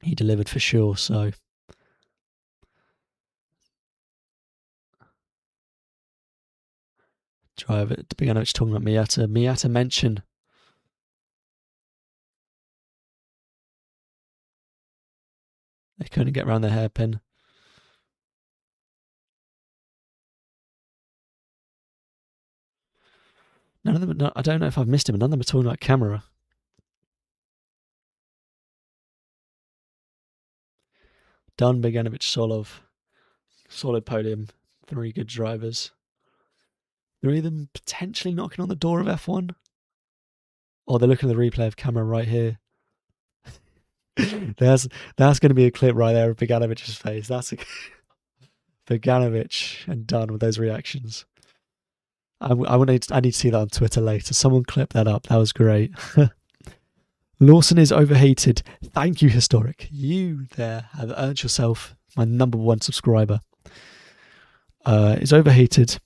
he delivered for sure. So driver Bogdanovic talking about Miata mention. They couldn't get around the hairpin. None of them. No, I don't know if I've missed him. None of them are talking about camera. Dunn, Bogdanovic, Solov. Solid podium. 3 good drivers. 3 of them potentially knocking on the door of F1. Or they're looking at the replay of camera right here. That's going to be a clip right there of Boganovic's face. That's Bogdanovic and Dunn with those reactions. I need to see that on Twitter later. Someone clip that up. That was great. Lawson is overhated. Thank you, Historic. You there have earned yourself my #1 subscriber. Is overhated.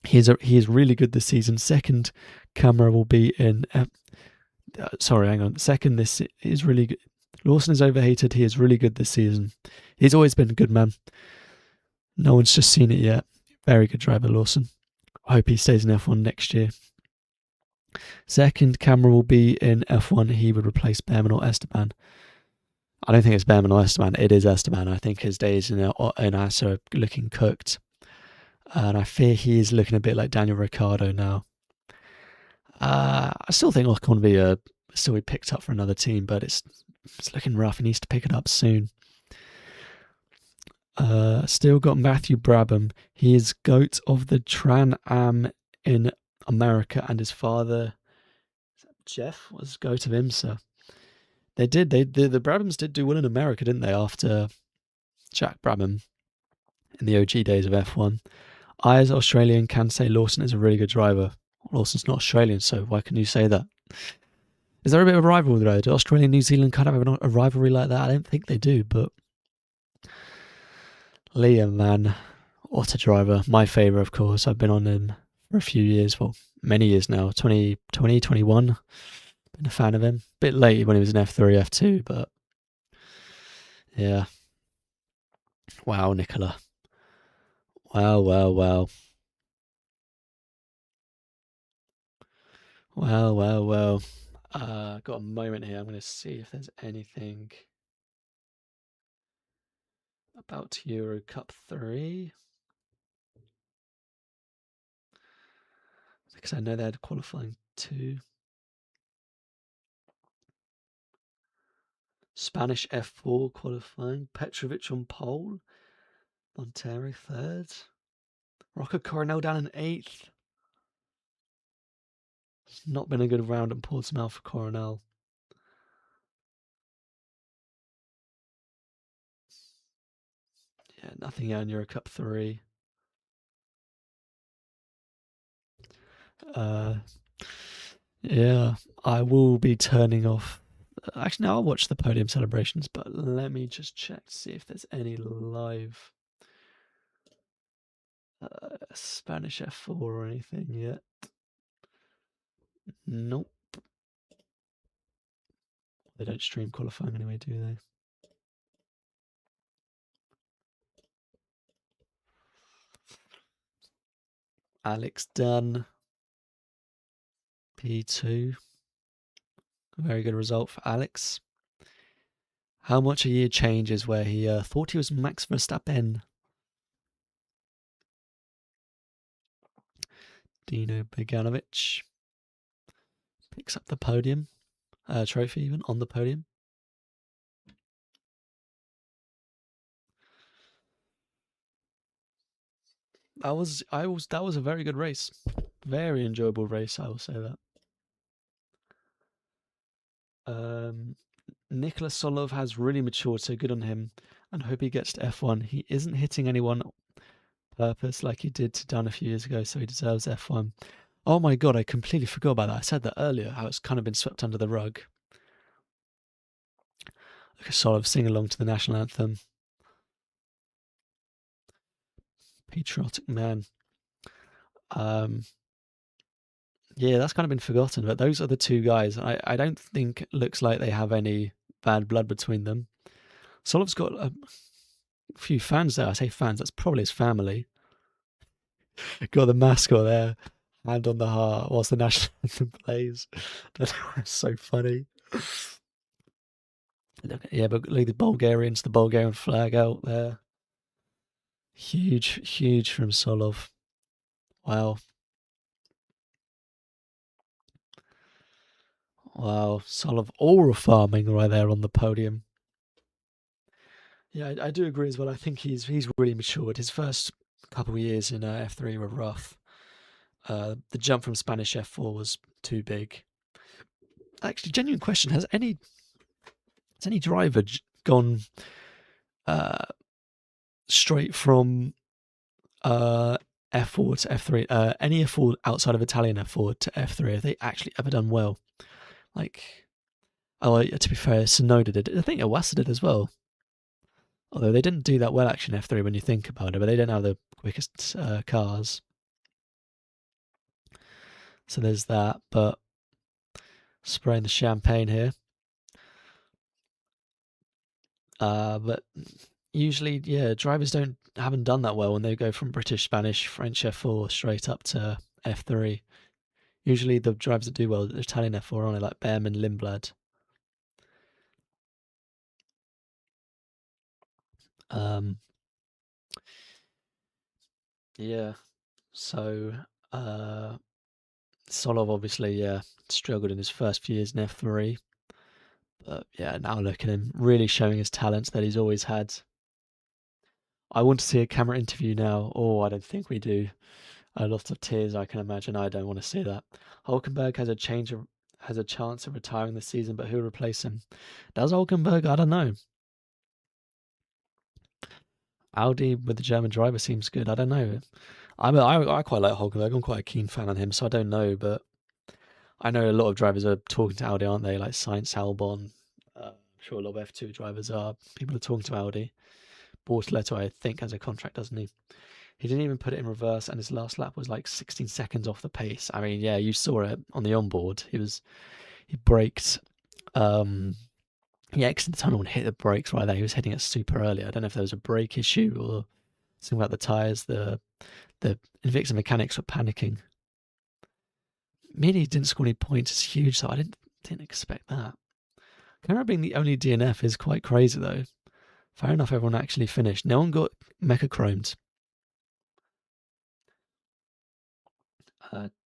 He is really good this season. Second camera will be in. Sorry, hang on. Second, this is really good. Lawson is overhated. He is really good this season. He's always been a good man. No one's just seen it yet. Very good driver, Lawson. I hope he stays in F1 next year. Second camera will be in F1. He would replace Behrman or Esteban. I don't think it's Behrman or Esteban. It is Esteban. I think his days in ASA are looking cooked. And I fear he is looking a bit like Daniel Ricciardo now. I still think Ocon will still be picked up for another team, but it's looking rough. He needs to pick it up soon. Still got Matthew Brabham. He is GOAT of the Tran-Am in America, and his father, Jeff, was GOAT of IMSA. The Brabhams did do well in America, didn't they, after Jack Brabham in the OG days of F1. I, as Australian, can say Lawson is a really good driver. Lawson's not Australian, so why can you say that? Is there a bit of a rivalry though? Do Australia and New Zealand kind of have a rivalry like that? I don't think they do, but Liam, man, what a driver. My favourite, of course. I've been on him for a few years, well, many years now. 2020, 21. Been a fan of him. Bit late when he was in F3, F2, but yeah. Wow, Nicola. Wow. Well. Got a moment here. I'm going to see if there's anything about Euro Cup 3. Because I know they had qualifying 2. Spanish F4 qualifying. Petrovic on pole. Montero 3rd. Rocco Coronel down in 8th. It's not been a good round at Portsmouth for Coronel. Yeah, nothing out in Euro Cup 3. Yeah, I will be turning off. Actually, no, I'll watch the podium celebrations, but let me just check to see if there's any live Spanish F4 or anything yet. Nope. They don't stream qualifying anyway, do they? Alex Dunn, P2. A very good result for Alex. How much a year changes where he thought he was Max Verstappen. Dino Bogdanovic picks up the podium, trophy even, on the podium. that was a very good race. Very enjoyable race, I will say that. Um, Nicholas Solov has really matured, so good on him. And hope he gets to F1. He isn't hitting anyone on purpose like he did to Dan a few years ago, so he deserves F1. Oh my god, I completely forgot about that. I said that earlier, how it's kind of been swept under the rug. Like a Solov sing along to the national anthem. Patriotic man. Yeah, that's kind of been forgotten, but those are the two guys. I don't think it looks like they have any bad blood between them. Solov's got a few fans there. I say fans, that's probably his family. Got the mascot there, hand on the heart, whilst the national anthem plays. That's so funny. Yeah, but look at the Bulgarian flag out there. Huge, huge from Solov. Wow. Wow. Solov aura farming right there on the podium. Yeah, I do agree as well. I think he's really matured. His first couple of years in F3 were rough. The jump from Spanish F4 was too big. Actually, genuine question: has any driver gone straight from F4 to F3? Any F4 outside of Italian F4 to F3? Have they actually ever done well? Like, oh, to be fair, Sonoda did. I think Iwasa did as well. Although they didn't do that well actually in F3 when you think about it, but they didn't have the quickest cars. So there's that, but spraying the champagne here. But usually, yeah, drivers haven't done that well when they go from British, Spanish, French F4 straight up to F3. Usually the drivers that do well, the Italian F4 are on it, like Behrman, Lindblad. Yeah, so Solov obviously, yeah, struggled in his first few years in F3. But yeah, now look at him, really showing his talents that he's always had. I want to see a camera interview now. Oh, I don't think we do. A lot of tears, I can imagine. I don't want to see that. Hulkenberg has a chance of retiring this season, but who'll replace him? Does Hulkenberg? I don't know. Audi with the German driver seems good. I don't know. I quite like Hulkenberg. I'm quite a keen fan on him, so I don't know, but I know a lot of drivers are talking to Audi, aren't they? Like Sainz, Albon. I'm sure a lot of F2 drivers are. People are talking to Audi. Bortoleto, I think, has a contract, doesn't he? He didn't even put it in reverse, and his last lap was like 16 seconds off the pace. I mean, yeah, you saw it on the onboard. He braked, he exited the tunnel and hit the brakes right there. He was hitting it super early. I don't know if there was a brake issue or something about the tires. The Invicta mechanics were panicking. Meaning he didn't score any points is huge, so I didn't expect that. Camera being the only DNF is quite crazy though. Fair enough, everyone actually finished. No one got mecha chromed.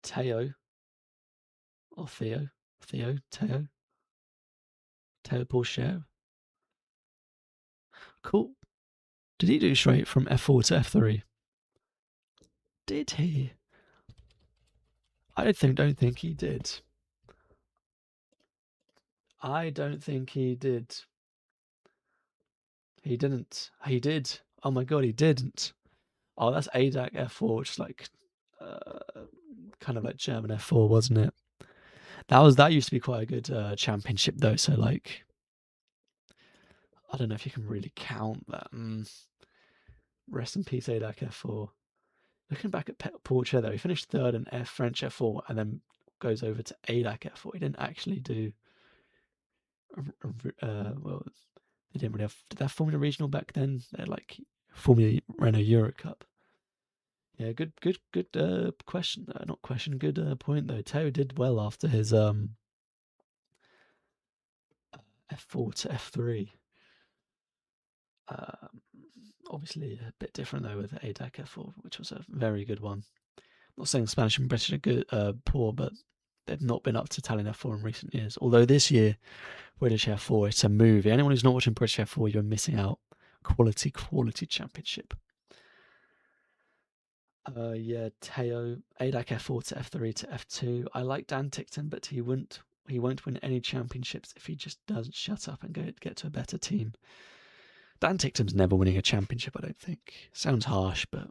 Teo or Teo Porcher. Cool. Did he do straight from F4 to F3? Did he? I don't think he did. I don't think he did. He didn't. He did. Oh my god, he didn't. Oh, that's ADAC F4, which is like kind of like German F4, wasn't it? That used to be quite a good championship though. So like, I don't know if you can really count that. Rest in peace, ADAC F4. Looking back at Porcher though, he finished third in French F4 and then goes over to ADAC F4. He didn't actually do. Well, they didn't really have. Did they have Formula Regional back then? They're like Formula Renault Euro Cup. Yeah, good question. Not question. Good point though. Teo did well after his F4 to F3. Obviously a bit different though with ADAC F4, which was a very good one. Not saying Spanish and British are good, poor, but they've not been up to Italian F4 in recent years. Although this year, British F4, it's a movie. Anyone who's not watching British F4, you're missing out. Quality championship. Yeah, Teo, ADAC F4 to F3 to F2. I like Dan Tickton, but he won't win any championships if he just doesn't shut up and get to a better team. Dan Tickton's never winning a championship, I don't think. Sounds harsh, but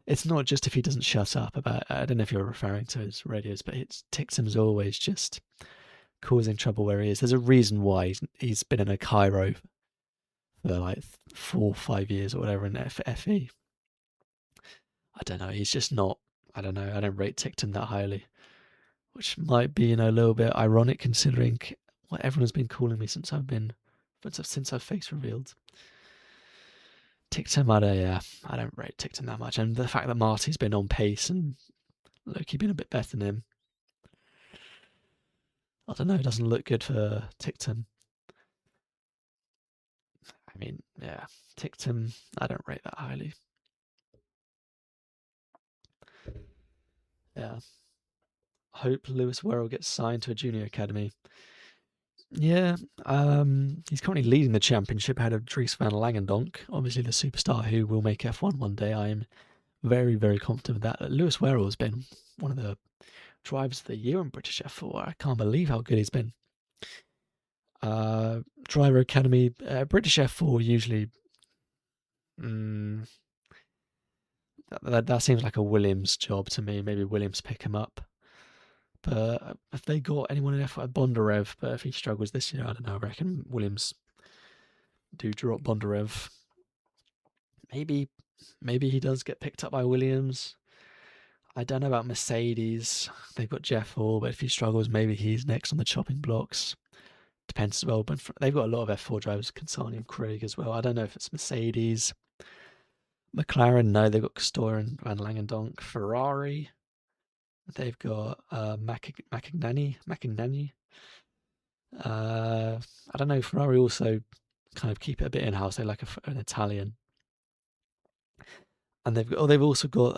it's not just if he doesn't shut up about. I don't know if you're referring to his radios, but it's Tickton's always just causing trouble where he is. There's a reason why he's been in a Cairo for like 4 or 5 years or whatever in FE. I don't know. He's just not. I don't know. I don't rate Tickton that highly, which might be a little bit ironic considering what everyone's been calling me since I've face revealed. Tickton, I don't rate Tickton that much, and the fact that Marty's been on pace and Loki been a bit better than him, I don't know. It doesn't look good for Tickton. I mean, yeah, Tickton, I don't rate that highly. Yeah. Hope Lewis Worrell gets signed to a junior academy. Yeah, he's currently leading the championship ahead of Dries van Langendonk, obviously the superstar who will make F1 one day. I am very, very confident of that. Lewis Worrell has been one of the drivers of the year in British F4. I can't believe how good he's been. Driver Academy, British F4 usually. That seems like a Williams job to me. Maybe Williams pick him up. But if they got anyone in F1, Bondarev, but if he struggles this year, I don't know. I reckon Williams do drop Bondarev. Maybe he does get picked up by Williams. I don't know about Mercedes. They've got Jeff Hall, but if he struggles, maybe he's next on the chopping blocks. Depends as well. But they've got a lot of F4 drivers, Kansani and Craig as well. I don't know if it's Mercedes. McLaren, no, they've got Castor and Van Langendonk. Ferrari, they've got Macagnani. I don't know. Ferrari also kind of keep it a bit in house. They like an Italian, and they've also got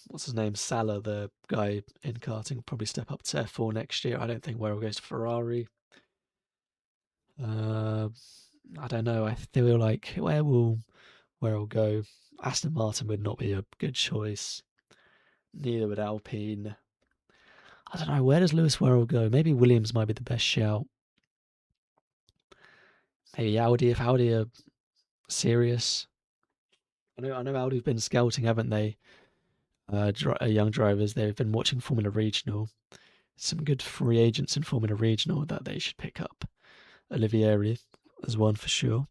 what's his name, Salah, the guy in karting, will probably step up to F4 next year. I don't think Worrell goes to Ferrari. I don't know. I feel like where will Worrell go? Aston Martin would not be a good choice. Neither would Alpine. I don't know. Where does Lewis Worrell go? Maybe Williams might be the best shout. Maybe Audi if Audi are serious. I know Audi've been scouting, haven't they? Young drivers. They've been watching Formula Regional. Some good free agents in Formula Regional that they should pick up. Olivieri as one for sure.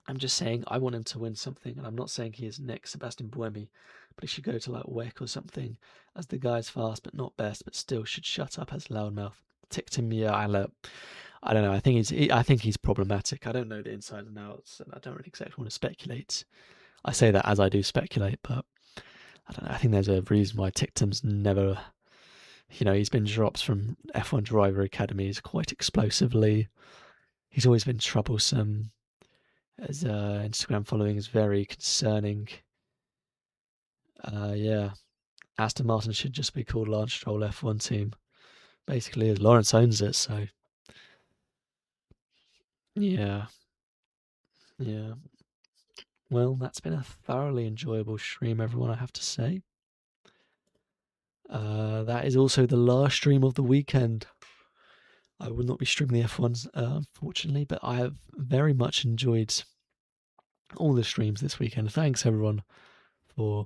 I'm just saying I want him to win something, and I'm not saying he is next Sebastian Buemi, but he should go to like WEC or something, as the guy's fast but not best, but still should shut up as loudmouth. Ticked yeah, I don't know. I think he's problematic. I don't know the inside and outs, and I don't really exactly want to speculate. I say that as I do speculate, but I don't know. I think there's a reason why Ticktum's never, he's been dropped from F1 driver academies quite explosively. He's always been troublesome. His Instagram following is very concerning. Yeah, Aston Martin should just be called Lance Stroll F1 team. Basically, as Lawrence owns it, so yeah, yeah. Well, that's been a thoroughly enjoyable stream, everyone, I have to say. That is also the last stream of the weekend. I will not be streaming the F1s, unfortunately, but I have very much enjoyed all the streams this weekend. Thanks, everyone, for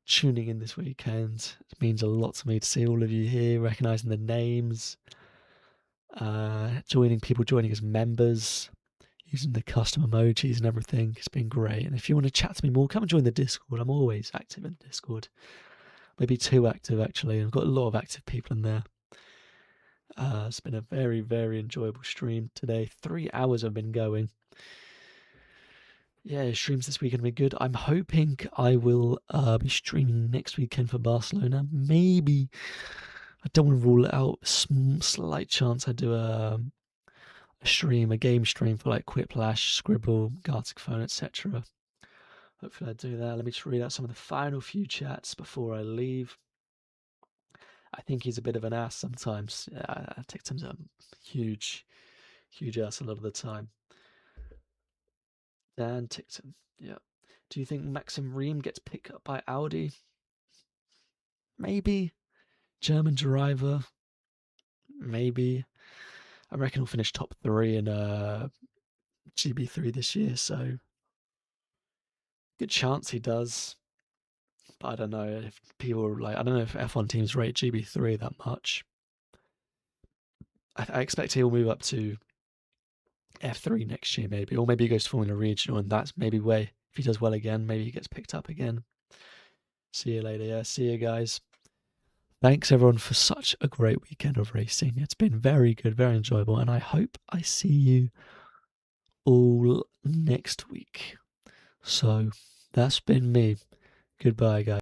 tuning in this weekend. It means a lot to me to see all of you here, recognising the names, joining as members, using the custom emojis and everything. It's been great. And if you want to chat to me more, come and join the Discord. I'm always active in Discord. Maybe too active, actually. I've got a lot of active people in there. It's been a very, very enjoyable stream today. 3 hours I've been going. Yeah, streams this weekend will be good. I'm hoping I will be streaming next weekend for Barcelona. Maybe, I don't want to rule it out. Slight chance I do a game stream for like Quiplash, Scribble, Gartic Phone, etc. Hopefully I do that. Let me just read out some of the final few chats before I leave. I think he's a bit of an ass sometimes. Ticktum's a huge ass a lot of the time. Dan Tickton. Yeah. Do you think Maxim Riem gets picked up by Audi? Maybe. German driver? Maybe. I reckon he'll finish top 3 in GB3 this year, so good chance he does. But I don't know if people are like, I don't know if F1 teams rate GB3 that much. I expect he'll move up to F3 next year, maybe, or maybe he goes to Formula Regional, and that's maybe where, if he does well again, maybe he gets picked up again. See you later. Yeah, see you guys. Thanks everyone for such a great weekend of racing. It's been very good, very enjoyable, and I hope I see you all next week. So that's been me. Goodbye, guys.